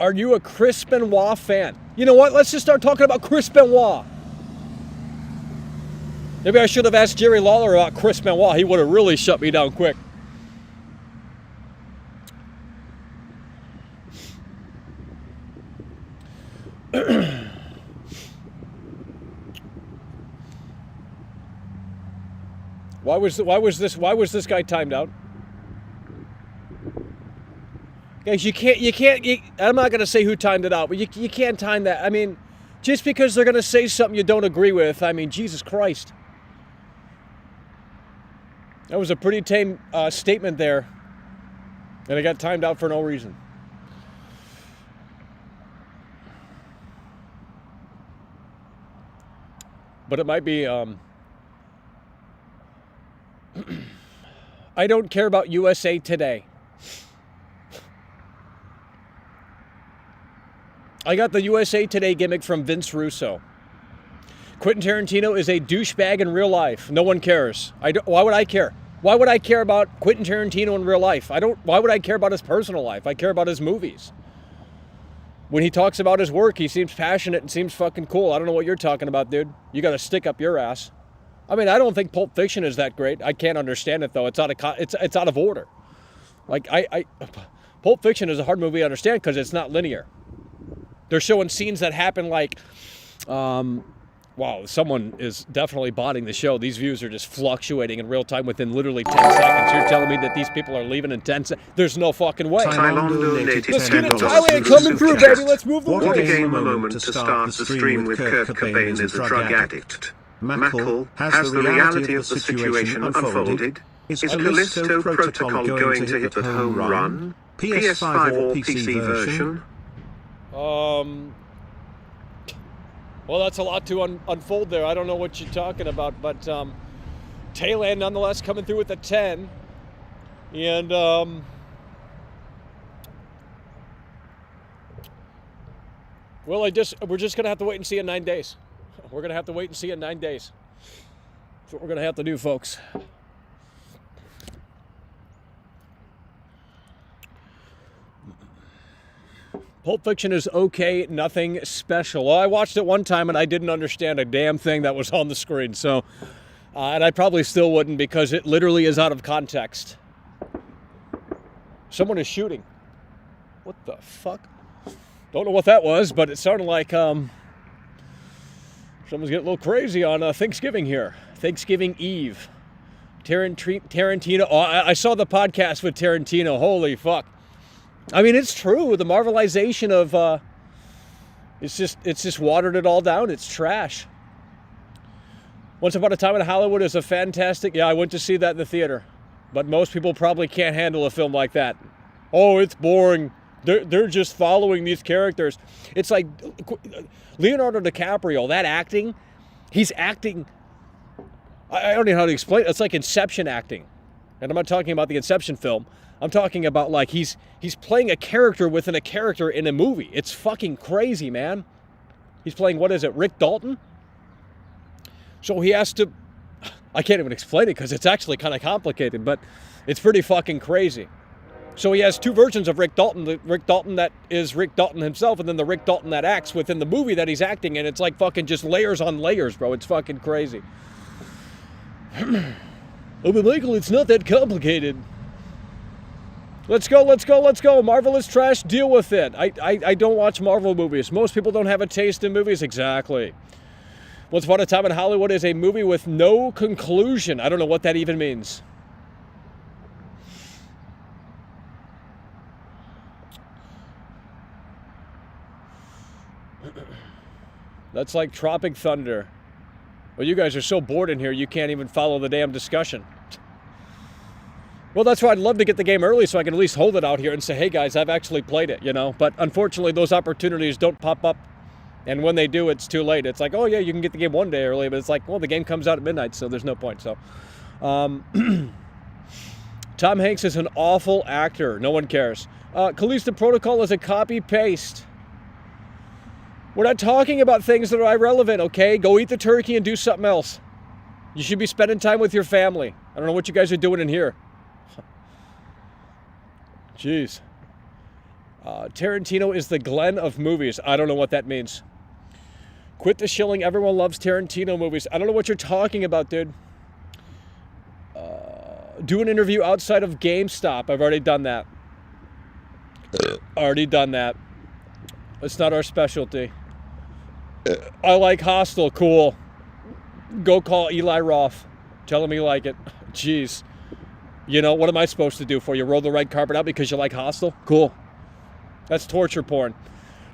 Are you a Chris Benoit fan? You know what? Let's just start talking about Chris Benoit. Maybe I should have asked Jerry Lawler about Chris Benoit. He would have really shut me down quick. Why was this guy timed out? Guys, you can't, I'm not going to say who timed it out, but you can't time that. I mean, just because they're going to say something you don't agree with, I mean, Jesus Christ. That was a pretty tame statement there, and it got timed out for no reason. But it might be, I don't care about USA Today. I got the USA Today gimmick from Vince Russo. Quentin Tarantino is a douchebag in real life. No one cares. Why would I care? Why would I care about Quentin Tarantino in real life? Why would I care about his personal life? I care about his movies. When he talks about his work, he seems passionate and seems fucking cool. I don't know what you're talking about, dude. You got to stick up your ass. I mean, I don't think Pulp Fiction is that great. I can't understand it though. It's out of order. Like Pulp Fiction is a hard movie to understand because it's not linear. They're showing scenes that happen like, wow, someone is definitely botting the show. These views are just fluctuating in real time within literally 10 seconds. You're telling me that these people are leaving in 10 seconds? There's no fucking way. Let's get it, Thailand coming through, baby. Let's move the What a game moment to start the stream with Kurt Cobain as a drug addict. Mackle, has the reality of the situation unfolded? Is Callisto Protocol going to hit a home run? PS5 or PC version? Well, that's a lot to unfold there. I don't know what you're talking about, but Thailand nonetheless coming through with a 10. And well, we're just going to have to wait and see in 9 days. We're going to have to wait and see in 9 days. That's what we're going to have to do, folks. Pulp Fiction is okay, nothing special. Well, I watched it one time and I didn't understand a damn thing that was on the screen. So, and I probably still wouldn't because it literally is out of context. Someone is shooting. What the fuck? Don't know what that was, but it sounded like someone's getting a little crazy on Thanksgiving here. Thanksgiving Eve. Tarantino. Oh, I saw the podcast with Tarantino. Holy fuck. I mean, it's true. The Marvelization of it's just watered it all down. It's trash. Once Upon a Time in Hollywood is a fantastic. Yeah, I went to see that in the theater, but most people probably can't handle a film like that. Oh, it's boring. They're just following these characters. It's like Leonardo DiCaprio, that acting, he's acting. I don't know how to explain it. It's like Inception acting. And I'm not talking about the Inception film. I'm talking about like he's playing a character within a character in a movie. It's fucking crazy, man. He's playing, what is it, Rick Dalton? So he has to, I can't even explain it because it's actually kind of complicated, but it's pretty fucking crazy. So he has two versions of Rick Dalton, the Rick Dalton that is Rick Dalton himself, and then the Rick Dalton that acts within the movie that he's acting in. It's like fucking just layers on layers, bro. It's fucking crazy. Oh, but Michael, it's not that complicated. Let's go, let's go, let's go. Marvel is trash, deal with it. I don't watch Marvel movies. Most people don't have a taste in movies. Exactly. Once Upon a Time in Hollywood is a movie with no conclusion. I don't know what that even means. That's like Tropic Thunder. Well, you guys are so bored in here, you can't even follow the damn discussion. Well, that's why I'd love to get the game early so I can at least hold it out here and say, hey guys, I've actually played it, you know? But unfortunately, those opportunities don't pop up. And when they do, it's too late. It's like, oh yeah, you can get the game one day early, but it's like, well, the game comes out at midnight, so there's no point. So, Tom Hanks is an awful actor. No one cares. Callisto Protocol is a copy-paste. We're not talking about things that are irrelevant, okay? Go eat the turkey and do something else. You should be spending time with your family. I don't know what you guys are doing in here. Jeez. Tarantino is the Glenn of movies. I don't know what that means. Quit the shilling. Everyone loves Tarantino movies. I don't know what you're talking about, dude. Do an interview outside of GameStop. I've already done that. Already done that. It's not our specialty. I like Hostel. Cool. Go call Eli Roth. Tell him you like it. Jeez. You know, what am I supposed to do for you? Roll the red carpet out because you like Hostel? Cool. That's torture porn.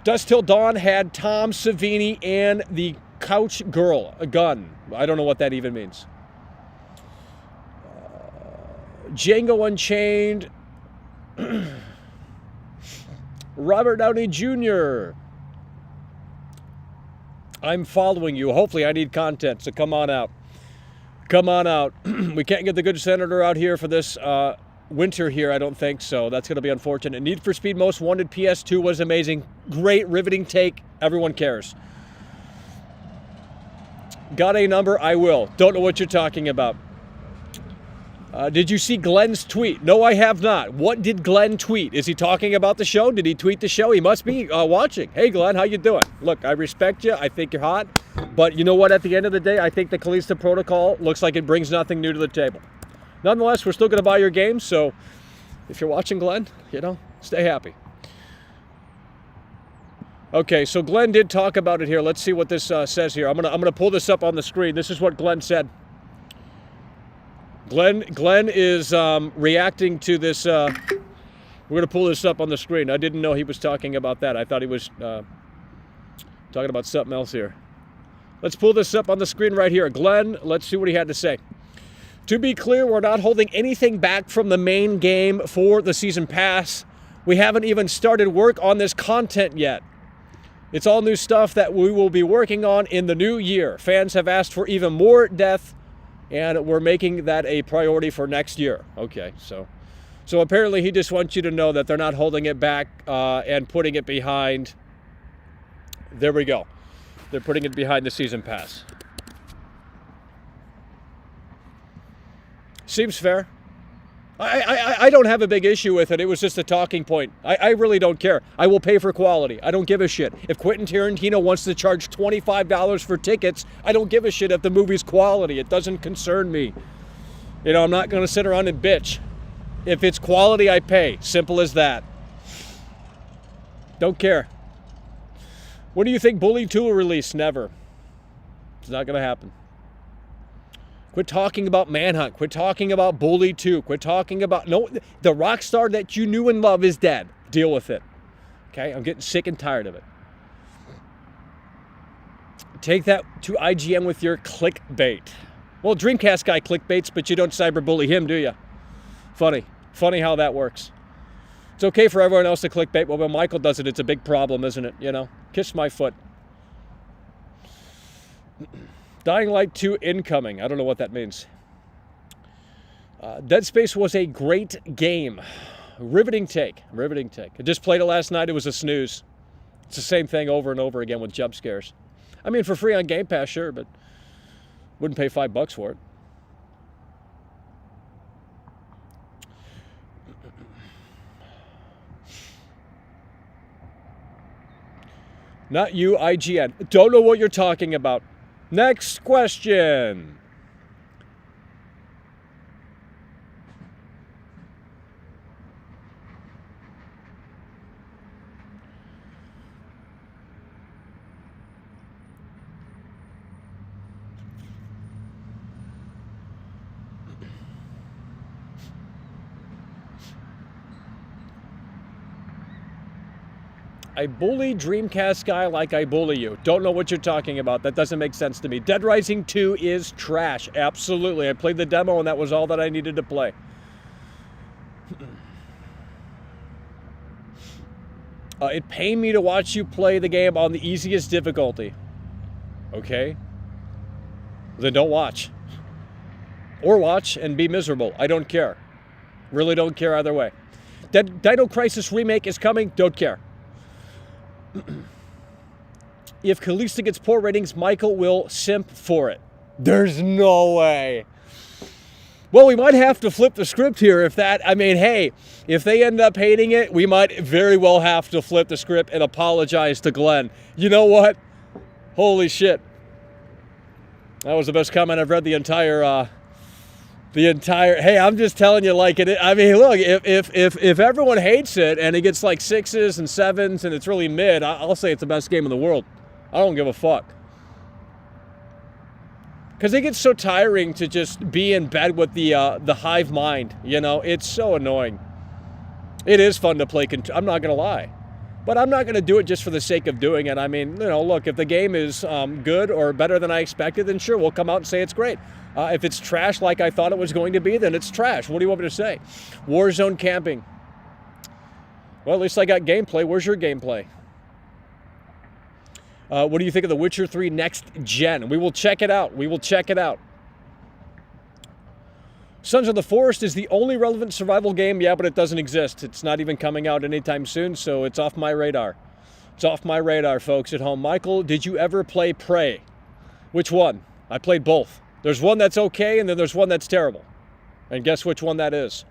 Dusk Till Dawn had Tom Savini and the Couch Girl, a gun. I don't know what that even means. Django Unchained. Robert Downey Jr. I'm following you. Hopefully I need content, so come on out. Come on out. We can't get the good senator out here for this winter here, I don't think so. That's going to be unfortunate. Need for Speed Most Wanted PS2 was amazing. Great, riveting take. Everyone cares. Got a number? I will. Don't know what you're talking about. Did you see Glenn's tweet? No, I have not. What did Glenn tweet? Is he talking about the show? Did he tweet the show? He must be watching. Hey, Glenn, how you doing? Look, I respect you. I think you're hot. But you know what? At the end of the day, I think the Callisto Protocol looks like it brings nothing new to the table. Nonetheless, we're still going to buy your game. So if you're watching, Glenn, you know, stay happy. Okay, so Glenn did talk about it here. Let's see what this says here. I'm gonna pull this up on the screen. This is what Glenn said. Glenn is reacting to this. We're going to pull this up on the screen. I didn't know he was talking about that. I thought he was talking about something else here. Let's pull this up on the screen right here. Glenn, let's see what he had to say. To be clear, we're not holding anything back from the main game for the season pass. We haven't even started work on this content yet. It's all new stuff that we will be working on in the new year. Fans have asked for even more depth, and we're making that a priority for next year. Okay, so apparently he just wants you to know that they're not holding it back and putting it behind. There we go. They're putting it behind the season pass. Seems fair. I don't have a big issue with it. It was just a talking point. I really don't care. I will pay for quality. I don't give a shit. If Quentin Tarantino wants to charge $25 for tickets, I don't give a shit if the movie's quality. It doesn't concern me. You know, I'm not going to sit around and bitch. If it's quality, I pay. Simple as that. Don't care. When do you think Bully 2 will release? Never. It's not going to happen. Quit talking about Manhunt. Quit talking about Bully 2. Quit talking about... No, the Rockstar that you knew and love is dead. Deal with it. Okay? I'm getting sick and tired of it. Take that to IGN with your clickbait. Well, Dreamcast guy clickbaits, but you don't cyberbully him, do you? Funny. Funny how that works. It's okay for everyone else to clickbait, but when Michael does it, it's a big problem, isn't it? You know? Kiss my foot. Dying Light 2 incoming. I don't know what that means. Dead Space was a great game. Riveting take. Riveting take. I just played it last night. It was a snooze. It's the same thing over and over again with jump scares. I mean, for free on Game Pass, sure, but wouldn't pay $5 for it. Not you, IGN. Don't know what you're talking about. Next question. I bully Dreamcast guy like I bully you. Don't know what you're talking about. That doesn't make sense to me. Dead Rising 2 is trash. Absolutely. I played the demo and that was all that I needed to play. It pained me to watch you play the game on the easiest difficulty. Okay? Then don't watch. Or watch and be miserable. I don't care. Really don't care either way. Dino Crisis Remake is coming. Don't care. If Callisto gets poor ratings, Michael will simp for it. There's no way. Well, we might have to flip the script here if that... I mean, hey, if they end up hating it, we might very well have to flip the script and apologize to Glenn. You know what? Holy shit. That was the best comment I've read the entire... Hey, I'm just telling you like it. I mean, look, if everyone hates it and it gets like 6s and 7s and it's really mid, I'll say it's the best game in the world. I don't give a fuck. Because it gets so tiring to just be in bed with the hive mind, you know? It's so annoying. It is fun to play, I'm not going to lie. But I'm not going to do it just for the sake of doing it. I mean, you know, look, if the game is good or better than I expected, then sure, we'll come out and say it's great. If it's trash like I thought it was going to be, then it's trash. What do you want me to say? Warzone camping. Well, at least I got gameplay. Where's your gameplay? What do you think of The Witcher 3 next gen? We will check it out. We will check it out. Sons of the Forest is the only relevant survival game. Yeah, but it doesn't exist. It's not even coming out anytime soon, so it's off my radar. It's off my radar, folks at home. Michael, did you ever play Prey? Which one? I played both. There's one that's okay, and then there's one that's terrible. And guess which one that is?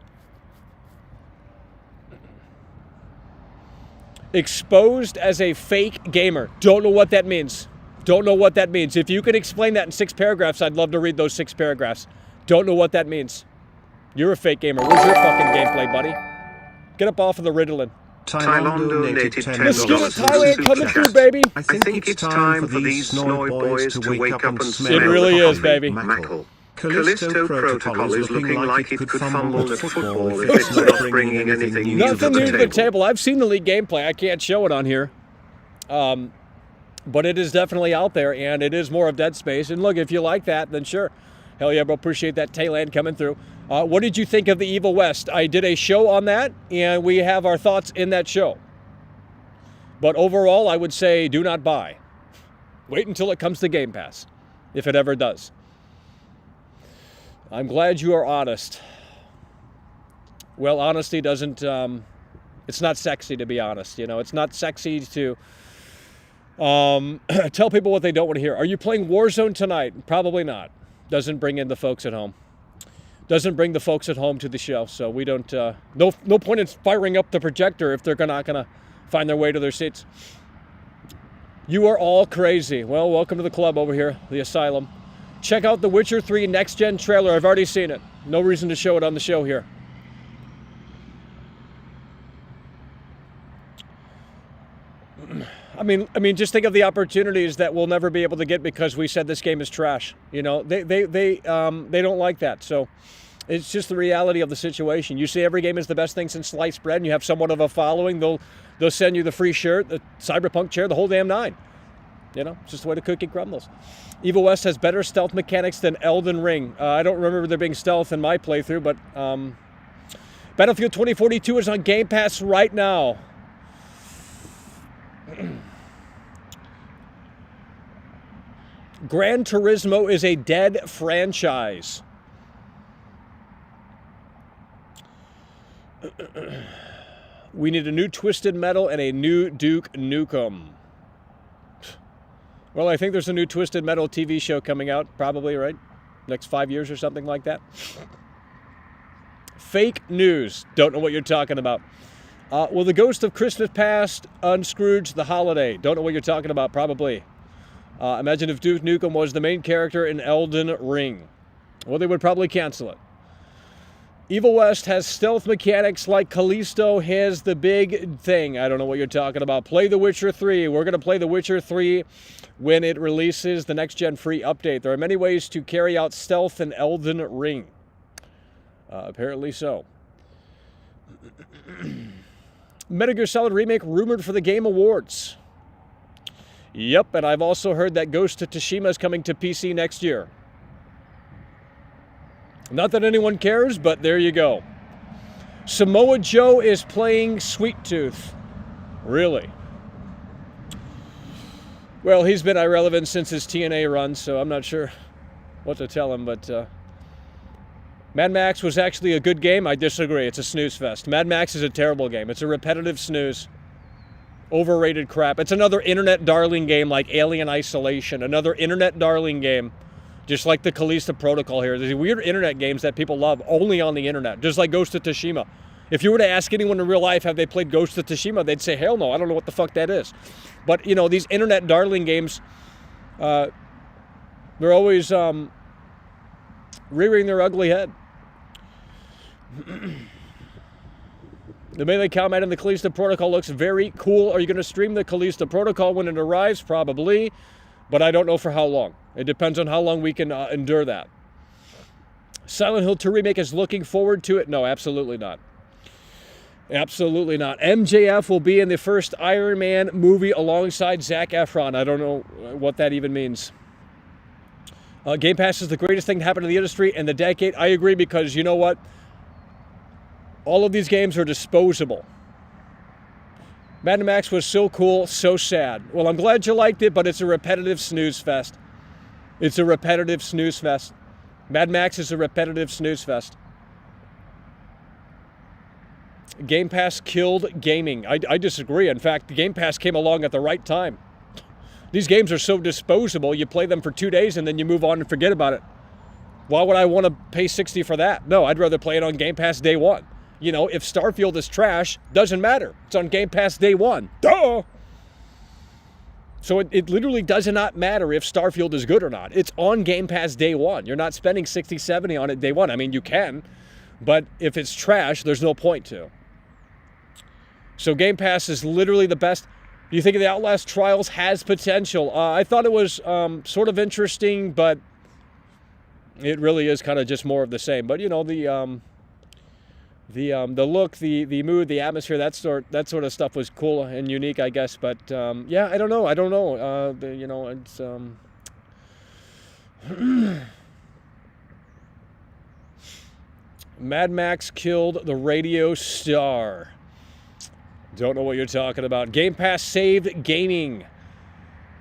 Exposed as a fake gamer. Don't know what that means. Don't know what that means. If you could explain that in 6 paragraphs, I'd love to read those 6 paragraphs. Don't know what that means. You're a fake gamer. Where's your fucking gameplay, buddy? Get up off of the Ritalin. Thailand donated $10. Let's get it, Thailand coming through, baby. I think it's time for these Snowy boys to wake up and smell. It really is, baby. Mackle. Callisto Protocol is looking like it could fumble at football if it's not bringing anything new Nothing new to the table. table. I've seen the league gameplay. I can't show it on here. But it is definitely out there, and it is more of Dead Space. And look, if you like that, then sure. Hell yeah, bro. Appreciate that Thailand coming through. What did you think of the Evil West? I did a show on that, and we have our thoughts in that show. But overall, I would say do not buy. Wait until it comes to Game Pass, if it ever does. I'm glad you are honest. Well, honesty doesn't... it's not sexy to be honest, you know. It's not sexy to tell people what they don't want to hear. Are you playing Warzone tonight? Probably not. Doesn't bring in the folks at home. Doesn't bring the folks at home to the show, so we don't... no point in firing up the projector if they're not going to find their way to their seats. You are all crazy. Well, welcome to the club over here, the asylum. Check out the Witcher 3 Next Gen trailer. I've already seen it. No reason to show it on the show here. I mean, just think of the opportunities that we'll never be able to get because we said this game is trash. You know, they don't like that. So it's just the reality of the situation. You say every game is the best thing since sliced bread, and you have somewhat of a following. They'll send you the free shirt, the Cyberpunk chair, the whole damn nine. You know, it's just the way the cookie crumbles. Evil West has better stealth mechanics than Elden Ring. I don't remember there being stealth in my playthrough, but Battlefield 2042 is on Game Pass right now. Gran Turismo is a dead franchise. We need a new Twisted Metal and a new Duke Nukem. Well, I think there's a new Twisted Metal TV show coming out, probably, right? Next 5 years or something like that. Fake news. Don't know what you're talking about. Will the Ghost of Christmas Past unscrooge the holiday? Don't know what you're talking about, probably. Imagine if Duke Nukem was the main character in Elden Ring. Well, they would probably cancel it. Evil West has stealth mechanics like Callisto has the big thing. I don't know what you're talking about. Play The Witcher 3. We're going to play The Witcher 3 when it releases the next-gen free update. There are many ways to carry out stealth in Elden Ring. Apparently so. Metal Gear Solid Remake rumored for the Game Awards. Yep, and I've also heard that Ghost of Tsushima is coming to PC next year. Not that anyone cares, but there you go. Samoa Joe is playing Sweet Tooth. Really? Well, he's been irrelevant since his TNA run, so I'm not sure what to tell him, but Mad Max was actually a good game. I disagree. It's a snooze fest. Mad Max is a terrible game. It's a repetitive snooze. Overrated crap. It's another internet darling game like Alien Isolation. Another internet darling game. Just like the Callisto Protocol here. There's weird internet games that people love only on the internet. Just like Ghost of Tsushima. If you were to ask anyone in real life, have they played Ghost of Tsushima? They'd say, hell no, I don't know what the fuck that is. But, you know, these internet darling games, they're always rearing their ugly head. The melee combat in the Callisto Protocol looks very cool. Are you going to stream the Callisto Protocol when it arrives? Probably. But I don't know for how long. It depends on how long we can endure that. Silent Hill 2 Remake is looking forward to it? No, absolutely not. Absolutely not. MJF will be in the first Iron Man movie alongside Zac Efron. I don't know what that even means. Game Pass is the greatest thing to happen to the industry in the decade. I agree because, you know what? All of these games are disposable. Mad Max was so cool, so sad. Well, I'm glad you liked it, but it's a repetitive snooze fest. It's a repetitive snooze fest. Mad Max is a repetitive snooze fest. Game Pass killed gaming. I disagree. In fact, the Game Pass came along at the right time. These games are so disposable, you play them for 2 days and then you move on and forget about it. Why would I want to pay $60 for that? No, I'd rather play it on Game Pass day one. You know, if Starfield is trash, doesn't matter. It's on Game Pass day one. Duh! So it literally does not matter if Starfield is good or not. It's on Game Pass day one. You're not spending $60, $70 on it day one. I mean, you can, but if it's trash, there's no point to. So Game Pass is literally the best. Do you think the Outlast Trials has potential? I thought it was sort of interesting, but it really is kind of just more of the same. But, you know, the look, the mood, the atmosphere, that sort of stuff was cool and unique, I guess. But yeah, I don't know. You know, it's Mad Max killed the radio star. Don't know what you're talking about. Game Pass saved gaming.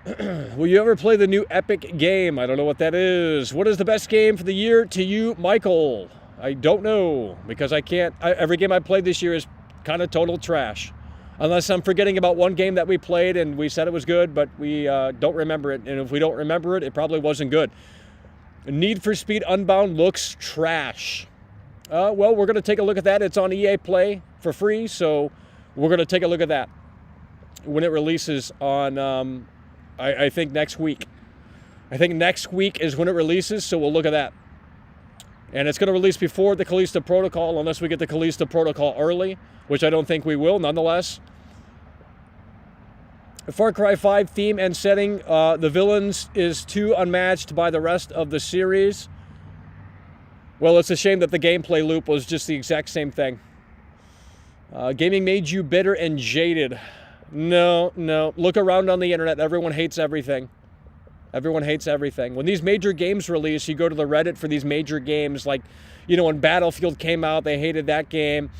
Will you ever play the new Epic game? I don't know what that is. What is the best game for the year to you, Michael? I don't know, because I can't. Every game I played this year is kind of total trash. Unless I'm forgetting about one game that we played and we said it was good, but we don't remember it. And if we don't remember it, it probably wasn't good. Need for Speed Unbound looks trash. Well, we're going to take a look at that. It's on EA Play for free, so we're going to take a look at that when it releases on, I think, next week. I think next week is when it releases, so we'll look at that. And it's going to release before the Callisto Protocol, unless we get the Callisto Protocol early, which I don't think we will, nonetheless. Far Cry 5 theme and setting, the villains is too unmatched by the rest of the series. Well, it's a shame that the gameplay loop was just the exact same thing. Gaming made you bitter and jaded. No. Look around on the internet. Everyone hates everything. Everyone hates everything. When these major games release, you go to the Reddit for these major games. Like, you know, when Battlefield came out, they hated that game.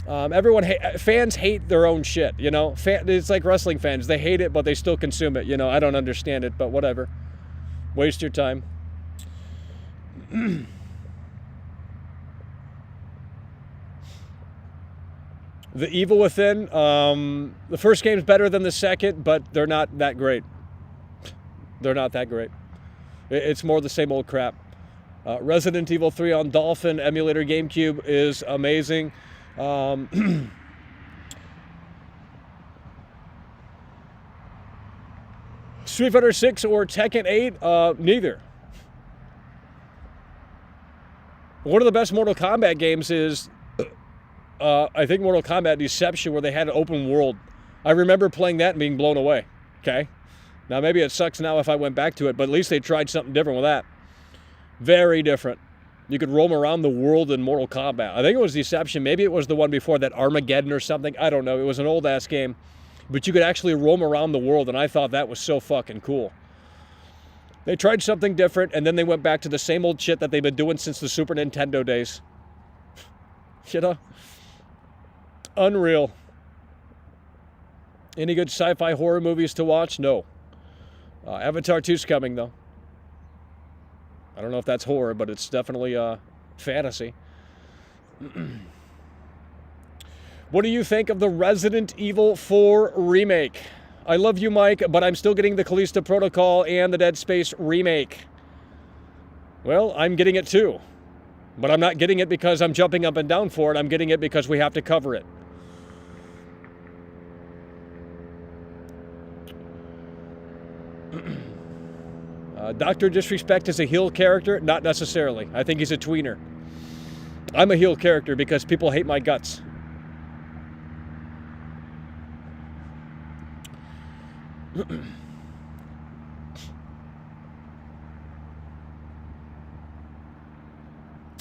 Fans hate their own shit, you know. It's like wrestling fans. They hate it, but they still consume it. You know, I don't understand it, but whatever. Waste your time. The Evil Within, the first game's better than the second, but they're not that great. They're not that great. It's more the same old crap. Resident Evil 3 on Dolphin emulator GameCube is amazing. Street Fighter 6 or Tekken 8, neither. One of the best Mortal Kombat games is, I think, Mortal Kombat Deception, where they had an open world. I remember playing that and being blown away. Okay? Now, maybe it sucks now if I went back to it, but at least they tried something different with that. Very different. You could roam around the world in Mortal Kombat. I think it was Deception. Maybe it was the one before that, Armageddon or something. I don't know. It was an old-ass game. But you could actually roam around the world, and I thought that was so fucking cool. They tried something different, and then they went back to the same old shit that they've been doing since the Super Nintendo days. You know? Unreal. Any good sci-fi horror movies to watch? No. Avatar 2's coming, though. I don't know if that's horror, but it's definitely fantasy. What do you think of the Resident Evil 4 remake? I love you, Mike, but I'm still getting the Callisto Protocol and the Dead Space remake. Well, I'm getting it too. But I'm not getting it because I'm jumping up and down for it. I'm getting it because we have to cover it. Dr. Disrespect is a heel character? Not necessarily. I think he's a tweener. I'm a heel character because people hate my guts.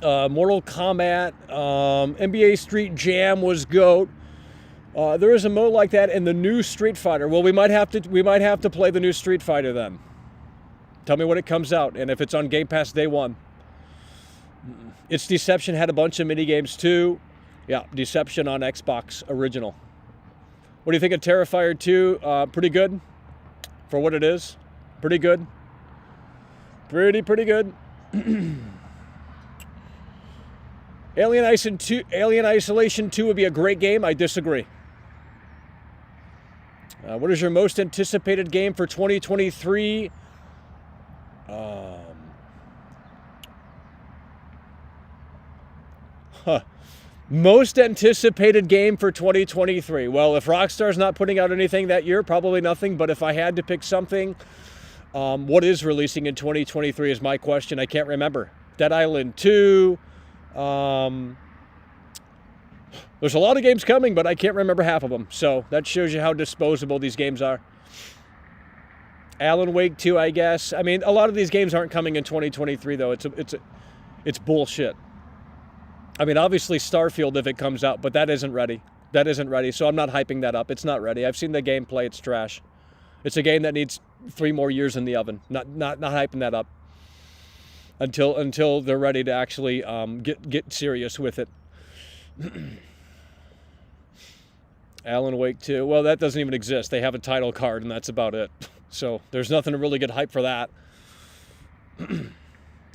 Mortal Kombat, NBA Street Jam was GOAT. There is a mode like that in the new Street Fighter. Well, we might have to play the new Street Fighter then. Tell me when it comes out, and if it's on Game Pass day one. It's Deception had a bunch of mini games too. Yeah, Deception on Xbox original. What do you think of Terrifier 2? Pretty good for what it is. Pretty good. Pretty good. Alien Isolation 2 would be a great game. I disagree. What is your most anticipated game for 2023? Most anticipated game for 2023. Well, if Rockstar's not putting out anything that year, probably nothing. But if I had to pick something, what is releasing in 2023 is my question. I can't remember. Dead Island 2. There's a lot of games coming, but I can't remember half of them. So that shows you how disposable these games are. Alan Wake 2, I guess. I mean, a lot of these games aren't coming in 2023, though. It's bullshit. I mean, obviously Starfield if it comes out, but that isn't ready. That isn't ready, so I'm not hyping that up. It's not ready. I've seen the gameplay. It's trash. It's a game that needs 3 more years in the oven. Not hyping that up until they're ready to actually get serious with it. Alan Wake 2. Well, that doesn't even exist. They have a title card, and that's about it. So there's nothing to really get hype for that.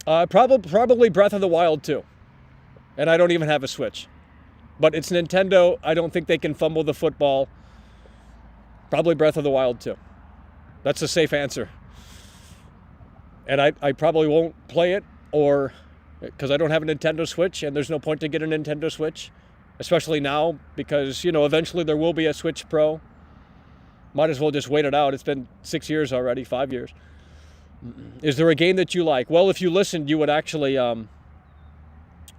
Probably Breath of the Wild 2. And I don't even have a Switch. But it's Nintendo. I don't think they can fumble the football. Probably Breath of the Wild 2. That's a safe answer. And I probably won't play it, or because I don't have a Nintendo Switch, and there's no point to get a Nintendo Switch, especially now, because, you know, eventually there will be a Switch Pro. Might as well just wait it out. It's been 6 years already, 5 years. Is there a game that you like? Well, if you listened, you would actually...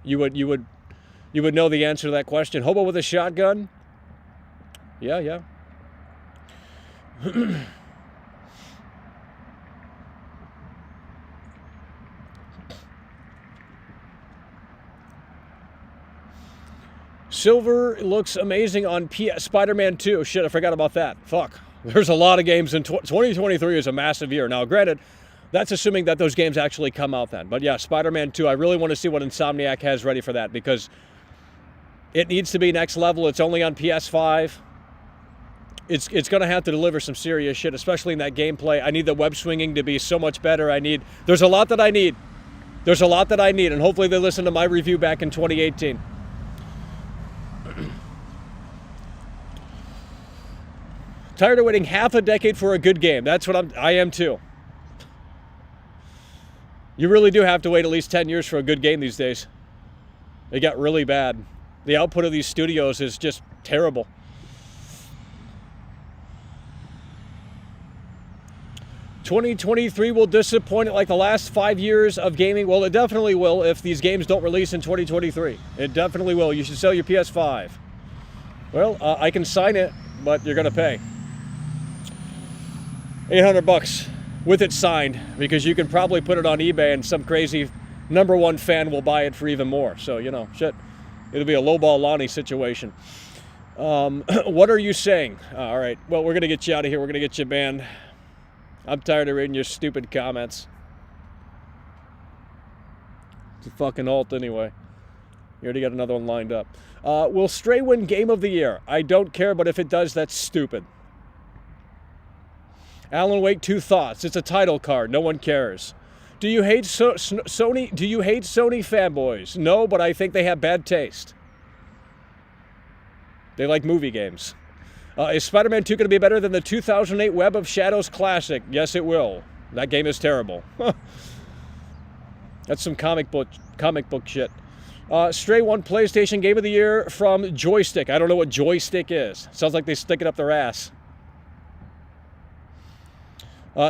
You would know the answer to that question. Hobo with a shotgun? Yeah. Silver looks amazing on Spider-Man 2. Shit, I forgot about that. Fuck. There's a lot of games in 2023 is a massive year. Now, granted, that's assuming that those games actually come out then. But yeah, Spider-Man 2, I really want to see what Insomniac has ready for that because it needs to be next level. It's only on PS5. It's going to have to deliver some serious shit, especially in that gameplay. I need the web swinging to be so much better. There's a lot that I need. There's a lot that I need, and hopefully they listen to my review back in 2018. Tired of waiting half a decade for a good game. That's what I am too. You really do have to wait at least 10 years for a good game these days. It got really bad. The output of these studios is just terrible. "2023 will disappoint like the last 5 years of gaming." Well, it definitely will if these games don't release in 2023. It definitely will. You should sell your PS5. Well, I can sign it, but you're going to pay $800 with it signed because you can probably put it on eBay and some crazy #1 fan will buy it for even more. So, you know, shit. It'll be a lowball Lonnie situation. What are you saying? All right. Well, we're going to get you out of here. We're going to get you banned. I'm tired of reading your stupid comments. It's a fucking alt anyway. You already got another one lined up. Will Stray win Game of the Year? I don't care, but if it does, that's stupid. Alan Wake, 2 thoughts. It's a title card. No one cares. Do you hate Sony? Do you hate Sony fanboys? No, but I think they have bad taste. They like movie games. Is Spider-Man 2 going to be better than the 2008 Web of Shadows classic? Yes, it will. That game is terrible. That's some comic book shit. Stray won PlayStation Game of the Year from Joystick. I don't know what Joystick is. Sounds like they stick it up their ass.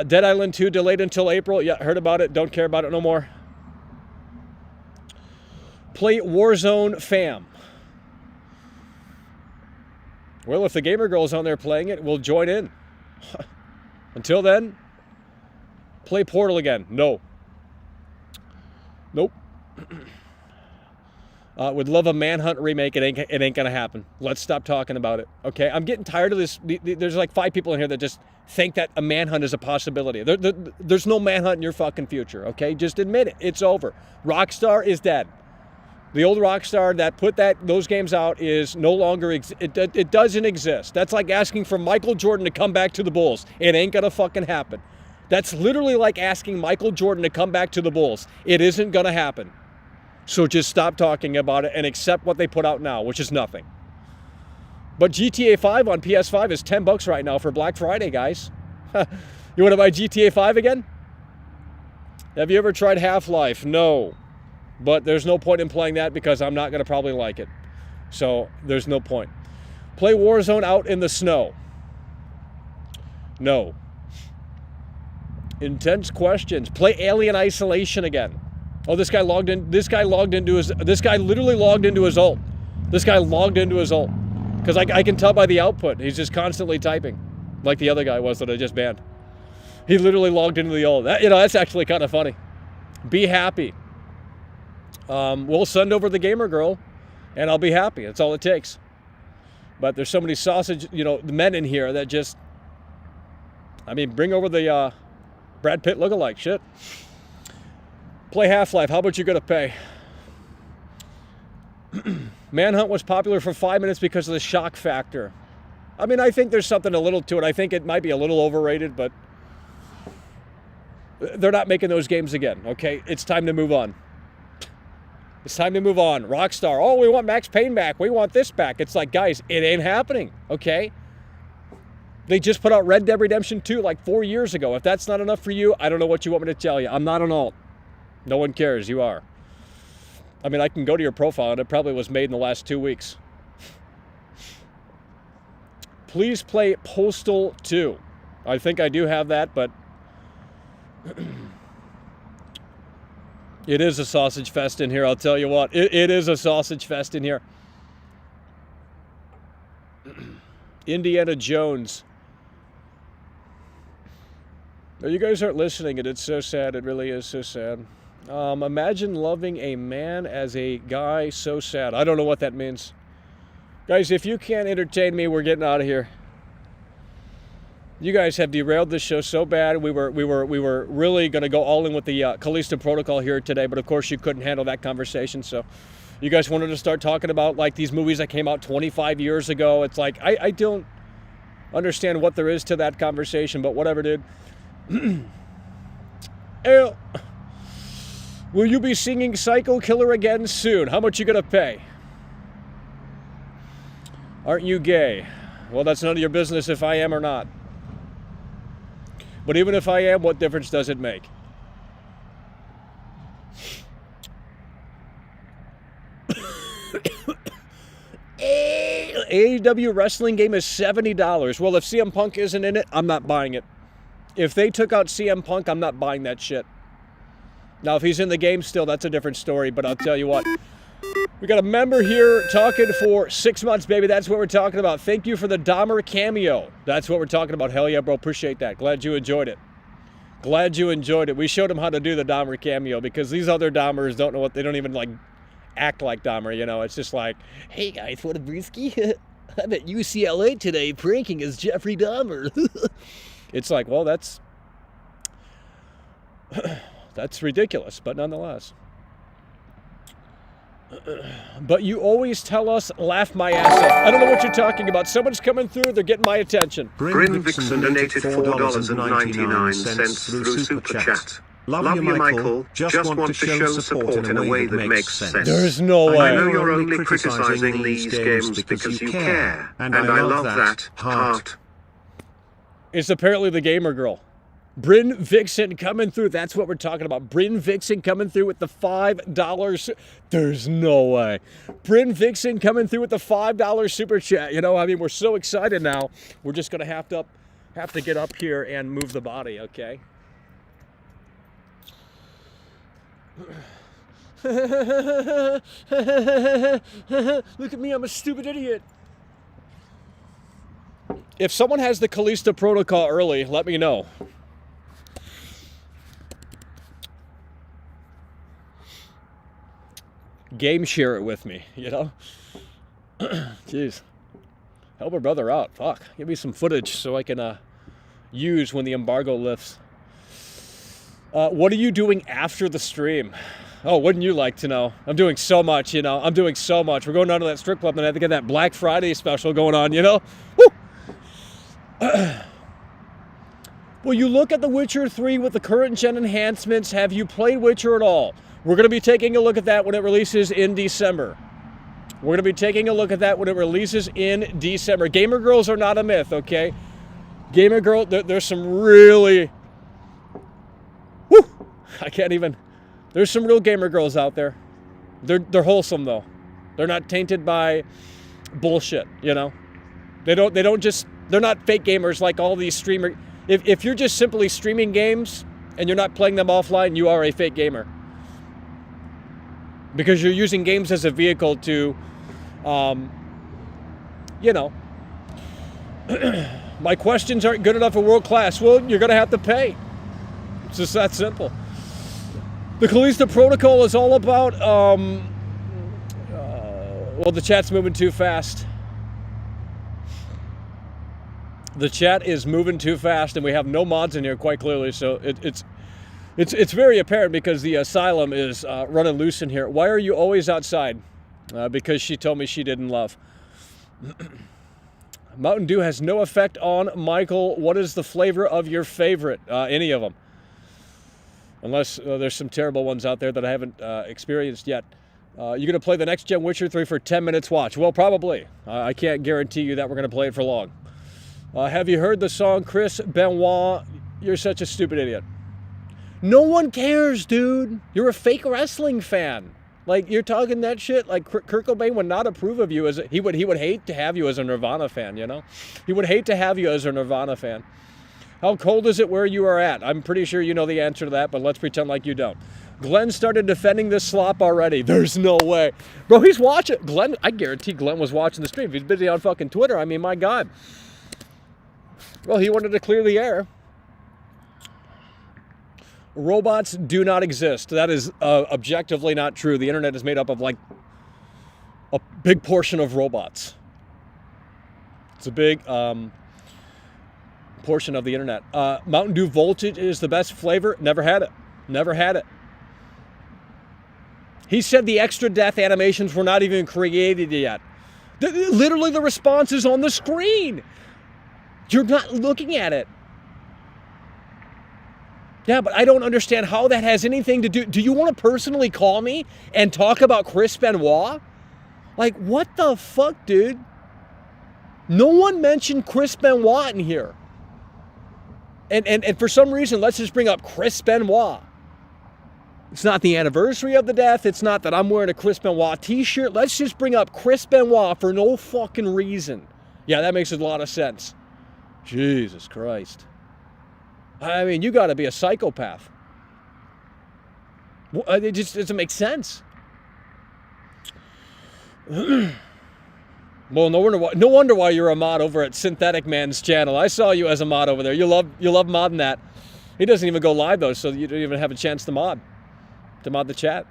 Dead Island 2 delayed until April. Yeah, heard about it. Don't care about it no more. Play Warzone fam. Well, if the gamer girl's on there playing it, we'll join in. Until then, play Portal again. No. Nope. Would love a Manhunt remake. It ain't gonna happen. Let's stop talking about it. Okay, I'm getting tired of this. There's like 5 people in here that just think that a Manhunt is a possibility. There's no Manhunt in your fucking future. Okay, just admit it. It's over. Rockstar is dead. The old Rockstar that put those games out is no longer it doesn't exist. That's like asking for Michael Jordan to come back to the Bulls. It ain't gonna fucking happen. That's literally like asking Michael Jordan to come back to the Bulls. It isn't gonna happen. So just stop talking about it and accept what they put out now, which is nothing. But GTA 5 on PS5 is $10 right now for Black Friday, guys. You want to buy GTA 5 again? Have you ever tried Half-Life? No. But there's no point in playing that because I'm not going to probably like it. So there's no point. Play Warzone out in the snow. No. Intense questions. Play Alien Isolation again. Oh, this guy literally logged into his ult. This guy logged into his ult. Because I can tell by the output. He's just constantly typing. Like the other guy was that I just banned. He literally logged into the ult. That's actually kind of funny. Be happy. We'll send over the gamer girl, and I'll be happy. That's all it takes. But there's so many sausage, the men in here that just, bring over the Brad Pitt lookalike shit. Play Half-Life. How much you gonna pay? Manhunt was popular for 5 minutes because of the shock factor. I think there's something a little to it. I think it might be a little overrated, but they're not making those games again, okay? It's time to move on. It's time to move on. Rockstar, oh, we want Max Payne back. We want this back. It's like, guys, it ain't happening, okay? They just put out Red Dead Redemption 2 like 4 years ago. If that's not enough for you, I don't know what you want me to tell you. I'm not an alt. No one cares. You are. I can go to your profile, and it probably was made in the last 2 weeks. Please play Postal 2. I think I do have that, but it is a sausage fest in here, I'll tell you what. It is a sausage fest in here. Indiana Jones. You guys aren't listening, and it's so sad. It really is so sad. Imagine loving a man as a guy. So sad. I don't know what that means. Guys, if you can't entertain me, we're getting out of here. You guys have derailed this show so bad. We were really going to go all in with the Callisto Protocol here today, but of course you couldn't handle that conversation. So you guys wanted to start talking about like these movies that came out 25 years ago. It's like I don't understand what there is to that conversation, but whatever, dude. Will you be singing Psycho Killer again soon? How much you gonna pay? Aren't you gay? Well, that's none of your business if I am or not. But even if I am, what difference does it make? AEW wrestling game is $70. Well, if CM Punk isn't in it, I'm not buying it. If they took out CM Punk, I'm not buying that shit. Now, if he's in the game still, that's a different story, but I'll tell you what. We got a member here talking for 6 months, baby. That's what we're talking about. Thank you for the Dahmer cameo. That's what we're talking about. Hell yeah, bro. Appreciate that. Glad you enjoyed it. Glad you enjoyed it. We showed him how to do the Dahmer cameo because these other Dahmers don't know what, they don't even like act like Dahmer, you know. It's just like, hey guys, what a brewski. I'm at UCLA today pranking as Jeffrey Dahmer. It's like, well, that's ridiculous, but nonetheless. But you always tell us, laugh my ass off. I don't know what you're talking about. Someone's coming through. They're getting my attention. Bryn Vixen donated $4.99 through Super Chat. Love you, Michael. Just want to show support in a way that makes sense. There's no way. I know you're only criticizing these games because you care. And I love that. Heart. It's apparently the gamer girl. Bryn Vixen coming through. That's what we're talking about. Bryn Vixen coming through with the $5. There's no way. Bryn Vixen coming through with the $5 super chat. You know, I mean, we're so excited now. We're just going to have to get up here and move the body, okay? Look at me, I'm a stupid idiot. If someone has the Callisto Protocol early, let me know. Game share it with me, you know? Jeez. Help a brother out. Fuck. Give me some footage so I can use when the embargo lifts. What are you doing after the stream? Oh, wouldn't you like to know? I'm doing so much, you know? I'm doing so much. We're going down to that strip club and I have to get that Black Friday special going on, you know? Woo! Will you look at The Witcher 3 with the current gen enhancements? Have you played Witcher at all? We're going to be taking a look at that when it releases in December. We're going to be taking a look at that when it releases in December. Gamer girls are not a myth, okay? Gamer girl, there's some really... Woo! I can't even... There's some real gamer girls out there. They're wholesome, though. They're not tainted by bullshit, you know? They don't just... They're not fake gamers like all these streamers. If you're just simply streaming games and you're not playing them offline, you are a fake gamer. Because you're using games as a vehicle to, you know. My questions aren't good enough for world class. Well, you're going to have to pay. It's just that simple. The Callisto Protocol is all about, well, the chat's moving too fast. The chat is moving too fast, and we have no mods in here quite clearly, so it's very apparent because the asylum is running loose in here. Why are you always outside? Because she told me she didn't love. Mountain Dew has no effect on Michael. What is the flavor of your favorite? Any of them. Unless there's some terrible ones out there that I haven't experienced yet. You're going to play the next gen Witcher 3 for 10 minutes watch. Well, probably. I can't guarantee you that we're going to play it for long. Have you heard the song Chris Benoit? You're such a stupid idiot. No one cares, dude. You're a fake wrestling fan. Like, you're talking that shit. Like, Kurt Cobain would not approve of you as he would hate to have you as a Nirvana fan, you know? He would hate to have you as a Nirvana fan. How cold is it where you are at? I'm pretty sure you know the answer to that, but let's pretend like you don't. Glenn started defending this slop already. There's no way. Bro, he's watching. Glenn, I guarantee Glenn was watching the stream. He's busy on fucking Twitter. I mean, my God. Well, he wanted to clear the air. Robots do not exist. That is objectively not true. The internet is made up of like a big portion of robots. It's a big portion of the internet. Mountain Dew Voltage is the best flavor. Never had it. Never had it. He said the extra death animations were not even created yet. Literally the response is on the screen. You're not looking at it. Yeah, but I don't understand how that has anything to do. Do you want to personally call me and talk about Chris Benoit? Like, what the fuck, dude? No one mentioned Chris Benoit in here. And for some reason, let's just bring up Chris Benoit. It's not the anniversary of the death. It's not that I'm wearing a Chris Benoit t-shirt. Let's just bring up Chris Benoit for no fucking reason. Yeah, that makes a lot of sense. Jesus Christ. I mean, you got to be a psychopath. It just doesn't make sense. Well, no wonder why you're a mod over at Synthetic Man's channel. I saw you as a mod over there. You love modding that. He doesn't even go live though, so you don't even have a chance to mod the chat.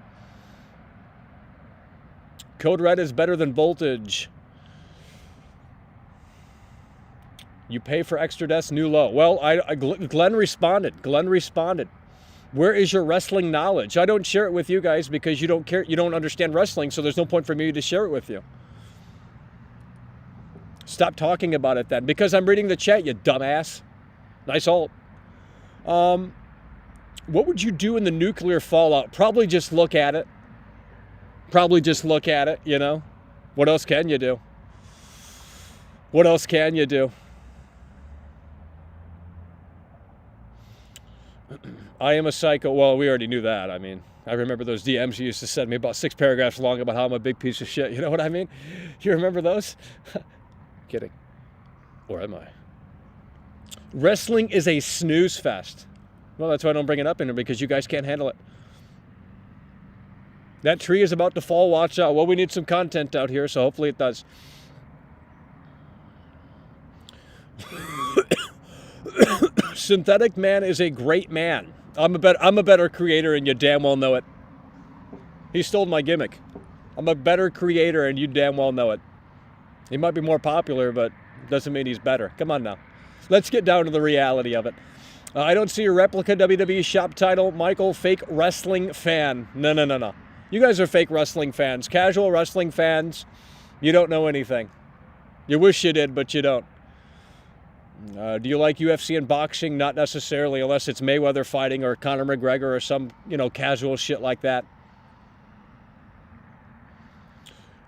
Code Red is better than Voltage. You pay for extra deaths, new low. Well, Glenn responded. Where is your wrestling knowledge? I don't share it with you guys because you don't care. You don't understand wrestling, so there's no point for me to share it with you. Stop talking about it then. Because I'm reading the chat, you dumbass. Nice ult. What would you do in the nuclear fallout? Probably just look at it. You know? What else can you do? I am a psycho. Well, we already knew that. I mean, I remember those DMs you used to send me about 6 paragraphs long about how I'm a big piece of shit. You know what I mean? You remember those? Kidding. Or am I? Wrestling is a snooze fest. Well, that's why I don't bring it up in here, because you guys can't handle it. That tree is about to fall. Watch out. Well, we need some content out here, so hopefully it does. Synthetic Man is a great man. I'm a better creator, and you damn well know it. He stole my gimmick. I'm a better creator, and you damn well know it. He might be more popular, but doesn't mean he's better. Come on now. Let's get down to the reality of it. I don't see a replica WWE shop title. Michael, fake wrestling fan. No. You guys are fake wrestling fans. Casual wrestling fans. You don't know anything. You wish you did, but you don't. Do you like UFC and boxing? Not necessarily, unless it's Mayweather fighting or Conor McGregor or some, casual shit like that.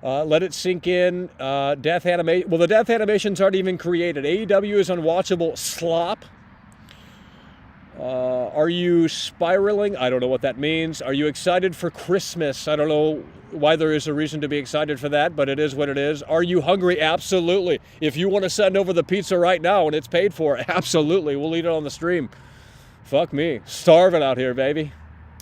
Let it sink in. Death animation. Well, the death animations aren't even created. AEW is unwatchable slop. Are you spiraling? I don't know what that means. Are you excited for Christmas? I don't know why there is a reason to be excited for that, but it is what it is. Are you hungry? Absolutely. If you want to send over the pizza right now and it's paid for, absolutely. We'll eat it on the stream. Fuck me. Starving out here, baby.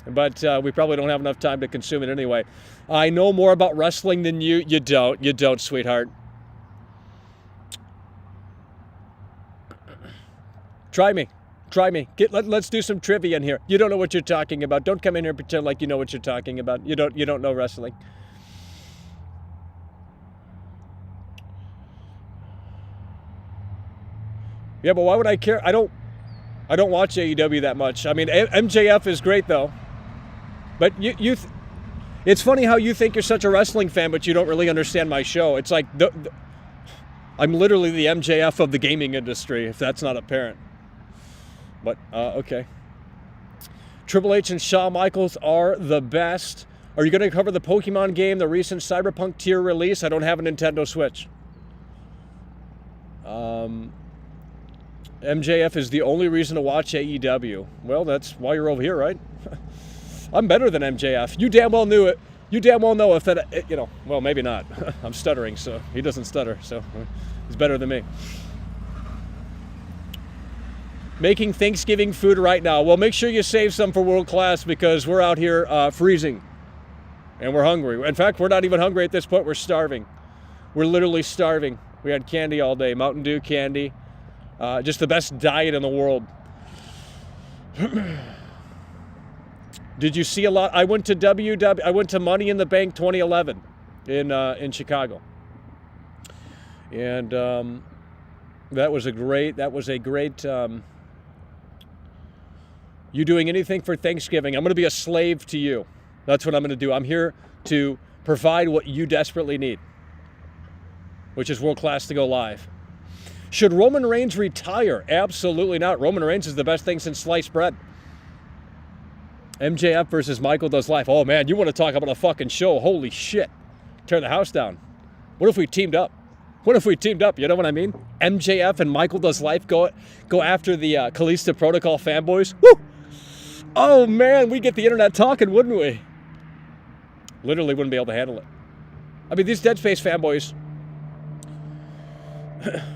But we probably don't have enough time to consume it anyway. I know more about wrestling than you. You don't, sweetheart. Try me. Let's do some trivia in here. You don't know what you're talking about. Don't come in here and pretend like you know what you're talking about. You don't know wrestling. Yeah, but why would I care? I don't watch AEW that much. I mean, MJF is great though. But it's funny how you think you're such a wrestling fan, but you don't really understand my show. It's like I'm literally the MJF of the gaming industry, if that's not apparent. But, okay. Triple H and Shawn Michaels are the best. Are you going to cover the Pokemon game, the recent Cyberpunk tier release? I don't have a Nintendo Switch. MJF is the only reason to watch AEW. Well, that's why you're over here, right? I'm better than MJF. You damn well knew it. You damn well know if that, well, maybe not. I'm stuttering, so he doesn't stutter, so he's better than me. Making Thanksgiving food right now. Well, make sure you save some for World Class because we're out here freezing and we're hungry. In fact, we're not even hungry at this point. We're starving. We're literally starving. We had candy all day, Mountain Dew candy. Just the best diet in the world. Did you see a lot? I went to I went to Money in the Bank 2011 in Chicago. And that was a great, you doing anything for Thanksgiving? I'm going to be a slave to you. That's what I'm going to do. I'm here to provide what you desperately need, which is World Class to go live. Should Roman Reigns retire? Absolutely not. Roman Reigns is the best thing since sliced bread. MJF versus Michael Does Life. Oh man, you want to talk about a fucking show? Holy shit. Tear the house down. What if we teamed up? What if we teamed up? You know what I mean? MJF and Michael Does Life go after the Callisto Protocol fanboys. Woo! Oh man, we'd get the internet talking, wouldn't we? Literally wouldn't be able to handle it. I mean, these Dead Space fanboys,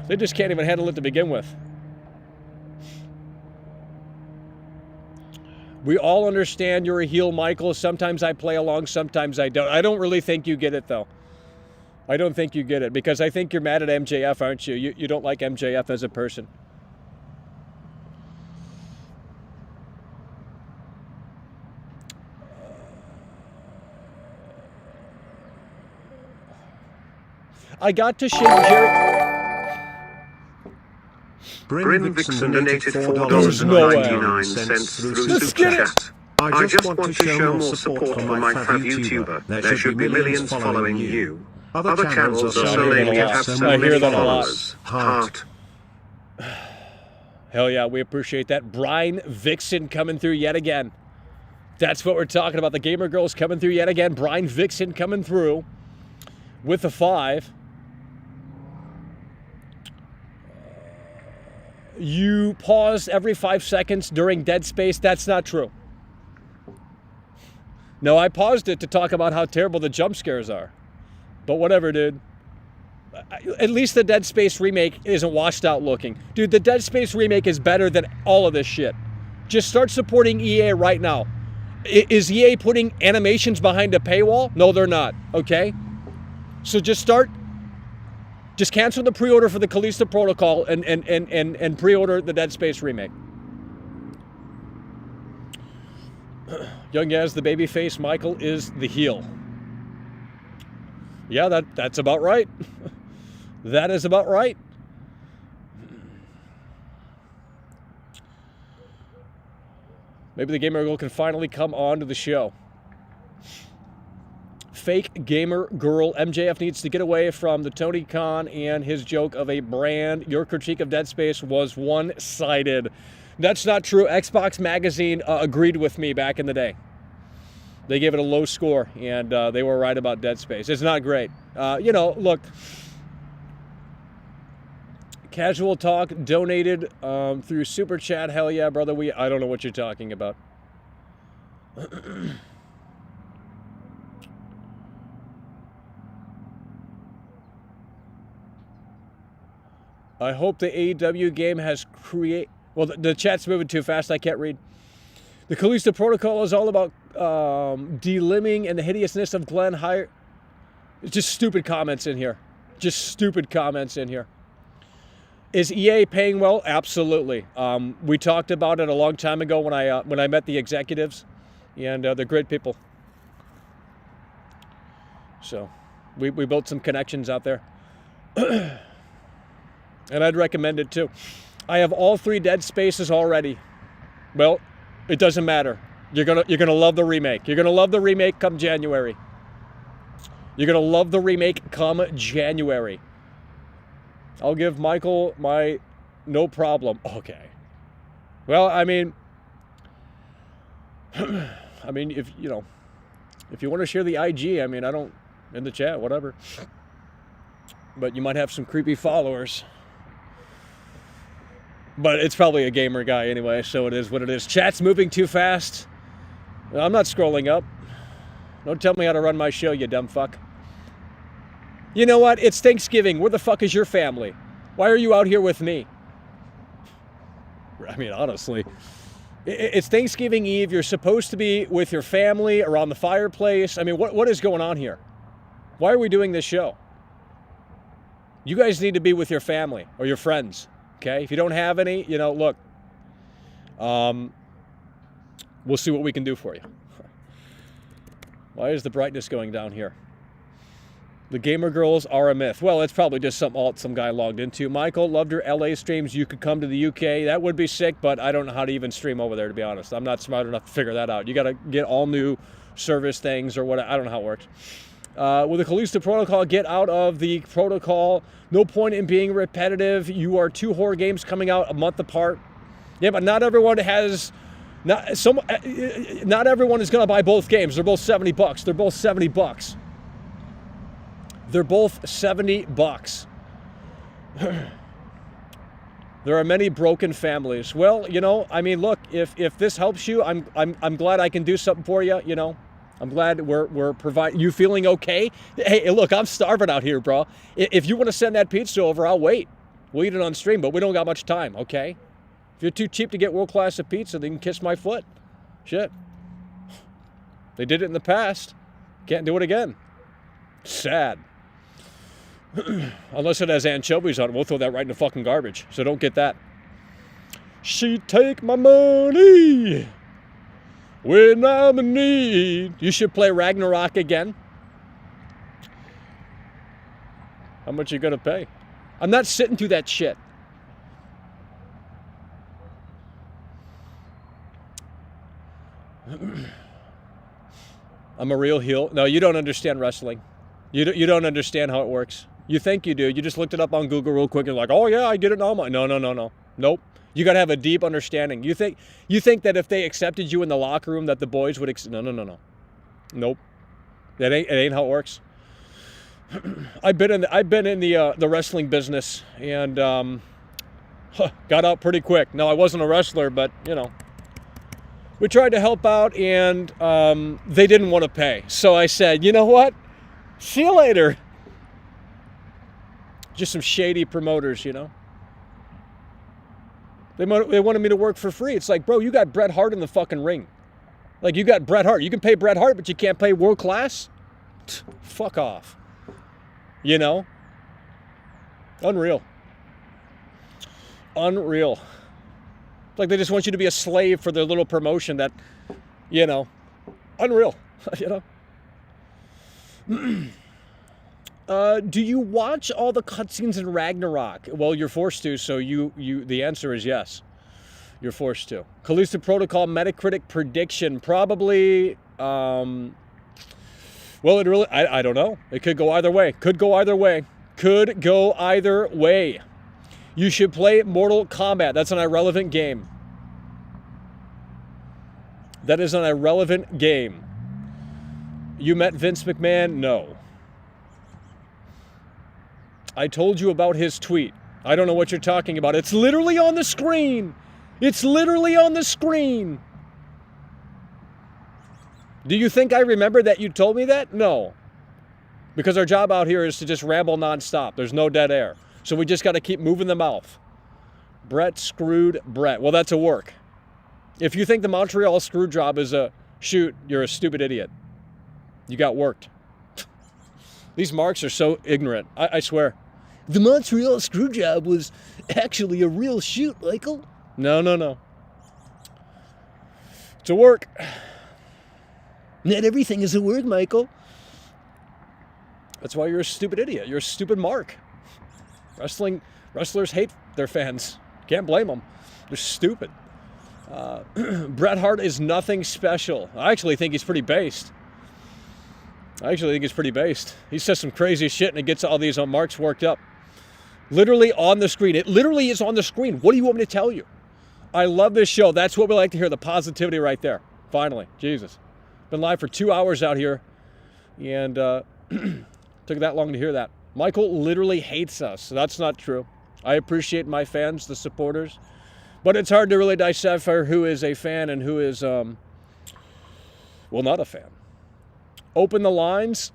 they just can't even handle it to begin with. We all understand you're a heel, Michael. Sometimes I play along, sometimes I don't. I don't really think you get it, though. I don't think you get it, because I think you're mad at MJF, aren't you? You don't like MJF as a person. I got to shake Jerry. Bryn Vixen donated $4.99 through Super Chat. I just want to show more support for my fab YouTuber. There should be millions following you. Other channels are so lame you have so many followers. Heart. Hell yeah, we appreciate that. Brian Vixen coming through yet again. That's what we're talking about. The Gamer Girls coming through yet again. Brian Vixen coming through with a 5. You pause every 5 seconds during Dead Space. That's not true. No, I paused it to talk about how terrible the jump scares are. But whatever, dude. At least the Dead Space remake isn't washed out looking. Dude, the Dead Space remake is better than all of this shit. Just start supporting EA right now. Is EA putting animations behind a paywall? No, they're not. Okay? So just cancel the pre-order for the Callisto Protocol and pre-order the Dead Space remake. Young Yaz, the babyface. Michael is the heel. Yeah, that's about right. That is about right. Maybe the Gamer Girl can finally come on to the show. Fake Gamer Girl. MJF needs to get away from the Tony Khan and his joke of a brand. Your critique of Dead Space was one-sided. That's not true. Xbox Magazine agreed with me back in the day. They gave it a low score, and they were right about Dead Space. It's not great. Look, Casual Talk donated through Super Chat. Hell yeah, brother. I don't know what you're talking about. I hope the AEW game has Well, the chat's moving too fast. I can't read. The Callisto Protocol is all about delimbing and the hideousness of Glenn Hire. It's just stupid comments in here. Just stupid comments in here. Is EA paying well? Absolutely. We talked about it a long time ago when I met the executives, and they're great people. So we built some connections out there. And I'd recommend it too. I have all 3 Dead Spaces already. Well, it doesn't matter. You're gonna love the remake. You're gonna love the remake come January. You're gonna love the remake come January. I'll give Michael my no problem. Okay. Well, I mean, if you want to share the IG, I mean, I don't in the chat, whatever. But you might have some creepy followers. But it's probably a gamer guy anyway, so it is what it is. Chat's moving too fast. I'm not scrolling up. Don't tell me how to run my show, you dumb fuck. You know what? It's Thanksgiving. Where the fuck is your family? Why are you out here with me? I mean, honestly. It's Thanksgiving Eve. You're supposed to be with your family around the fireplace. I mean, what is going on here? Why are we doing this show? You guys need to be with your family or your friends. Okay, if you don't have any, look, we'll see what we can do for you. Why is the brightness going down here? The gamer girls are a myth. Well, it's probably just some alt some guy logged into. Michael, loved your LA streams. You could come to the UK. That would be sick, but I don't know how to even stream over there, to be honest. I'm not smart enough to figure that out. You got to get all new service things or what. I don't know how it works. With the Callisto Protocol, get out of the protocol. No point in being repetitive. You are 2 horror games coming out a month apart. Yeah, but not everyone has... Not everyone is going to buy both games. They're both $70. They're both $70. They're both $70. There are many broken families. Well, you know, I mean, look, if this helps you, I'm glad I can do something for you. You know, I'm glad we're providing. You feeling okay? Hey, look, I'm starving out here, bro. If you want to send that pizza over, I'll wait. We'll eat it on stream, but we don't got much time. Okay? If you're too cheap to get world class of pizza, then you can kiss my foot. Shit. They did it in the past. Can't do it again. Sad. Unless it has anchovies on it, we'll throw that right in the fucking garbage. So don't get that. She take my money when I'm in need. You should play Ragnarok again. How much you gonna pay? I'm not sitting through that shit. I'm a real heel. No, you don't understand wrestling. You don't understand how it works. You think you do. You just looked it up on Google real quick and like, oh yeah, I did it all. No. Nope. You got to have a deep understanding. You think that if they accepted you in the locker room that the boys would no. Nope. It ain't how it works. I've been in the wrestling business and got out pretty quick. No, I wasn't a wrestler, but you know. We tried to help out and they didn't want to pay. So I said, you know what? See you later. Just some shady promoters, you know. They wanted me to work for free. It's like, bro, you got Bret Hart in the fucking ring. Like, you got Bret Hart. You can pay Bret Hart, but you can't pay world class? Fuck off. You know? Unreal. Unreal. Like, they just want you to be a slave for their little promotion that, you know, unreal, you know? Do you watch all the cutscenes in Ragnarok? Well, you're forced to, so the answer is yes. You're forced to. Callisto Protocol Metacritic prediction, probably, well, it really, I don't know. It could go either way. Could go either way. Could go either way. You should play Mortal Kombat. That's an irrelevant game. That is an irrelevant game. You met Vince McMahon? No. I told you about his tweet. I don't know what you're talking about. It's literally on the screen. It's literally on the screen. Do you think I remember that you told me that? No. Because our job out here is to just ramble nonstop. There's no dead air. So we just got to keep moving the mouth. Brett screwed Brett. Well, that's a work. If you think the Montreal screw job is a shoot, you're a stupid idiot. You got worked. These marks are so ignorant. I swear. The Montreal screw job was actually a real shoot, Michael. No. It's a work. Not everything is a work, Michael. That's why you're a stupid idiot. You're a stupid mark. Wrestlers hate their fans. Can't blame them. They're stupid. Bret Hart is nothing special. I actually think he's pretty based. He says some crazy shit and it gets all these marks worked up. Literally on the screen. It literally is on the screen. What do you want me to tell you? I love this show. That's what we like to hear. The positivity right there. Finally. Jesus. Been live for 2 hours out here. And took that long to hear that. Michael literally hates us. That's not true. I appreciate my fans, the supporters. But it's hard to really decipher who is a fan and who is, well, not a fan. Open the lines.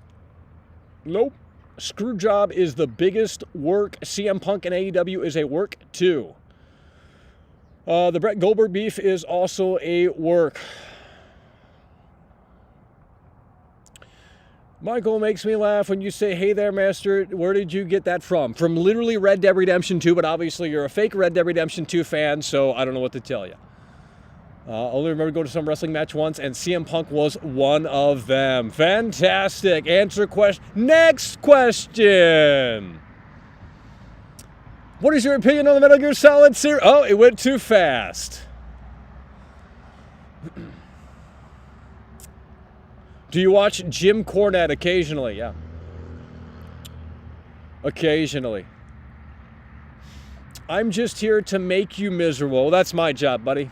Nope. Screwjob is the biggest work. CM Punk and AEW is a work too. The Brett Goldberg beef is also a work. Michael makes me laugh when you say, hey there, master, where did you get that from? From literally Red Dead Redemption 2, but obviously you're a fake Red Dead Redemption 2 fan, so I don't know what to tell you. Only remember going to some wrestling match once, and CM Punk was one of them. Fantastic. Answer question. Next question. What is your opinion on the Metal Gear Solid series? Oh, it went too fast. Do you watch Jim Cornette occasionally? Yeah. Occasionally. I'm just here to make you miserable. That's my job, buddy.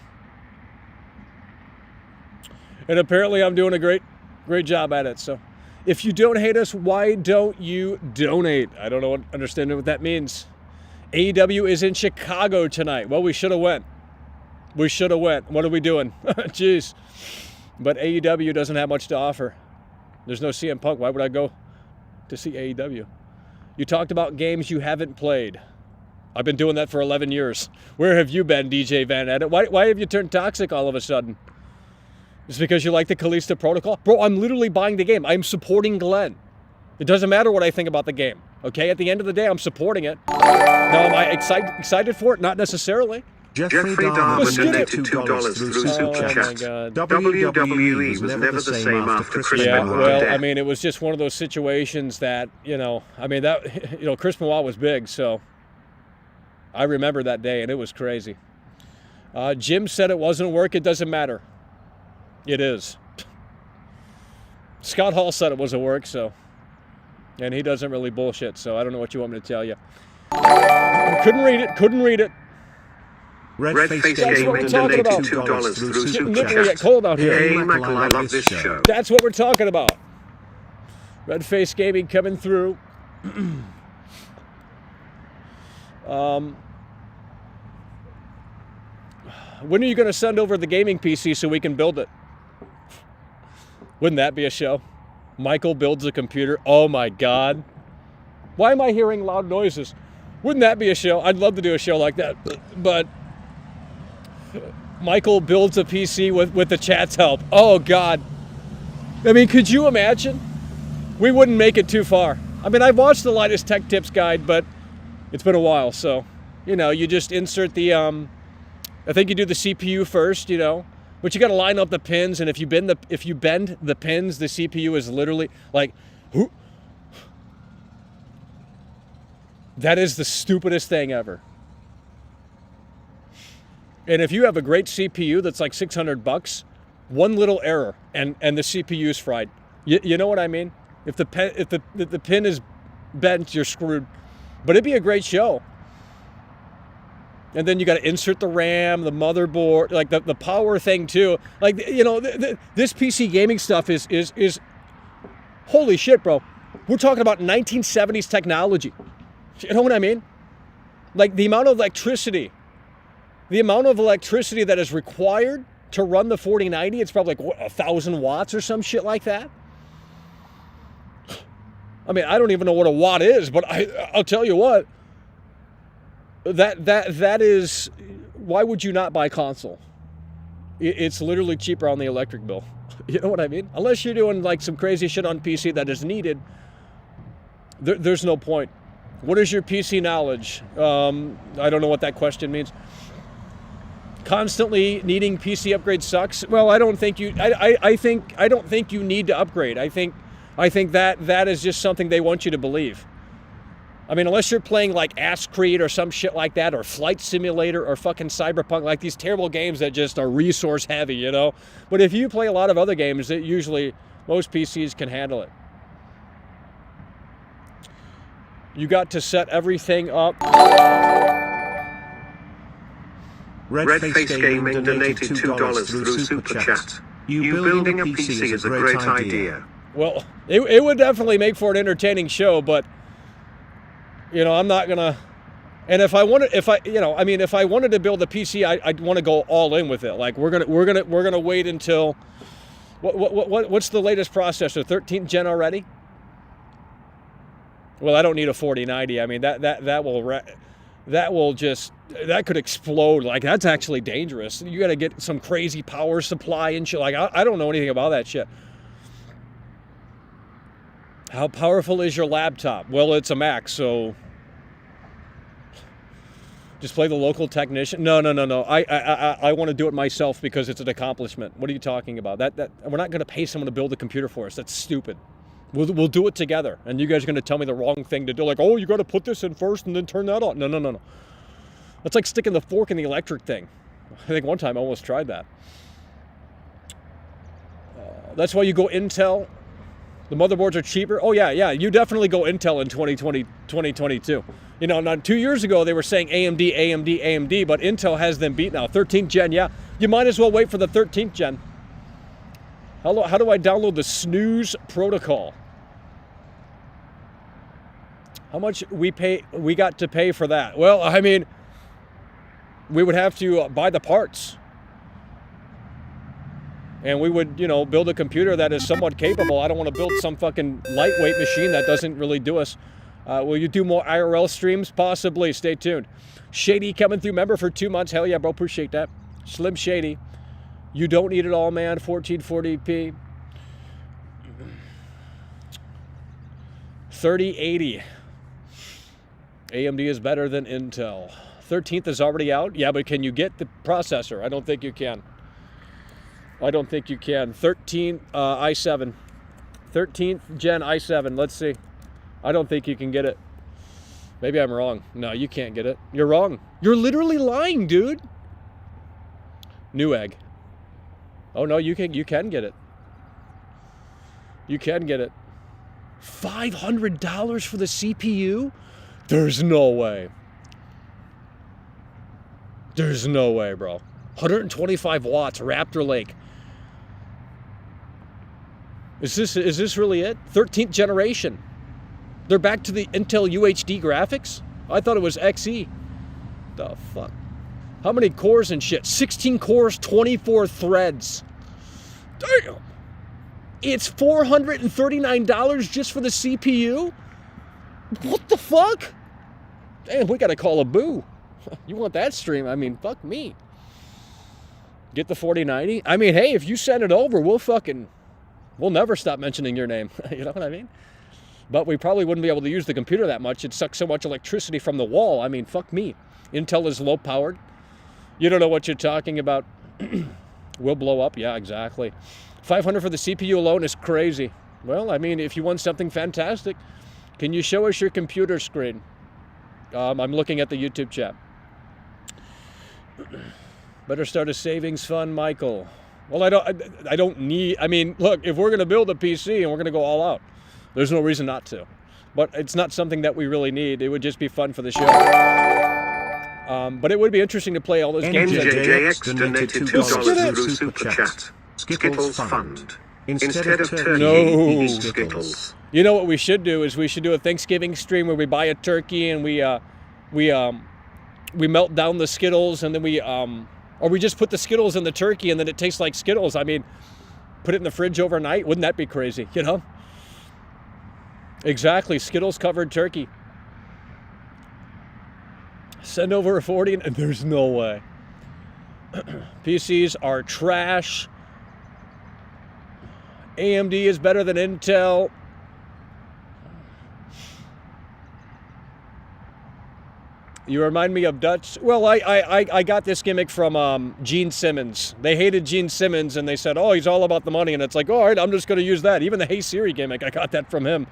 And apparently I'm doing a great job at it. So if you don't hate us, why don't you donate? I don't understand what that means. AEW is in Chicago tonight. Well, we should have went. We should have went. What are we doing? Jeez. But AEW doesn't have much to offer. There's no CM Punk. Why would I go to see AEW? You talked about games you haven't played. I've been doing that for 11 years. Where have you been, DJ Van Edit? Why have you turned toxic all of a sudden? Just because you like the Callisto Protocol? Bro, I'm literally buying the game. I'm supporting Glenn. It doesn't matter what I think about the game. Okay? At the end of the day, I'm supporting it. Now, am I excited for it? Not necessarily. Jeffrey Darman donated $2 through Super Chat. Oh, my God. WWE was never the same after Chris Yeah, Benoit well, dead. I mean, it was just one of those situations that, Chris Benoit was big, so I remember that day, and it was crazy. Jim said it wasn't work. It doesn't matter. It is. Scott Hall said it was a work, so, and he doesn't really bullshit, so I don't know what you want me to tell you. Couldn't read it. Red Face That's what we're Gaming talking donated about. $2 through It's getting Super literally Chat. cold out here. Hey, Michael, I love this show. That's what we're talking about. Red Face Gaming coming through. When are you going to send over the gaming PC so we can build it? Wouldn't that be a show? Michael builds a computer. Oh my God. Why am I hearing loud noises? Wouldn't that be a show? I'd love to do a show like that. But Michael builds a PC with the chat's help. Oh God. I mean, could you imagine? We wouldn't make it too far. I mean, I've watched the Lightest Tech Tips guide, but it's been a while. So, you just insert the, I think you do the CPU first, but you got to line up the pins. And if you bend the pins, the CPU is literally like, that is the stupidest thing ever. And if you have a great CPU that's like $600, one little error and the CPU is fried. You know what I mean? If the pin is bent, you're screwed. But it'd be a great show. And then you got to insert the RAM, the motherboard, like the power thing too. Like, this PC gaming stuff is holy shit, bro. We're talking about 1970s technology. You know what I mean? Like the amount of electricity that is required to run the 4090, it's probably like 1,000 watts or some shit like that. I mean, I don't even know what a watt is, but I'll tell you what. That is, why would you not buy console? It's literally cheaper on the electric bill. You know what I mean? Unless you're doing like some crazy shit on PC that is needed, there's no point. What is your PC knowledge? I don't know what that question means. Constantly needing PC upgrades sucks. Well, I don't think you. I don't think you need to upgrade. I think that is just something they want you to believe. I mean, unless you're playing like Ass Creed or some shit like that, or Flight Simulator or fucking Cyberpunk, like these terrible games that just are resource heavy, But if you play a lot of other games, usually most PCs can handle it. You got to set everything up. Red Face Gaming donated $2 through Super Chat. You building a PC is a great idea. Well, it would definitely make for an entertaining show, but I'm not gonna. And if I wanted to build a PC, I'd want to go all in with it. Like we're gonna wait until what's the latest processor? 13th gen already? Well, I don't need a 4090. I mean that could explode. Like that's actually dangerous. You got to get some crazy power supply and shit. Like I don't know anything about that shit. How powerful is your laptop? Well, it's a Mac, so Just play the local technician? No. I want to do it myself because it's an accomplishment. What are you talking about? That we're not going to pay someone to build a computer for us. That's stupid. We'll do it together. And you guys are going to tell me the wrong thing to do. Like, oh, you got to put this in first and then turn that on. No. That's like sticking the fork in the electric thing. I think one time I almost tried that. That's why you go Intel. The motherboards are cheaper. Oh, yeah. You definitely go Intel in 2022. You know, now 2 years ago, they were saying AMD, but Intel has them beat now. 13th gen, yeah. You might as well wait for the 13th gen. How do I download the snooze protocol? How much we got to pay for that? Well, I mean, we would have to buy the parts. And we would, build a computer that is somewhat capable. I don't want to build some fucking lightweight machine that doesn't really do us. Will you do more IRL streams? Possibly. Stay tuned. Shady coming through. Member for 2 months. Hell yeah, bro. Appreciate that. Slim Shady. You don't need it all, man. 1440p. 3080. AMD is better than Intel. 13th is already out. Yeah, but can you get the processor? I don't think you can. 13 i7. 13th gen i7. Let's see. I don't think you can get it. Maybe I'm wrong. No, you can't get it. You're wrong. You're literally lying, dude. Newegg. Oh no, you can get it. You can get it. $500 for the CPU? There's no way. There's no way, bro. 125 watts, Raptor Lake. Is this really it? 13th generation. They're back to the Intel UHD graphics? I thought it was XE. The fuck? How many cores and shit? 16 cores, 24 threads. Damn. It's $439 just for the CPU? What the fuck? Damn, we gotta call a boo. You want that stream? I mean, fuck me. Get the 4090? I mean, hey, if you send it over, we'll never stop mentioning your name. You know what I mean? But we probably wouldn't be able to use the computer that much. It sucks so much electricity from the wall. I mean, fuck me. Intel is low powered. You don't know what you're talking about. We'll blow up. Yeah, exactly. 500 for the CPU alone is crazy. Well, I mean, if you want something fantastic, can you show us your computer screen? I'm looking at the YouTube chat. Better start a savings fund, Michael. Well, I don't need, I mean, look, if we're going to build a PC and we're going to go all out, there's no reason not to. But it's not something that we really need. It would just be fun for the show. But it would be interesting to play all those games. NJJX donated $2 through Super Chat. Skittles Fund. Instead of turkey, eating Skittles. You know what we should do is we should do a Thanksgiving stream where we buy a turkey and we melt down the Skittles and then or we just put the Skittles in the turkey and then it tastes like Skittles. I mean, put it in the fridge overnight. Wouldn't that be crazy, you know? Exactly, Skittles covered turkey. Send over a 40 and there's no way. PCs are trash. AMD is better than Intel. You remind me of Dutch. Well, I got this gimmick from Gene Simmons. They hated Gene Simmons and they said, oh, he's all about the money. And it's like, all right, I'm just going to use that. Even the Hey Siri gimmick, I got that from him.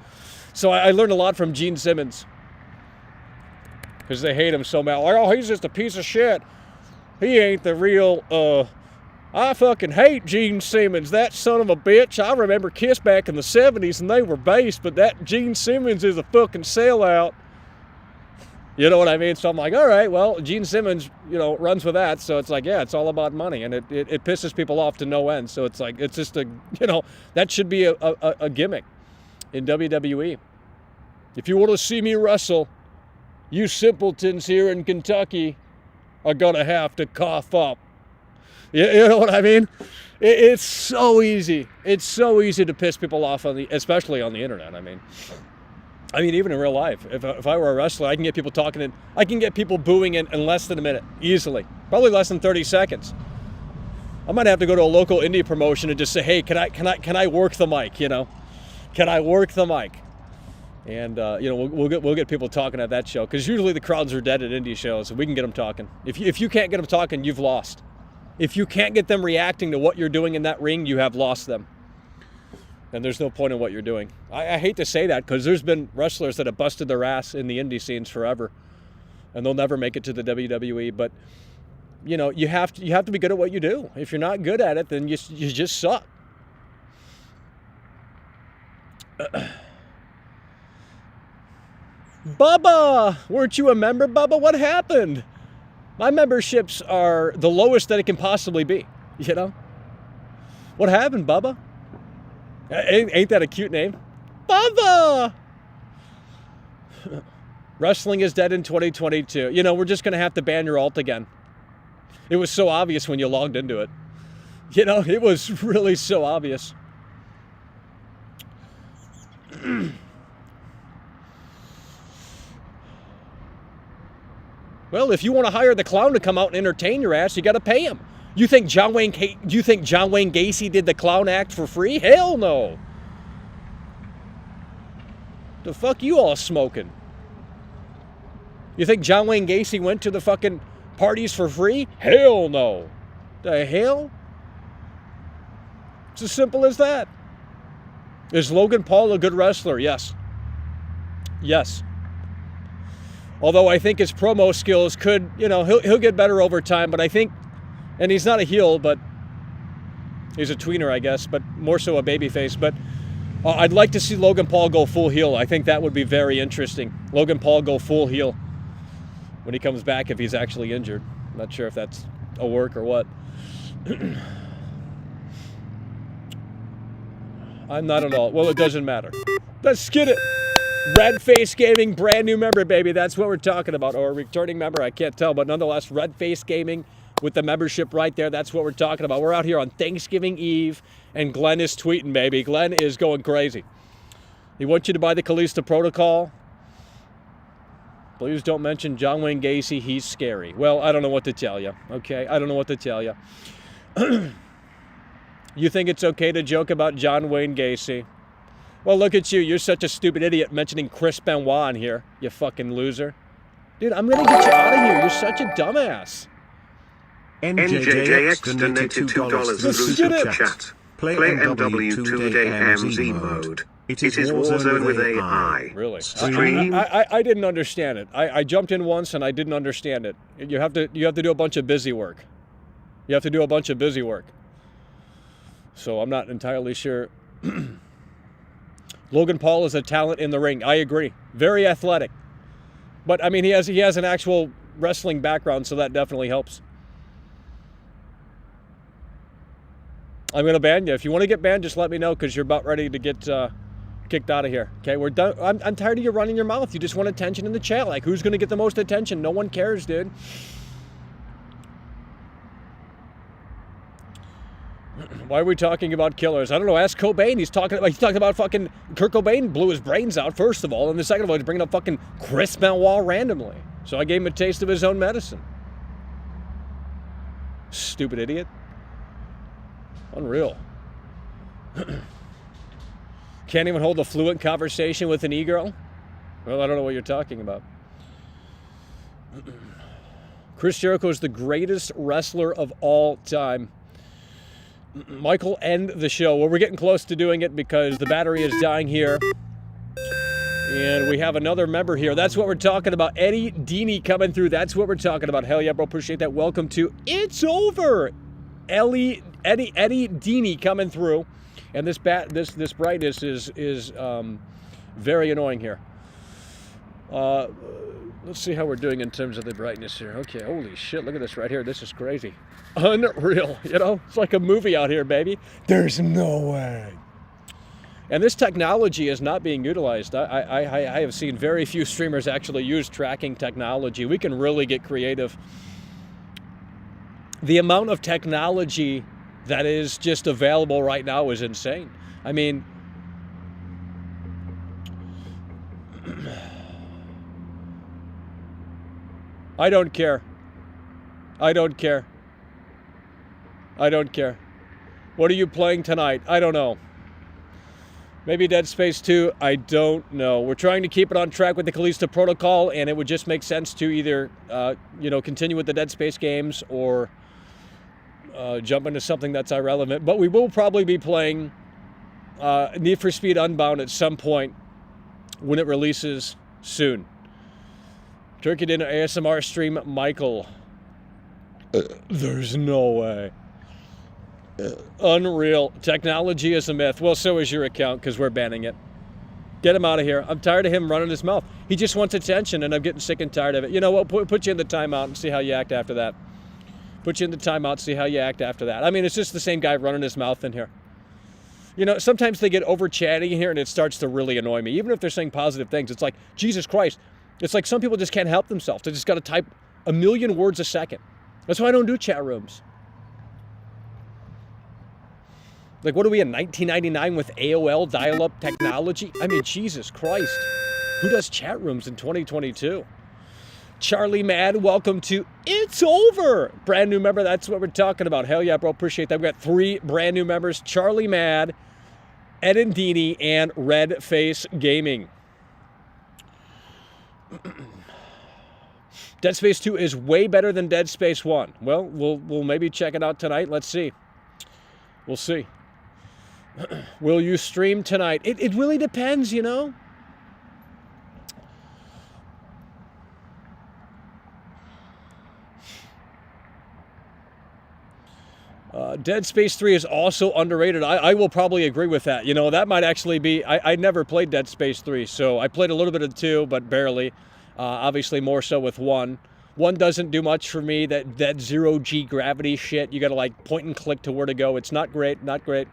So I learned a lot from Gene Simmons. Because they hate him so much. Like, oh, he's just a piece of shit. He ain't the real, I fucking hate Gene Simmons. That son of a bitch. I remember Kiss back in the 70s and they were based, but that Gene Simmons is a fucking sellout. You know what I mean? So I'm like, all right, well, Gene Simmons, runs with that. So it's like, yeah, it's all about money. And it pisses people off to no end. So it's like, it's just that should be a gimmick in WWE. If you want to see me wrestle, you simpletons here in Kentucky are going to have to cough up. You know what I mean? It's so easy. It's so easy to piss people off, especially on the internet. I mean, even in real life. If I were a wrestler, I can get people talking and I can get people booing in less than a minute, easily. Probably less than 30 seconds. I might have to go to a local indie promotion and just say, hey, can I work the mic, Can I work the mic? And you know, we'll get people talking at that show, because usually the crowds are dead at indie shows, and we can get them talking. If you can't get them talking, you've lost. If you can't get them reacting to what you're doing in that ring, you have lost them. And there's no point in what you're doing. I hate to say that, because there's been wrestlers that have busted their ass in the indie scenes forever, and they'll never make it to the WWE. But you know, you have to be good at what you do. If you're not good at it, then you just suck. Bubba, weren't you a member, Bubba? What happened? My memberships are the lowest that it can possibly be, you know? What happened, Bubba? Ain't that a cute name? Bubba! Wrestling is dead in 2022. You know, we're just going to have to ban your alt again. It was so obvious when you logged into it. You know, it was really so obvious. Well, if you want to hire the clown to come out and entertain your ass, you got to pay him. You think John Wayne Gacy did the clown act for free? Hell no. The fuck you all smoking? You think John Wayne Gacy went to the fucking parties for free? Hell no. The hell? It's as simple as that. Is Logan Paul a good wrestler? Yes. Yes. Although I think his promo skills could, you know, he'll get better over time, but I think, and he's not a heel, but he's a tweener, I guess, but more so a babyface. But I'd like to see Logan Paul go full heel. I think that would be very interesting. Logan Paul go full heel when he comes back, if he's actually injured. I'm not sure if that's a work or what. I'm not at all. Well, it doesn't matter. Let's get it. Red Face Gaming, brand new member, baby. That's what we're talking about. Or a returning member, I can't tell. But nonetheless, Red Face Gaming with the membership right there. That's what we're talking about. We're out here on Thanksgiving Eve, and Glenn is tweeting, baby. Glenn is going crazy. He wants you to buy the Callisto Protocol. Please don't mention John Wayne Gacy. He's scary. Well, I don't know what to tell you, okay? I don't know what to tell you. You think it's okay to joke about John Wayne Gacy? Well, look at you. You're such a stupid idiot mentioning Chris Benoit in here, you fucking loser. Dude, I'm going to get you out of here. You're such a dumbass. NJJX donated $2 through Super Chat. Play MW2DayMZ mode. It is Warzone with AI. Really? Stream. I didn't understand it. I jumped in once and I didn't understand it. You have to do a bunch of busy work. You have to do a bunch of busy work. So I'm not entirely sure. Logan Paul is a talent in the ring. I agree. Very athletic. But I mean, he has an actual wrestling background, so that definitely helps. I'm going to ban you. If you want to get banned, just let me know, because you're about ready to get kicked out of here. Okay, we're done. I'm tired of you running your mouth. You just want attention in the chat. Like, who's going to get the most attention? No one cares, dude. Why are we talking about killers? I don't know. Ask Cobain. He's talking about fucking Kurt Cobain blew his brains out, first of all, and the second of all, he's bringing up fucking Chris Benoit randomly. So I gave him a taste of his own medicine. Stupid idiot. Unreal. Can't even hold a fluent conversation with an e-girl? Well, I don't know what you're talking about. Chris Jericho is the greatest wrestler of all time. Michael, end the show. Well, we're getting close to doing it because the battery is dying here. And we have another member here. That's what we're talking about. Eddie Deeney coming through. That's what we're talking about. Hell yeah, bro. Appreciate that. Welcome to It's Over. Eddie Deeney coming through. And this brightness is very annoying here. Let's see how we're doing in terms of the brightness here. Okay, holy shit, look at this right here. This is crazy. Unreal, you know? It's like a movie out here, baby. There's no way. And this technology is not being utilized. I have seen very few streamers actually use tracking technology. We can really get creative. The amount of technology that is just available right now is insane. I mean, I don't care. I don't care. I don't care. What are you playing tonight? I don't know. Maybe Dead Space 2, I don't know. We're trying to keep it on track with the Callisto Protocol, and it would just make sense to either, continue with the Dead Space games or jump into something that's irrelevant. But we will probably be playing Need for Speed Unbound at some point when it releases soon. Turkey Dinner ASMR stream, Michael. There's no way. Unreal. Technology is a myth. Well, so is your account, because we're banning it. Get him out of here. I'm tired of him running his mouth. He just wants attention, and I'm getting sick and tired of it. You know what? Put you in the timeout and see how you act after that. Put you in the timeout, see how you act after that. I mean, it's just the same guy running his mouth in here. You know, sometimes they get over chatty in here, and it starts to really annoy me. Even if they're saying positive things, it's like, Jesus Christ. It's like some people just can't help themselves. They just got to type a million words a second. That's why I don't do chat rooms. Like, what are we in 1999 with AOL dial-up technology? I mean, Jesus Christ. Who does chat rooms in 2022? Charlie Mad, welcome to It's Over. Brand new member, that's what we're talking about. Hell yeah, bro, appreciate that. We've got 3 brand new members. Charlie Mad, Ed and Dini, and Red Face Gaming. Dead Space 2 is way better than Dead Space 1. Well, we'll maybe check it out tonight. Let's see. We'll see. Will you stream tonight? It really depends, you know? Dead Space 3 is also underrated. I will probably agree with that. You know, that might actually be... I never played Dead Space 3, so I played a little bit of 2, but barely. Obviously more so with 1. 1 doesn't do much for me. That zero-G gravity shit, you gotta like point and click to where to go. It's not great, not great.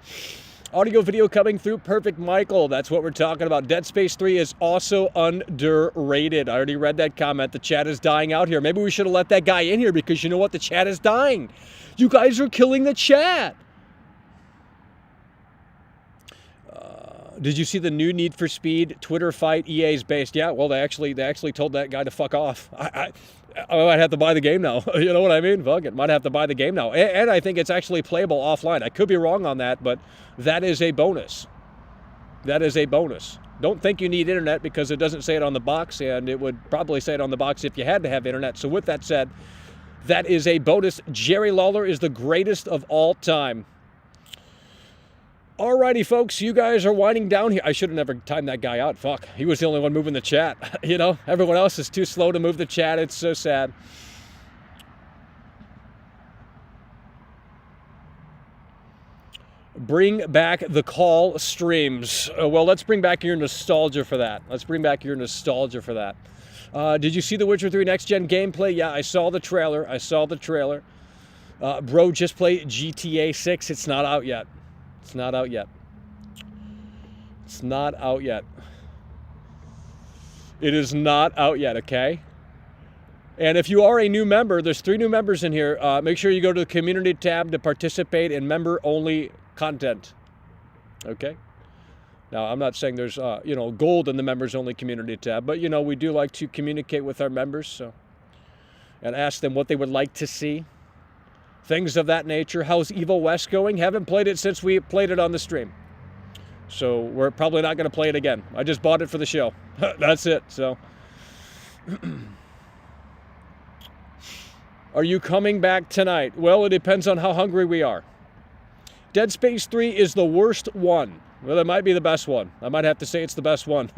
Audio video coming through perfect, Michael. That's what we're talking about. Dead Space 3 is also underrated. I already read that comment. The chat is dying out here. Maybe we should have let that guy in here because you know what? The chat is dying. You guys are killing the chat. Did you see the new Need for Speed Twitter fight EA's based? Yeah, well, they actually told that guy to fuck off. I might have to buy the game now. You know what I mean? Fuck it. Might have to buy the game now. And I think it's actually playable offline. I could be wrong on that, but that is a bonus. That is a bonus. Don't think you need internet because it doesn't say it on the box, and it would probably say it on the box if you had to have internet. So with that said, that is a bonus. Jerry Lawler is the greatest of all time. Alrighty, folks, you guys are winding down here. I should have never timed that guy out. Fuck, he was the only one moving the chat. You know, everyone else is too slow to move the chat. It's so sad. Bring back the call streams. Well, let's bring back your nostalgia for that. Let's bring back your nostalgia for that. Did you see the Witcher 3 Next Gen gameplay? Yeah, I saw the trailer. Bro, just play GTA 6. It's not out yet. It's not out yet. It's not out yet. It is not out yet, okay? And if you are a new member, there's 3 new members in here. Make sure you go to the community tab to participate in member-only content. Okay? Now, I'm not saying there's, gold in the members-only community tab, but, we do like to communicate with our members, so, and ask them what they would like to see. Things of that nature. How's Evil West going? Haven't played it since we played it on the stream. So we're probably not going to play it again. I just bought it for the show. That's it. So, are you coming back tonight? Well, it depends on how hungry we are. Dead Space 3 is the worst one. Well, it might be the best one. I might have to say it's the best one.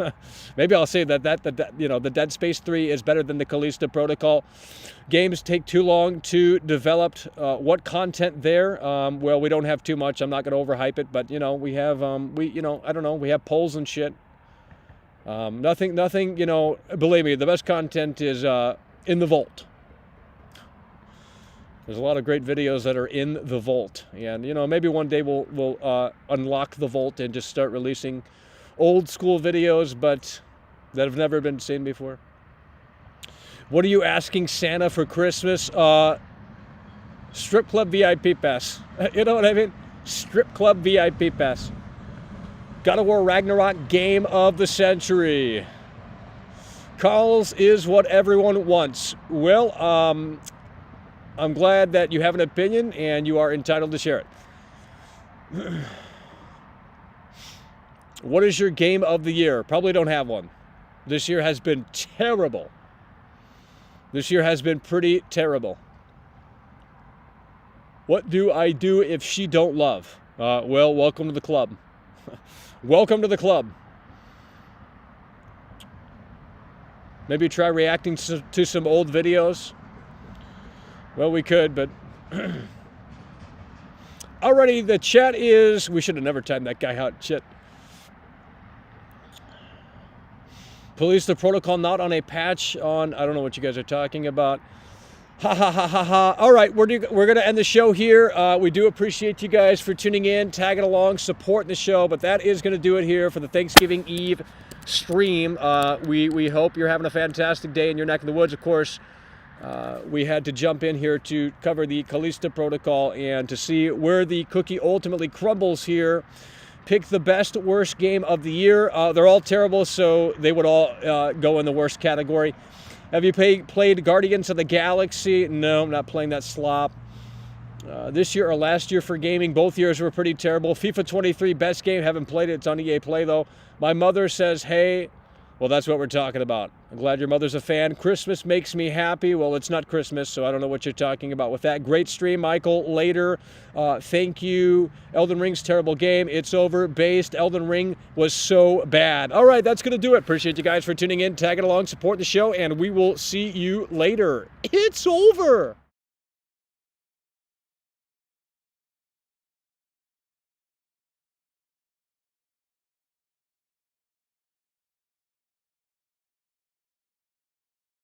Maybe I'll say that the Dead Space 3 is better than the Callisto Protocol. Games take too long to develop. What content there? Well, we don't have too much. I'm not going to overhype it, but we have I don't know. We have polls and shit. Nothing. Believe me, the best content is in the vault. There's a lot of great videos that are in the vault. And, maybe one day we'll unlock the vault and just start releasing old school videos, but that have never been seen before. What are you asking Santa for Christmas? Strip club VIP pass. You know what I mean? Strip club VIP pass. God of War Ragnarok game of the century. Carl's is what everyone wants. Well, I'm glad that you have an opinion and you are entitled to share it. What is your game of the year? Probably don't have one. This year has been terrible. This year has been pretty terrible. What do I do if she don't love? Well, welcome to the club. Welcome to the club. Maybe try reacting to some old videos. Well, we could, but... Alrighty, the chat is... We should have never timed that guy out. Shit. Callisto Protocol not on a patch on... I don't know what you guys are talking about. Ha ha ha ha ha. All right, we're going to end the show here. We do appreciate you guys for tuning in, tagging along, supporting the show, but that is going to do it here for the Thanksgiving Eve stream. We hope you're having a fantastic day in your neck of the woods. Of course, we had to jump in here to cover the Callisto Protocol and to see where the cookie ultimately crumbles here. Pick the best, worst game of the year. They're all terrible, so they would all go in the worst category. Have you played Guardians of the Galaxy? No, I'm not playing that slop. This year or last year for gaming, both years were pretty terrible. FIFA 23, best game. Haven't played it. It's on EA Play, though. My mother says, hey, well, that's what we're talking about. I'm glad your mother's a fan. Christmas makes me happy. Well, it's not Christmas, so I don't know what you're talking about with that. Great stream, Michael. Later. Thank you. Elden Ring's terrible game. It's over. Based. Elden Ring was so bad. All right, that's going to do it. Appreciate you guys for tuning in, tagging along, supporting the show, and we will see you later. It's over.